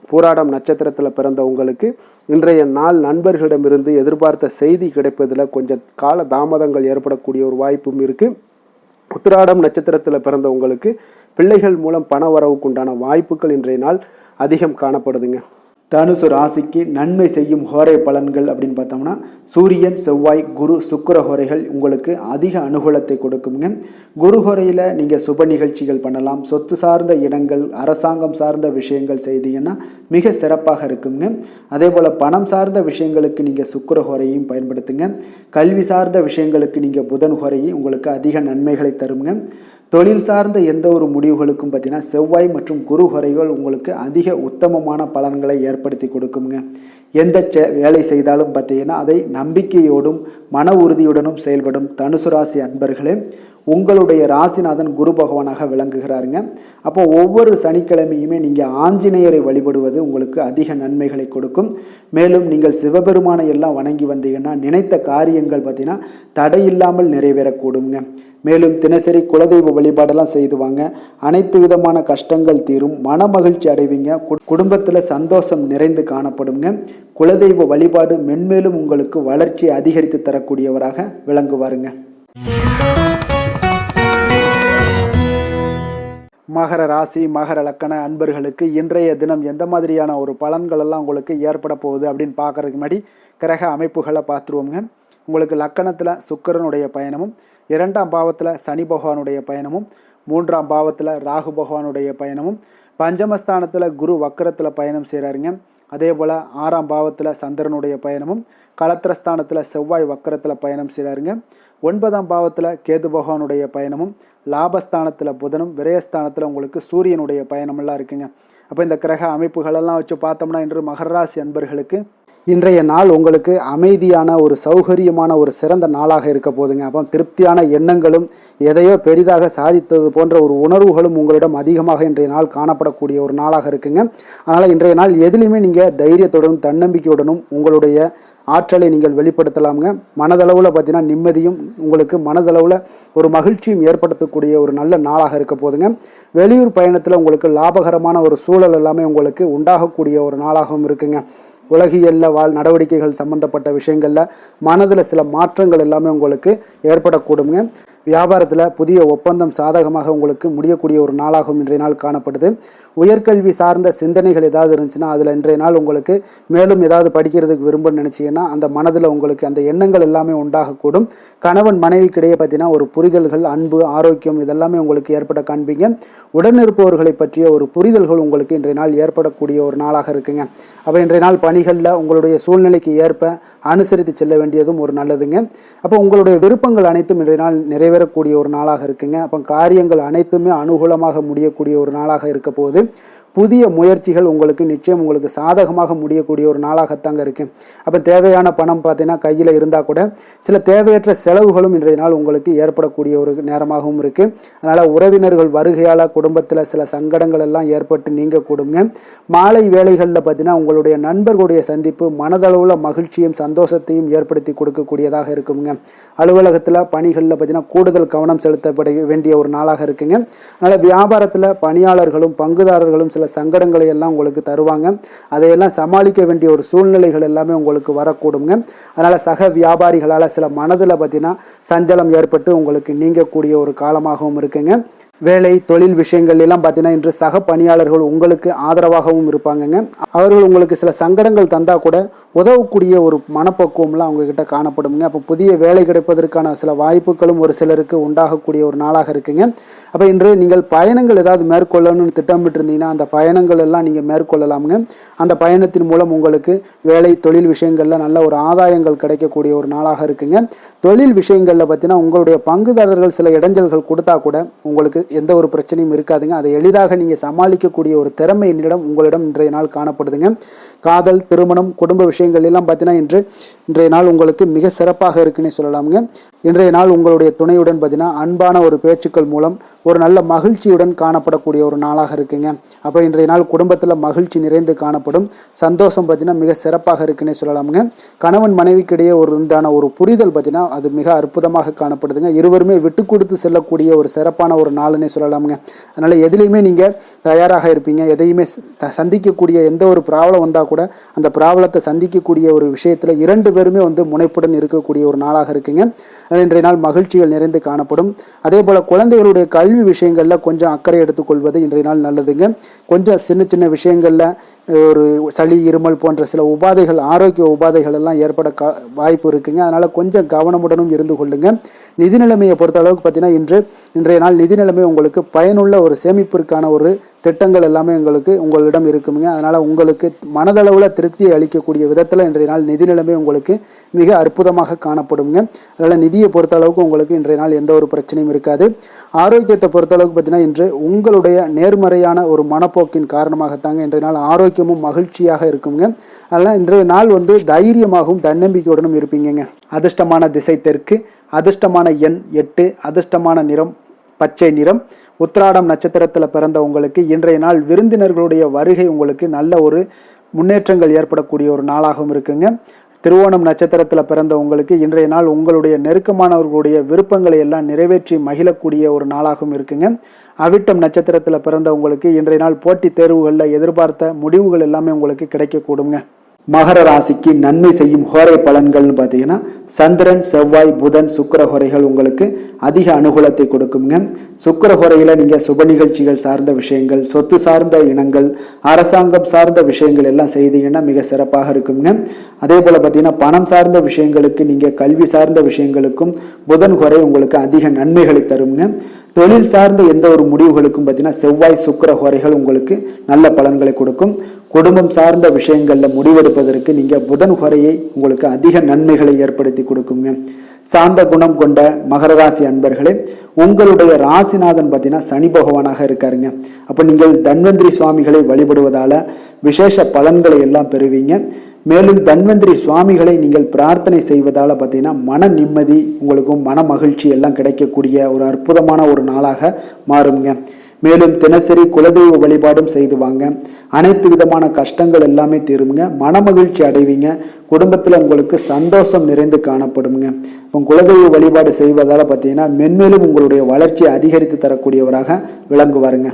பூராடம் நட்சத்திரத்தில் பிறந்த உங்களுக்கு இன்றைய நாள் நண்பர்களிடமிருந்து எதிர்பார்த்த செய்தி கிடைப்பதில் கொஞ்சம் கால தாமதங்கள் ஏற்படக்கூடிய ஒரு வாய்ப்பும் இருக்குது. உத்திராடம் நட்சத்திரத்தில் பிறந்த உங்களுக்கு பிள்ளைகள் மூலம் பண வரவுக்குண்டான வாய்ப்புகள் இன்றைய நாள் அதிகம் காணப்படுதுங்க. தனுசு ராசிக்கு நன்மை செய்யும் ஹோரை பலன்கள் அப்படின்னு பார்த்தோம்னா, சூரியன், செவ்வாய், குரு, சுக்கிர ஹோரைகள் உங்களுக்கு அதிக அனுகூலத்தை கொடுக்குங்க. குரு ஹோரையில் நீங்கள் சுப நிகழ்ச்சிகள் பண்ணலாம். சொத்து சார்ந்த இடங்கள், அரசாங்கம் சார்ந்த விஷயங்கள் செய்தீங்கன்னா மிக சிறப்பாக இருக்குங்க. அதே போல் பணம் சார்ந்த விஷயங்களுக்கு நீங்கள் சுக்கிர ஹோரையும் பயன்படுத்துங்க. கல்வி சார்ந்த விஷயங்களுக்கு நீங்கள் புதன் ஹோரையும் உங்களுக்கு அதிக நன்மைகளை தருங்க. தொழில் சார்ந்த எந்த ஒரு முடிவுகளுக்கும் பார்த்தீங்கன்னா செவ்வாய் மற்றும் குரு ஹோரைகள் உங்களுக்கு அதிக உத்தமமான பலன்களை ஏற்படுத்தி கொடுக்குங்க. எந்த வேலை செய்தாலும் பார்த்தீங்கன்னா அதை நம்பிக்கையோடும் மன உறுதியுடனும் செயல்படும் தனுசு ராசி அன்பர்களே, உங்களுடைய ராசிநாதன் குரு பகவானாக விளங்குகிறாருங்க. அப்போ ஒவ்வொரு சனிக்கிழமையுமே நீங்கள் ஆஞ்சநேயரை வழிபடுவது உங்களுக்கு அதிக நன்மைகளை கொடுக்கும். மேலும் நீங்கள் சிவபெருமானை எல்லாம் வணங்கி வந்தீங்கன்னா நினைத்த காரியங்கள் பார்த்தீங்கன்னா தடையில்லாமல் நிறைவேறக்கூடுங்க. மேலும் தினசரி குலதெய்வ வழிபாடெல்லாம் செய்து வாங்க. அனைத்து விதமான கஷ்டங்கள் தீரும், மன மகிழ்ச்சி அடைவீங்க, குடும்பத்தில் சந்தோஷம் நிறைந்து காணப்படுங்க. குலதெய்வ வழிபாடு மென்மேலும் உங்களுக்கு வளர்ச்சியை அதிகரித்து தரக்கூடியவராக விளங்குவாருங்க. மகர ராசி மகர லக்கண அன்பர்களுக்கு இன்றைய தினம் எந்த மாதிரியான ஒரு பலன்கள் எல்லாம் உங்களுக்கு ஏற்பட போகுது அப்படின்னு பார்க்கறதுக்கு முன்னாடி கிரக அமைப்புகளை பார்த்துருவோங்க. உங்களுக்கு லக்கணத்தில் சுக்கிரனுடைய பயணமும், 2ஆம் பாவத்தில் சனி பகவானுடைய பயணமும், 3ஆம் பாவத்தில் ராகு பகவானுடைய பயணமும், பஞ்சமஸ்தானத்தில் குரு வக்கரத்தில் பயணம் செய்கிறாருங்க. அதே போல் 6ஆம் பாவத்தில் சந்திரனுடைய பயணமும், களத்திரஸ்தானத்தில் செவ்வாய் வக்கரத்தில் பயணம் செய்கிறாருங்க. 9ஆம் பாவத்தில் கேது பகவானுடைய பயணமும், லாபஸ்தானத்தில் புதனும், விரயஸ்தானத்தில் உங்களுக்கு சூரியனுடைய பயணமெல்லாம் இருக்குங்க. அப்போ இந்த கிரக அமைப்புகளெல்லாம் வச்சு பார்த்தோம்னா இன்று மகர ராசி அன்பர்களுக்கு இன்றைய நாள் உங்களுக்கு அமைதியான ஒரு சௌகரியமான ஒரு சிறந்த நாளாக இருக்க போதுங்க. அப்போ திருப்தியான எண்ணங்களும் எதையோ பெரிதாக சாதித்தது போன்ற ஒரு உணர்வுகளும் உங்களிடம் அதிகமாக இன்றைய நாள் காணப்படக்கூடிய ஒரு நாளாக இருக்குங்க. அதனால் இன்றைய நாள் எதிலையுமே நீங்கள் தைரியத்துடனும் தன்னம்பிக்கையுடனும் உங்களுடைய ஆற்றலை நீங்கள் வெளிப்படுத்தலாமுங்க. மனதளவில் பார்த்தீங்கன்னா நிம்மதியும் உங்களுக்கு மனதளவில் ஒரு மகிழ்ச்சியும் ஏற்படுத்தக்கூடிய ஒரு நல்ல நாளாக இருக்க போதுங்க. வெளியூர் பயணத்தில் உங்களுக்கு லாபகரமான ஒரு சூழல் எல்லாமே உங்களுக்கு உண்டாகக்கூடிய ஒரு நாளாகவும் இருக்குங்க. உலகியலில் நடவடிக்கைகள் சம்பந்தப்பட்ட விஷயங்களில் மனதில் சில மாற்றங்கள் எல்லாமே உங்களுக்கு ஏற்படக்கூடுங்க. வியாபாரத்தில் புதிய ஒப்பந்தம் சாதகமாக உங்களுக்கு முடியக்கூடிய ஒரு நாளாகவும் இன்றைய நாள் காணப்படுது. உயர்கல்வி சார்ந்த சிந்தனைகள் ஏதாவது இருந்துச்சுன்னா அதில் இன்றைய நாள் உங்களுக்கு மேலும் ஏதாவது படிக்கிறதுக்கு விரும்புன்னு நினச்சிங்கன்னா அந்த மனதில் உங்களுக்கு அந்த எண்ணங்கள் எல்லாமே உண்டாகக்கூடும். கணவன் மனைவிக்கிடையே பார்த்தீங்கன்னா ஒரு புரிதல்கள், அன்பு, ஆரோக்கியம் இதெல்லாமே உங்களுக்கு ஏற்பட காண்பீங்க. உடனிருப்பவர்களை பற்றிய ஒரு புரிதல்கள் உங்களுக்கு இன்றைய நாள் ஏற்படக்கூடிய ஒரு நாளாக இருக்குங்க. அப்போ இன்றைய நாள் பணிகளில் உங்களுடைய சூழ்நிலைக்கு ஏற்ப அனுசரித்து செல்ல வேண்டியதும் ஒரு நல்லதுங்க. அப்போ உங்களுடைய விருப்பங்கள் அனைத்தும் இன்றைய நாள் நிறைவேறக்கூடிய ஒரு நாளாக இருக்குங்க. அப்போ காரியங்கள் அனைத்துமே அனுகூலமாக முடியக்கூடிய ஒரு நாளாக இருக்க போகுது. புதிய முயற்சிகள் உங்களுக்கு நிச்சயம் உங்களுக்கு சாதகமாக முடியக்கூடிய ஒரு நாளாகத்தாங்க இருக்கு. அப்போ தேவையான பணம் பார்த்தீங்கன்னா கையில் இருந்தால் கூட சில தேவையற்ற செலவுகளும் இன்றைய நாள் உங்களுக்கு ஏற்படக்கூடிய ஒரு நேரமாகவும் இருக்கு. அதனால உறவினர்கள் வருகையால் குடும்பத்தில் சில சங்கடங்கள் எல்லாம் ஏற்பட்டு நீங்க கூடுங்க. மாலை வேளைகளில் பார்த்தீங்கன்னா உங்களுடைய நண்பர்களுடைய சந்திப்பு மனதளவில் மகிழ்ச்சியும் சந்தோஷத்தையும் ஏற்படுத்தி கொடுக்கக்கூடியதாக இருக்குங்க. அலுவலகத்தில் பணிகளில் பார்த்தீங்கன்னா கூடுதல் கவனம் செலுத்தப்பட வேண்டிய ஒரு நாளாக இருக்குங்க. அதனால வியாபாரத்தில் பணியாளர்களும் பங்குதாரர்களும் சில சங்கடங்களை எல்லாம் உங்களுக்கு தருவாங்க. அதையெல்லாம் சமாளிக்க வேண்டிய ஒரு சூழ்நிலைகள் எல்லாமே உங்களுக்கு வரக்கூடுங்க. அதனால சக வியாபாரிகளால் சில மனதில் பார்த்தீங்கன்னா சஞ்சலம் ஏற்பட்டு உங்களுக்கு நீங்கக்கூடிய ஒரு காலமாகவும் இருக்குங்க. வேலை தொழில் விஷயங்கள் எல்லாம் பார்த்தீங்கன்னா இன்று சக பணியாளர்கள் உங்களுக்கு ஆதரவாகவும் இருப்பாங்கங்க. அவர்கள் உங்களுக்கு சில சங்கடங்கள் தந்தா கூட உதவக்கூடிய ஒரு மனப்பக்குவம்லாம் அவங்கக்கிட்ட காணப்படுங்க. அப்போ புதிய வேலை கிடைப்பதற்கான சில வாய்ப்புகளும் ஒரு சிலருக்கு உண்டாகக்கூடிய ஒரு நாளாக இருக்குங்க. அப்போ இன்று நீங்கள் பயணங்கள் ஏதாவது மேற்கொள்ளணும்னு திட்டமிட்டு இருந்தீங்கன்னா அந்த பயணங்கள் எல்லாம் நீங்கள் மேற்கொள்ளலாமுங்க. அந்த பயணத்தின் மூலம் உங்களுக்கு வேலை தொழில் விஷயங்களில் நல்ல ஒரு ஆதாயங்கள் கிடைக்கக்கூடிய ஒரு நாளாக இருக்குங்க. தொழில் விஷயங்களில் பார்த்தீங்கன்னா உங்களுடைய பங்குதாரர்கள் சில இடைஞ்சல்கள் கொடுத்தா கூட உங்களுக்கு எந்த ஒரு பிரச்சனையும் இருக்காதுங்க. அதை எளிதாக நீங்கள் சமாளிக்கக்கூடிய ஒரு திறமை என்னிடம் உங்களிடம் இன்றைய நாள் காணப்படுதுங்க. காதல், திருமணம், குடும்ப விஷயங்கள் எல்லாம் பார்த்தீங்கன்னா இன்றைய நாள் உங்களுக்கு மிக சிறப்பாக இருக்குன்னு சொல்லலாமுங்க. இன்றைய நாள் உங்களுடைய துணையுடன் பார்த்தீங்கன்னா அன்பான ஒரு பேச்சுக்கள் மூலம் ஒரு நல்ல மகிழ்ச்சியுடன் காணப்படக்கூடிய ஒரு நாளாக இருக்குங்க. அப்போ இன்றைய நாள் குடும்பத்தில் மகிழ்ச்சி நிறைந்து காணப்படும். சந்தோஷம் பார்த்தீங்கன்னா மிக சிறப்பாக இருக்குன்னே சொல்லலாமுங்க. கணவன் மனைவிக்கிடையே உண்டான ஒரு புரிதல் பார்த்தீங்கன்னா அது மிக அற்புதமாக காணப்படுதுங்க. இருவருமே விட்டு கொடுத்து செல்லக்கூடிய ஒரு சிறப்பான ஒரு நாளுன்னே சொல்லலாமுங்க. அதனால எதுலையுமே நீங்கள் தயாராக இருப்பீங்க. எதையுமே சந்திக்கக்கூடிய எந்த ஒரு ப்ராப்ளம் வந்தால் கூட அந்த ப்ராப்ளத்தை சந்திக்கக்கூடிய ஒரு விஷயத்தில் 2 பேருமே முனைப்புடன் இருக்கக்கூடிய ஒரு நாளாக இருக்குங்க. இன்றைய நாள் மகிழ்ச்சிகள் நிறைந்து காணப்படும். அதே போல் குழந்தைகளுடைய கல்வி விஷயங்களில் கொஞ்சம் அக்கறை எடுத்துக்கொள்வது இன்றைய நாள் நல்லதுங்க. கொஞ்சம் சின்ன சின்ன விஷயங்களில் ஒரு சளி இருமல் போன்ற சில உபாதைகள், ஆரோக்கிய உபாதைகள் எல்லாம் ஏற்பட வாய்ப்பு இருக்குங்க. அதனால் கொஞ்சம் கவனமுடனும் இருந்து கொள்ளுங்க. நிதி நிலைமையை பொறுத்த அளவுக்கு பார்த்தீங்கன்னா இன்றைய நாள் நிதி நிலைமை உங்களுக்கு பயனுள்ள ஒரு சேமிப்பிற்கான ஒரு திட்டங்கள் எல்லாமே உங்களிடம் இருக்குங்க. அதனால் உங்களுக்கு மனதளவில் திருப்தியை அளிக்கக்கூடிய விதத்தில் இன்றைய நாள் நிதி நிலைமை உங்களுக்கு மிக அற்புதமாக காணப்படுங்க. அதனால் நிதியை பொறுத்த அளவுக்கு உங்களுக்கு இன்றைய நாள் எந்த ஒரு பிரச்சனையும் இருக்காது. ஆரோக்கியத்தை பொறுத்த அளவுக்கு பார்த்தீங்கன்னா இன்று உங்களுடைய நேர்மறையான ஒரு மனப்போக்கின் காரணமாகத்தாங்க இன்றைய நாள் ஆரோக்கியமும் மகிழ்ச்சியாக இருக்குங்க. அதனால் இன்றைய நாள் தைரியமாகவும் தன்னம்பிக்கையுடனும் இருப்பீங்க. அதிர்ஷ்டமான திசை தெற்கு, அதிர்ஷ்டமான எண் 8, அதிர்ஷ்டமான நிறம் பச்சை நிறம். உத்திராடம் நட்சத்திரத்தில் பிறந்த உங்களுக்கு இன்றைய நாள் விருந்தினர்களுடைய வருகை உங்களுக்கு நல்ல ஒரு முன்னேற்றங்கள் ஏற்படக்கூடிய ஒரு நாளாகவும் இருக்குங்க. திருவோணம் நட்சத்திரத்தில் பிறந்த உங்களுக்கு இன்றைய நாள் உங்களுடைய நெருக்கமானவர்களுடைய விருப்பங்களை எல்லாம் நிறைவேற்றி மகிழக்கூடிய ஒரு நாளாகவும் இருக்குங்க. அவிட்டம் நட்சத்திரத்தில் பிறந்த உங்களுக்கு இன்றைய நாள் போட்டித் தேர்வுகளில் எதிர்பார்த்த முடிவுகள் எல்லாமே உங்களுக்கு கிடைக்கக்கூடுங்க. மகர ராசிக்கு நன்மை செய்யும் ஹோரை பலன்கள்னு பார்த்தீங்கன்னா சந்திரன், செவ்வாய், புதன், சுக்கிர ஹோரைகள் உங்களுக்கு அதிக அனுகூலத்தை கொடுக்குங்க. சுக்கிர ஹோரையில் நீங்கள் சுப நிகழ்ச்சிகள் சார்ந்த விஷயங்கள், சொத்து சார்ந்த இனங்கள், அரசாங்கம் சார்ந்த விஷயங்கள் எல்லாம் செய்தீங்கன்னா மிக சிறப்பாக இருக்குங்க. அதே போல் பார்த்தீங்கன்னா பணம் சார்ந்த விஷயங்களுக்கு, நீங்கள் கல்வி சார்ந்த விஷயங்களுக்கும் புதன் ஹோரை உங்களுக்கு அதிக நன்மைகளை தருங்க. தொழில் சார்ந்த எந்த ஒரு முடிவுகளுக்கும் பார்த்தீங்கன்னா செவ்வாய், சுக்கிர ஹோரைகள் உங்களுக்கு நல்ல பலன்களை கொடுக்கும். குடும்பம் சார்ந்த விஷயங்களில் முடிவெடுப்பதற்கு நீங்கள் புதன் ஹோரையை உங்களுக்கு அதிக நன்மைகளை ஏற்படுத்தி கொடுக்குங்க. சாந்த குணம் கொண்ட மகர ராசி அன்பர்களே, உங்களுடைய ராசிநாதன் பார்த்தீங்கன்னா சனி பகவானாக இருக்காருங்க. அப்போ நீங்கள் தன்வந்திரி சுவாமிகளை வழிபடுவதால விசேஷ பலன்களை எல்லாம் பெறுவீங்க. மேலும் தன்வந்திரி சுவாமிகளை நீங்கள் பிரார்த்தனை செய்வதால பார்த்தீங்கன்னா மன நிம்மதி, உங்களுக்கும் மன மகிழ்ச்சி எல்லாம் கிடைக்கக்கூடிய ஒரு அற்புதமான ஒரு நாளாக மாறுங்க. மேலும் தினசரி குலதெய்வ வழிபாடும் செய்து வாங்க. அனைத்து விதமான கஷ்டங்கள் எல்லாமே தீருங்க. மன மகிழ்ச்சி அடைவீங்க. குடும்பத்தில் உங்களுக்கு சந்தோஷம் நிறைந்து காணப்படுங்க. இப்போ குலதெய்வ வழிபாடு செய்வதால பார்த்தீங்கன்னா மென்மேலும் உங்களுடைய வளர்ச்சியை அதிகரித்து தரக்கூடியவராக விளங்குவாருங்க.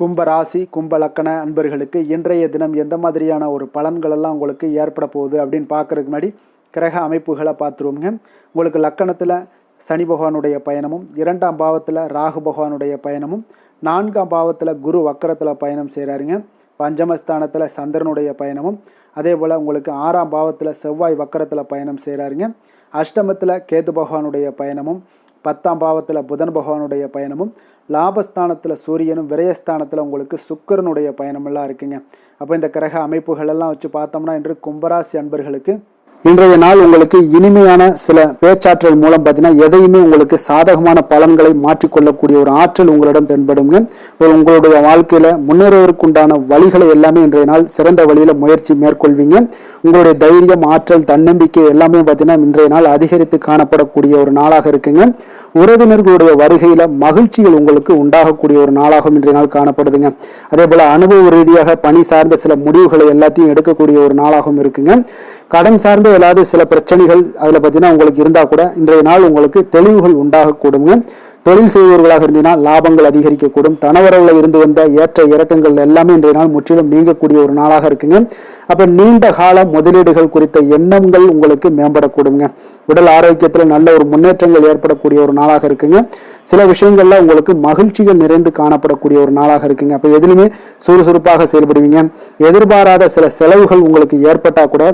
கும்பராசி கும்ப லக்கண அன்பர்களுக்கு இன்றைய தினம் எந்த மாதிரியான ஒரு பலன்கள் எல்லாம் உங்களுக்கு ஏற்பட போகுது அப்படின்னு பார்க்கறதுக்கு முன்னாடி கிரக அமைப்புகளை பார்த்துருவோங்க. உங்களுக்கு லக்கணத்தில் சனி பகவானுடைய பயணமும், 2ஆம் பாவத்தில் ராகு பகவானுடைய பயணமும், 4ஆம் பாவத்தில் குரு வக்கரத்தில் பயணம் செய்கிறாருங்க. பஞ்சமஸ்தானத்தில் சந்திரனுடைய பயணமும், அதே போல் உங்களுக்கு 6ஆம் பாவத்தில் செவ்வாய் வக்கரத்தில் பயணம் செய்கிறாருங்க. அஷ்டமத்தில் கேது பகவானுடைய பயணமும், 10ஆம் பாவத்தில் புதன் பகவானுடைய பயணமும், லாபஸ்தானத்தில் சூரியனும், விரயஸ்தானத்தில் உங்களுக்கு சுக்கிரனுடைய பயணமெல்லாம் இருக்குங்க. அப்போ இந்த கிரக அமைப்புகள் எல்லாம் வச்சு பார்த்தோம்னா இன்று கும்பராசி அன்பர்களுக்கு இன்றைய நாள் உங்களுக்கு இனிமையான சில பேச்சாற்றல் மூலம் பார்த்தீங்கன்னா எதையுமே உங்களுக்கு சாதகமான பலன்களை மாற்றிக்கொள்ளக்கூடிய ஒரு ஆற்றல் உங்களிடம் தென்படுங்க. உங்களுடைய வாழ்க்கையில முன்னேறுவதற்குண்டான வழிகளை எல்லாமே இன்றைய நாள் சிறந்த வழியில முயற்சி மேற்கொள்வீங்க. உங்களுடைய தைரியம், ஆற்றல், தன்னம்பிக்கை எல்லாமே பார்த்தீங்கன்னா இன்றைய நாள் அதிகரித்து காணப்படக்கூடிய ஒரு நாளாக இருக்குங்க. உறவினர்களுடைய வருகையில மகிழ்ச்சிகள் உங்களுக்கு உண்டாகக்கூடிய ஒரு நாளாகவும் இன்றைய நாள் காணப்படுதுங்க. அதே போல அனுபவ ரீதியாக பணி சார்ந்த சில முடிவுகளை எல்லாத்தையும் எடுக்கக்கூடிய ஒரு நாளாகவும் இருக்குங்க. கடன் சார்ந்த ஏதாவது சில பிரச்சனைகள் அதில் பார்த்தீங்கன்னா உங்களுக்கு இருந்தால் கூட இன்றைய நாள் உங்களுக்கு தெளிவுகள் உண்டாகக்கூடுங்க. தொழில் செய்பவர்களாக இருந்தீங்கன்னா லாபங்கள் அதிகரிக்கக்கூடும். தனவரவுல இருந்து வந்த ஏற்ற இறக்கங்கள் எல்லாமே இன்றைய நாள் முற்றிலும் நீங்கக்கூடிய ஒரு நாளாக இருக்குங்க. அப்போ நீண்ட கால முதலீடுகள் குறித்த எண்ணங்கள் உங்களுக்கு மேம்படக்கூடுங்க. உடல் ஆரோக்கியத்தில் நல்ல ஒரு முன்னேற்றங்கள் ஏற்படக்கூடிய ஒரு நாளாக இருக்குங்க. சில விஷயங்கள்ல உங்களுக்கு மகிழ்ச்சிகள் நிறைந்து காணப்படக்கூடிய ஒரு நாளாக இருக்குங்க. அப்போ எதிலுமே சுறுசுறுப்பாக செயல்படுவீங்க. எதிர்பாராத சில செலவுகள் உங்களுக்கு ஏற்பட்டா கூட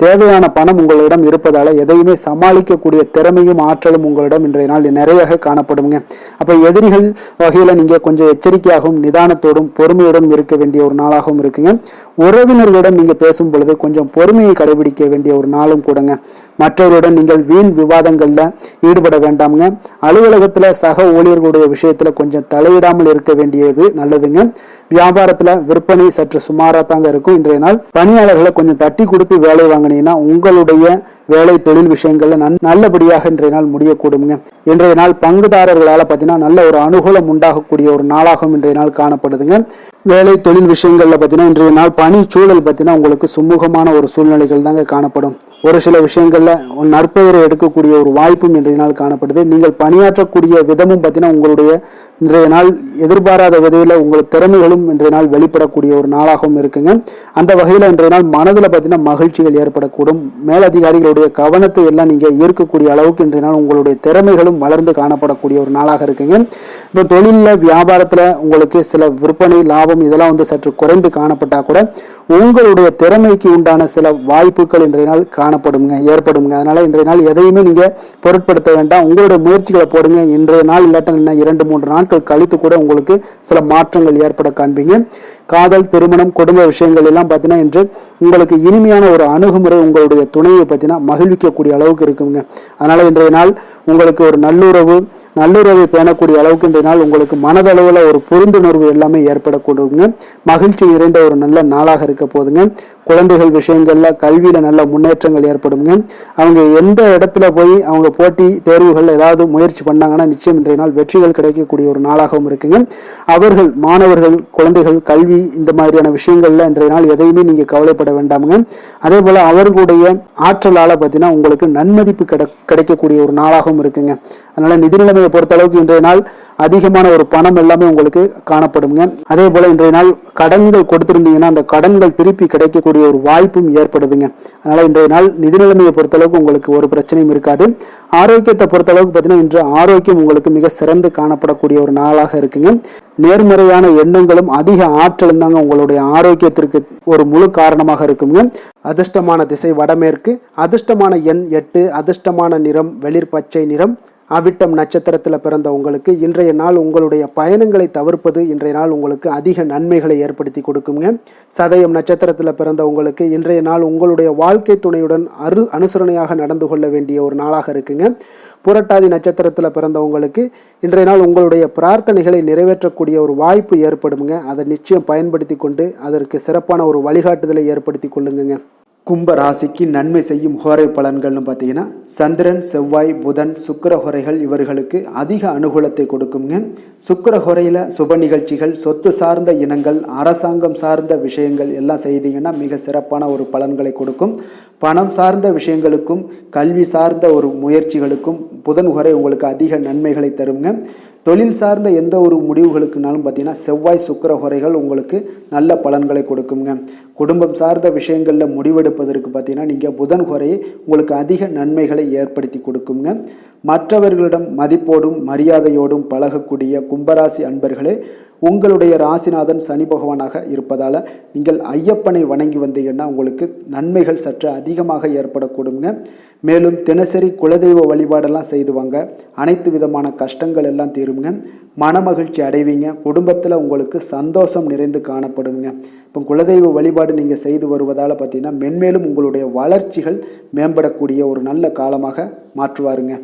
தேவையான பணம் உங்களிடம் இருப்பதால எதையுமே சமாளிக்கக்கூடிய திறமையும் ஆற்றலும் உங்களிடம் இன்றைய நாள் நிறைய காணப்படுங்க. அப்போ எதிரிகள் வகையில நீங்க கொஞ்சம் எச்சரிக்கையாகவும் நிதானத்தோடும் பொறுமையோடும் இருக்க வேண்டிய ஒரு நாளாகவும் இருக்குங்க. உறவினர்களுடன் நீங்க பேசும் பொழுது கொஞ்சம் பொறுமையை கடைபிடிக்க வேண்டிய ஒரு நாளும் கூடங்க. மற்றவருடன் நீங்கள் வீண் விவாதங்கள்ல ஈடுபட வேண்டாமுங்க. அலுவலகத்துல சக ஊழியர்களுடைய விஷயத்துல கொஞ்சம் தலையிடாமல் இருக்க வேண்டியது நல்லதுங்க. வியாபாரத்துல விற்பனை சற்று சுமாரா தாங்க இருக்கும். இன்றைய நாள் பணியாளர்களை கொஞ்சம் தட்டி கொடுத்து வேலை வாங்கினீங்கன்னா உங்களுடைய வேலை தொழில் விஷயங்கள்ல நல்லபடியாக இன்றைய நாள் முடியக்கூடுங்க. இன்றைய நாள் பங்குதாரர்களால பார்த்தீங்கன்னா நல்ல ஒரு அனுகூலம் உண்டாகக்கூடிய ஒரு நாளாகவும் இன்றைய நாள் காணப்படுதுங்க. வேலை தொழில் விஷயங்கள்ல பார்த்தீங்கன்னா இன்றைய நாள் பணி சூழல் பார்த்தீங்கன்னா உங்களுக்கு சுமூகமான ஒரு சூழ்நிலைகள் தாங்க காணப்படும். ஒரு சில விஷயங்கள்ல நற்பெயரை எடுக்கக்கூடிய ஒரு வாய்ப்பும் இன்றைய நாள் காணப்படுது. நீங்கள் பணியாற்றக்கூடிய விதமும் பார்த்தீங்கன்னா உங்களுடைய இன்றைய நாள் எதிர்பாராத வகையில் உங்கள் திறமைகளும் இன்றைய நாள் வெளிப்படக்கூடிய ஒரு நாளாகவும் இருக்குங்க. அந்த வகையில் இன்றைய நாள் மனதில் பார்த்தீங்கன்னா மகிழ்ச்சிகள் ஏற்படக்கூடும். மேலதிகாரிகளுடைய கவனத்தை எல்லாம் நீங்கள் ஈர்க்கக்கூடிய அளவுக்கு இன்றைய நாள் உங்களுடைய திறமைகளும் வளர்ந்து காணப்படக்கூடிய ஒரு நாளாக இருக்குங்க. இப்போ தொழிலில் வியாபாரத்தில் உங்களுக்கு சில விற்பனை லாபம் இதெல்லாம் சற்று குறைந்து காணப்பட்டா கூட உங்களுடைய திறமைக்கு உண்டான சில வாய்ப்புகள் இன்றைய நாள் ஏற்படுங்க. அதனால இன்றைய நாள் எதையுமே நீங்க பொருட்படுத்த வேண்டாம். உங்களுடைய முயற்சிகளை போடுங்க. இன்றைய நாள் இல்லாட்ட 2-3 நாட்கள் கழித்து கூட உங்களுக்கு சில மாற்றங்கள் ஏற்பட காண்பீங்க. காதல், திருமணம், குடும்ப விஷயங்கள் எல்லாம் பார்த்தீங்கன்னா இன்று உங்களுக்கு இனிமையான ஒரு அணுகுமுறை உங்களுடைய துணையை பார்த்தீங்கன்னா மகிழ்விக்கக்கூடிய அளவுக்கு இருக்குங்க. அதனால இன்றைய நாள் உங்களுக்கு ஒரு நல்லுறவை பேணக்கூடிய அளவுக்கு இன்றைய நாள் உங்களுக்கு மனதளவில் ஒரு புரிந்துணர்வு எல்லாமே ஏற்படக்கூடுங்க. மகிழ்ச்சி நிறைந்த ஒரு நல்ல நாளாக இருக்க போதுங்க. குழந்தைகள் விஷயங்கள்ல கல்வியில நல்ல முன்னேற்றங்கள் ஏற்படுங்க. அவங்க எந்த இடத்துல போய் அவங்க போட்டி தேர்வுகள் ஏதாவது முயற்சி பண்ணாங்கன்னா நிச்சயம் இன்றைய நாள் வெற்றிகள் கிடைக்கக்கூடிய ஒரு நாளாகவும் இருக்குங்க. அவர்கள் மாணவர்கள் குழந்தைகள் கல்வி இந்த மாதிரியான விஷயங்கள்ல இன்றைய நாள் எதையுமே நீங்க கவலைப்பட வேண்டாமுங்க. அதே போல அவர்களுடைய ஆற்றலால பார்த்தீங்கன்னா உங்களுக்கு நன்மதிப்பு கிடைக்கக்கூடிய ஒரு நாளாகவும் இருக்குங்க. அதனால நிதி நிலைமையை பொறுத்த அளவுக்கு இன்றைய நாள் அதிகமான ஒரு பணம் எல்லாமே உங்களுக்கு காணப்படுங்க. அதே போல இன்றைய நாள் கடன்கள் கொடுத்திருந்தீங்கன்னா அந்த கடன்கள் திருப்பி கிடைக்கக்கூடிய ஒரு வாய்ப்பும் ஏற்படுதுங்க. அதனால இன்றைய நாள் நிதி நிலைமையை பொறுத்தளவுக்கு உங்களுக்கு ஒரு பிரச்சனையும் இருக்காது. ஆரோக்கியத்தை பொறுத்தளவுக்கு பார்த்தீங்கன்னா இன்று ஆரோக்கியம் உங்களுக்கு மிக சிறந்து காணப்படக்கூடிய ஒரு நாளாக இருக்குங்க. நேர்மறையான எண்ணங்களும் அதிக ஆற்றலும் தாங்க உங்களுடைய ஆரோக்கியத்திற்கு ஒரு முழு காரணமாக இருக்குங்க. அதிர்ஷ்டமான திசை வடமேற்கு, அதிர்ஷ்டமான எண் 8, அதிர்ஷ்டமான நிறம் வெளிர் பச்சை நிறம். அவிட்டம் நட்சத்திரத்தில் பிறந்த உங்களுக்கு இன்றைய நாள் உங்களுடைய பயணங்களை தவிர்ப்பது இன்றைய நாள் உங்களுக்கு அதிக நன்மைகளை ஏற்படுத்தி கொடுக்குங்க. சதயம் நட்சத்திரத்தில் பிறந்த உங்களுக்கு இன்றைய நாள் உங்களுடைய வாழ்க்கை துணையுடன் அனுசரணையாக நடந்து கொள்ள வேண்டிய ஒரு நாளாக இருக்குங்க. புரட்டாதி நட்சத்திரத்தில் பிறந்தவங்களுக்கு இன்றைய நாள் உங்களுடைய பிரார்த்தனைகளை நிறைவேற்றக்கூடிய ஒரு வாய்ப்பு ஏற்படுங்க. அதை நிச்சயம் பயன்படுத்தி கொண்டு அதற்கு சிறப்பான ஒரு வழிகாட்டுதலை ஏற்படுத்தி கொள்ளுங்க. கும்ப ராசிக்கு நன்மை செய்யும் ஹோரை பலன்கள்னு பார்த்தீங்கன்னா சந்திரன், செவ்வாய், புதன், சுக்கிர ஹோரைகள் இவர்களுக்கு அதிக அனுகூலத்தை கொடுக்குங்க. சுக்கிர ஹோரையில் சுப நிகழ்ச்சிகள், சொத்து சார்ந்த இனங்கள், அரசாங்கம் சார்ந்த விஷயங்கள் எல்லாம் செய்தீங்கன்னா மிக சிறப்பான ஒரு பலன்களை கொடுக்கும். பணம் சார்ந்த விஷயங்களுக்கும் கல்வி சார்ந்த ஒரு முயற்சிகளுக்கும் புதன் ஹோரை உங்களுக்கு அதிக நன்மைகளை தருங்க. தொழில் சார்ந்த எந்த ஒரு முடிவுகளுக்குனாலும் பார்த்தீங்கன்னா செவ்வாய், சுக்கிர ஹோரைகள் உங்களுக்கு நல்ல பலன்களை கொடுக்குங்க. குடும்பம் சார்ந்த விஷயங்களில் முடிவெடுப்பதற்கு பார்த்தீங்கன்னா நீங்கள் புதன் ஹோரையை உங்களுக்கு அதிக நன்மைகளை ஏற்படுத்தி கொடுக்குங்க. மற்றவர்களிடம் மதிப்போடும் மரியாதையோடும் பழகக்கூடிய கும்பராசி அன்பர்களே, உங்களுடைய ராசிநாதன் சனி பகவானாக இருப்பதால் நீங்கள் ஐயப்பனை வணங்கி வந்தீங்கன்னா உங்களுக்கு நன்மைகள் சற்று அதிகமாக ஏற்படக்கூடுங்க. மேலும் தினசரி குலதெய்வ வழிபாடெல்லாம் செய்துவாங்க. அனைத்து விதமான கஷ்டங்கள் எல்லாம் தீருங்க. மனமகிழ்ச்சி அடைவீங்க. குடும்பத்தில் உங்களுக்கு சந்தோஷம் நிறைந்து காணப்படுங்க. இப்போ குலதெய்வ வழிபாடு நீங்கள் செய்து வருவதால் பார்த்தீங்கன்னா மென்மேலும் உங்களுடைய வளர்ச்சிகள் மேம்படக்கூடிய ஒரு நல்ல காலமாக மாற்றுவாருங்க.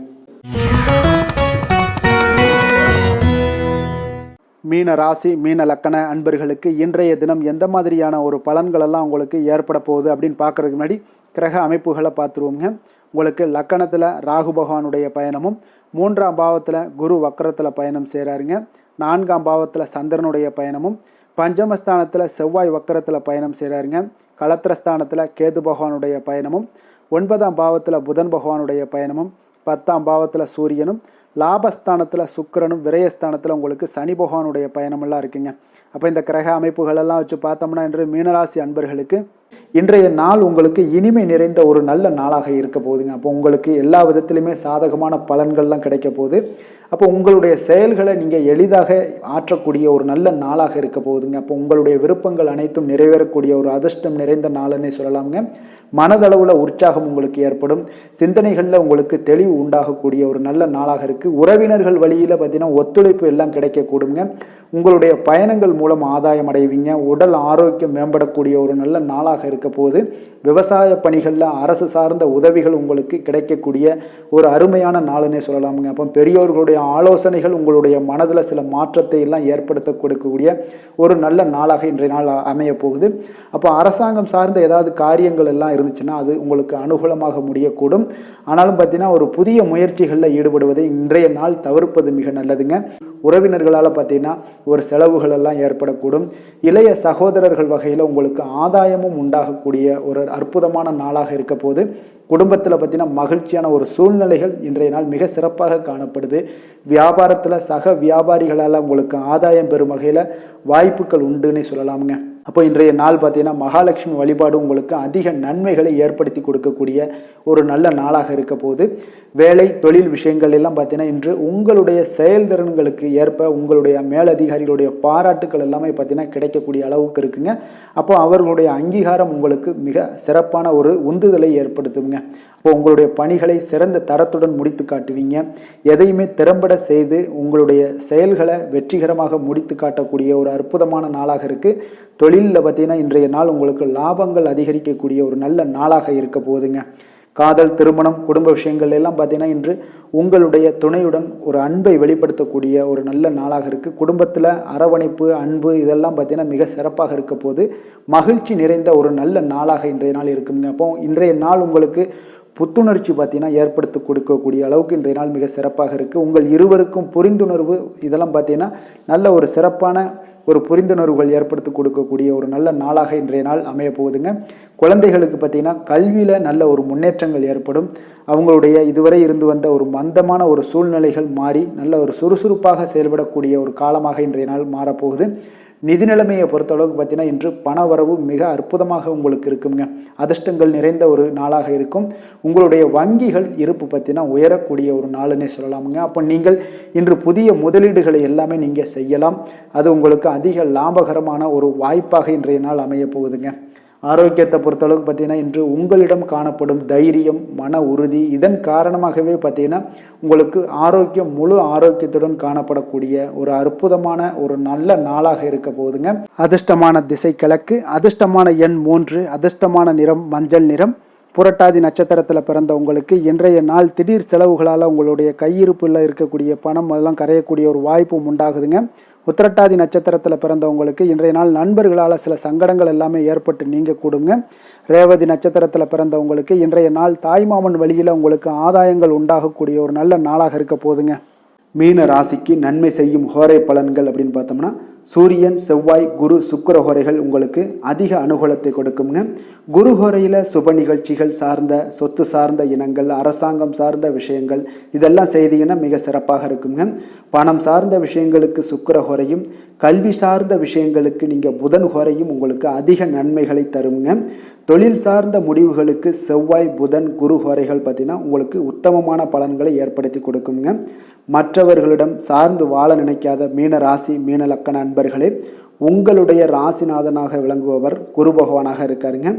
மீன ராசி, மீன லக்கண அன்பர்களுக்கு இன்றைய தினம் எந்த மாதிரியான ஒரு பலன்களெல்லாம் உங்களுக்கு ஏற்பட போகுது அப்படின்னு பார்க்குறதுக்கு முன்னாடி கிரக அமைப்புகளை பார்த்துருவோங்க. உங்களுக்கு லக்கணத்தில் ராகு பகவானுடைய பயணமும், 3ஆம் பாவத்தில் குரு வக்கரத்தில் பயணம் செய்கிறாருங்க. 4ஆம் பாவத்தில் சந்திரனுடைய பயணமும், பஞ்சமஸ்தானத்தில் செவ்வாய் வக்கரத்தில் பயணம் செய்கிறாருங்க. களத்திரஸ்தானத்தில் கேது பகவானுடைய பயணமும், 9ஆம் பாவத்தில் புதன் பகவானுடைய பயணமும், 10ஆம் பாவத்தில் சூரியனும், லாபஸ்தானத்தில் சுக்கிரனும், விரயஸ்தானத்தில் உங்களுக்கு சனி பகவானுடைய பயணமெல்லாம் இருக்குங்க. அப்போ இந்த கிரக அமைப்புகளெல்லாம் வச்சு பார்த்தோம்னா இன்று மீனராசி அன்பர்களுக்கு இன்றைய நாள் உங்களுக்கு இனிமை நிறைந்த ஒரு நல்ல நாளாக இருக்க போகுதுங்க. அப்போ உங்களுக்கு எல்லா விதத்திலுமே சாதகமான பலன்கள்லாம் கிடைக்க போகுது. அப்போ உங்களுடைய செயல்களை நீங்கள் எளிதாக ஆற்றக்கூடிய ஒரு நல்ல நாளாக இருக்க போகுதுங்க. அப்போ உங்களுடைய விருப்பங்கள் அனைத்தும் நிறைவேறக்கூடிய ஒரு அதிர்ஷ்டம் நிறைந்த நாளுன்னே சொல்லலாமுங்க. மனதளவில் உற்சாகம் உங்களுக்கு ஏற்படும். சிந்தனைகளில் உங்களுக்கு தெளிவு உண்டாகக்கூடிய ஒரு நல்ல நாளாக இருக்குது. உறவினர்கள் வழியில் பார்த்தீங்கன்னா ஒத்துழைப்பு எல்லாம் கிடைக்கக்கூடுங்க. உங்களுடைய பயணங்கள் மூலம் ஆதாயம் அடைவீங்க. உடல் ஆரோக்கியம் மேம்படக்கூடிய ஒரு நல்ல நாளாக இருக்க போது. விவசாய பணிகளில் அரசு சார்ந்த உதவிகள் உங்களுக்கு கிடைக்கக்கூடிய ஒரு அருமையான நாளுன்னே சொல்லலாமுங்க. அப்போ பெரியோர்களுடைய ஆலோசனைகள் உங்களுடைய மனதில் சில மாற்றத்தை எல்லாம் ஏற்படுத்த கொடுக்கக்கூடிய ஒரு நல்ல நாளாக இன்றைய நாள் அமைய போகுது. அப்போ அரசாங்கம் சார்ந்த ஏதாவது காரியங்கள் எல்லாம் இருந்துச்சுன்னா அது உங்களுக்கு அனுகூலமாக முடியக்கூடும். ஆனாலும் பார்த்தீங்கன்னா ஒரு புதிய முயற்சிகளில் ஈடுபடுவதை இன்றைய நாள் தவிர்ப்பது மிக நல்லதுங்க. உறவினர்களால் பார்த்தீங்கன்னா ஒரு செலவுகள் எல்லாம் ஏற்படக்கூடும். இளைய சகோதரர்கள் வகையில் உங்களுக்கு ஆதாயமும் உண்டாகக்கூடிய ஒரு அற்புதமான நாளாக இருக்க போது. குடும்பத்தில் பார்த்தீங்கன்னா மகிழ்ச்சியான ஒரு சூழ்நிலைகள் இன்றைய நாள் மிக சிறப்பாக காணப்படுது. வியாபாரத்தில் சக வியாபாரிகளால் உங்களுக்கு ஆதாயம் பெறும் வகையில் வாய்ப்புகள் உண்டுன்னு சொல்லலாமுங்க. அப்போ இன்றைய நாள் பார்த்தீங்கன்னா மகாலட்சுமி வழிபாடு உங்களுக்கு அதிக நன்மைகளை ஏற்படுத்தி கொடுக்கக்கூடிய ஒரு நல்ல நாளாக இருக்க போது. வேலை தொழில் விஷயங்கள் எல்லாம் பார்த்தீங்கன்னா இன்று உங்களுடைய செயல்திறன்களுக்கு ஏற்ப உங்களுடைய மேலதிகாரிகளுடைய பாராட்டுக்கள் எல்லாமே பார்த்தீங்கன்னா கிடைக்கக்கூடிய அளவுக்கு இருக்குங்க. அப்போ அவர்களுடைய அங்கீகாரம் உங்களுக்கு மிக சிறப்பான ஒரு உந்துதலை ஏற்படுத்துங்க. அப்போ உங்களுடைய பணிகளை சிறந்த தரத்துடன் முடித்து காட்டுவீங்க. எதையுமே திறம்பட செய்து உங்களுடைய செயல்களை வெற்றிகரமாக முடித்து காட்டக்கூடிய ஒரு அற்புதமான நாளாக இருக்குது. தொழிலில் பார்த்தீங்கன்னா இன்றைய நாள் உங்களுக்கு லாபங்கள் அதிகரிக்கக்கூடிய ஒரு நல்ல நாளாக இருக்க போகுதுங்க. காதல், திருமணம், குடும்ப விஷயங்கள் எல்லாம் பார்த்தீங்கன்னா இன்று உங்களுடைய துணையுடன் ஒரு அன்பை வெளிப்படுத்தக்கூடிய ஒரு நல்ல நாளாக இருக்குது. குடும்பத்தில் அரவணைப்பு, அன்பு இதெல்லாம் பார்த்தீங்கன்னா மிக சிறப்பாக இருக்க போது மகிழ்ச்சி நிறைந்த ஒரு நல்ல நாளாக இன்றைய நாள் இருக்குங்க. அப்போ இன்றைய நாள் உங்களுக்கு புத்துணர்ச்சி பார்த்தீங்கன்னா ஏற்படுத்தி கொடுக்கக்கூடிய அளவுக்கு இன்றைய நாள் மிக சிறப்பாக இருக்குது. உங்கள் இருவருக்கும் புரிந்துணர்வு இதெல்லாம் பார்த்தீங்கன்னா நல்ல ஒரு சிறப்பான ஒரு புரிந்துணர்வுகள் ஏற்படுத்தி கொடுக்கக்கூடிய ஒரு நல்ல நாளாக இன்றைய நாள் அமைய போகுதுங்க. குழந்தைகளுக்கு பார்த்தீங்கன்னா கல்வியில் நல்ல ஒரு முன்னேற்றங்கள் ஏற்படும். அவங்களுடைய இதுவரை இருந்து வந்த ஒரு மந்தமான ஒரு சூழ்நிலைகள் மாறி நல்ல ஒரு சுறுசுறுப்பாக செயல்படக்கூடிய ஒரு காலமாக இன்றைய நாள் மாறப்போகுது. நிதி நிலைமையை பொறுத்தளவுக்கு பார்த்தீங்கன்னா இன்று பண வரவு மிக அற்புதமாக உங்களுக்கு இருக்குங்க. அதிர்ஷ்டங்கள் நிறைந்த ஒரு நாளாக இருக்கும். உங்களுடைய வங்கிகள் இருப்பு பார்த்தீங்கன்னா உயரக்கூடிய ஒரு நாளுன்னே சொல்லலாமுங்க. அப்போ நீங்கள் இன்று புதிய முதலீடுகளை எல்லாமே நீங்கள் செய்யலாம். அது உங்களுக்கு அதிக லாபகரமான ஒரு வாய்ப்பாக இன்றைய நாள் அமைய போகுதுங்க. ஆரோக்கியத்தை பொறுத்தளவுக்கு பார்த்தீங்கன்னா இன்று உங்களிடம் காணப்படும் தைரியம், மன உறுதி இதன் காரணமாகவே பார்த்தீங்கன்னா உங்களுக்கு ஆரோக்கியம் முழு ஆரோக்கியத்துடன் காணப்படக்கூடிய ஒரு அற்புதமான ஒரு நல்ல நாளாக இருக்க போகுதுங்க. அதிர்ஷ்டமான திசை கிழக்கு, அதிர்ஷ்டமான எண் 3, அதிர்ஷ்டமான நிறம் மஞ்சள் நிறம். புரட்டாதி நட்சத்திரத்தில் பிறந்த உங்களுக்கு இன்றைய நாள் திடீர் செலவுகளால் உங்களுடைய கையிருப்பில் இருக்கக்கூடிய பணம் அதெல்லாம் கரையக்கூடிய ஒரு வாய்ப்பும் உண்டாகுதுங்க. உத்திரட்டாதி நட்சத்திரத்தில் பிறந்தவங்களுக்கு இன்றைய நாள் நண்பர்களால் சில சங்கடங்கள் எல்லாமே ஏற்பட்டு நீங்க கூடுங்க. ரேவதி நட்சத்திரத்தில் பிறந்தவங்களுக்கு இன்றைய நாள் தாய்மாமன் வழியில் உங்களுக்கு ஆதாயங்கள் உண்டாகக்கூடிய ஒரு நல்ல நாளாக இருக்க போதுங்க. மீன ராசிக்கு நன்மை செய்யும் ஹோரை பலன்கள் அப்படின்னு பார்த்தோம்னா சூரியன், செவ்வாய், குரு, சுக்கிர ஹோரைகள் உங்களுக்கு அதிக அனுகூலத்தை கொடுக்குங்க. குரு ஹோரையில் சுப நிகழ்ச்சிகள் சார்ந்த சொத்து சார்ந்த இனங்கள், அரசாங்கம் சார்ந்த விஷயங்கள் இதெல்லாம் செய்தீங்கன்னா மிக சிறப்பாக இருக்குங்க. பணம் சார்ந்த விஷயங்களுக்கு சுக்கிர ஹோரையும், கல்வி சார்ந்த விஷயங்களுக்கு நீங்கள் புதன் ஹோரையும் உங்களுக்கு அதிக நன்மைகளை தருங்க. தொழில் சார்ந்த முடிவுகளுக்கு செவ்வாய், புதன், குரு ஹோரைகள் பார்த்தீங்கன்னா உங்களுக்கு உத்தமமான பலன்களை ஏற்படுத்தி கொடுக்குங்க. மற்றவர்களிடம் சார்ந்து வாழ நினைக்காத மீன ராசி, மீன லக்கண அன்பர்களே, உங்களுடைய ராசிநாதனாக விளங்குபவர் குரு பகவானாக இருக்காருங்க.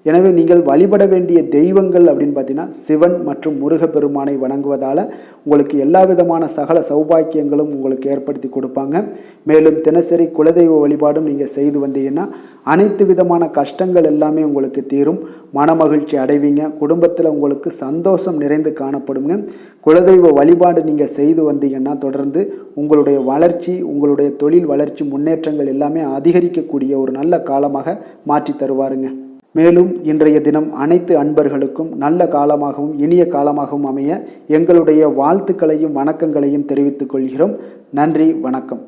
எனவே நீங்கள் வழிபட வேண்டிய தெய்வங்கள் அப்படின்னு பார்த்தீங்கன்னா சிவன் மற்றும் முருகப்பெருமானை வணங்குவதால் உங்களுக்கு எல்லா விதமான சகல சௌபாக்கியங்களும் உங்களுக்கு ஏற்படுத்தி கொடுப்பாங்க. மேலும் தினசரி குலதெய்வ வழிபாடும் நீங்கள் செய்து வந்தீங்கன்னா அனைத்து விதமான கஷ்டங்கள் எல்லாமே உங்களுக்கு தீரும். மனமகிழ்ச்சி அடைவீங்க. குடும்பத்தில் உங்களுக்கு சந்தோஷம் நிறைந்து காணப்படுங்க. குலதெய்வ வழிபாடு நீங்கள் செய்து வந்தீங்கன்னா தொடர்ந்து உங்களுடைய வளர்ச்சி, உங்களுடைய தொழில் வளர்ச்சி, முன்னேற்றங்கள் எல்லாமே அதிகரிக்கக்கூடிய ஒரு நல்ல காலமாக மாற்றி தருவாருங்க. மேலும் இன்றைய தினம் அனைத்து அன்பர்களுக்கும் நல்ல காலமாகவும் இனிய காலமாகவும் அமைய எங்களுடைய வாழ்த்துக்களையும் வணக்கங்களையும் தெரிவித்துக் கொள்கிறோம். நன்றி, வணக்கம்.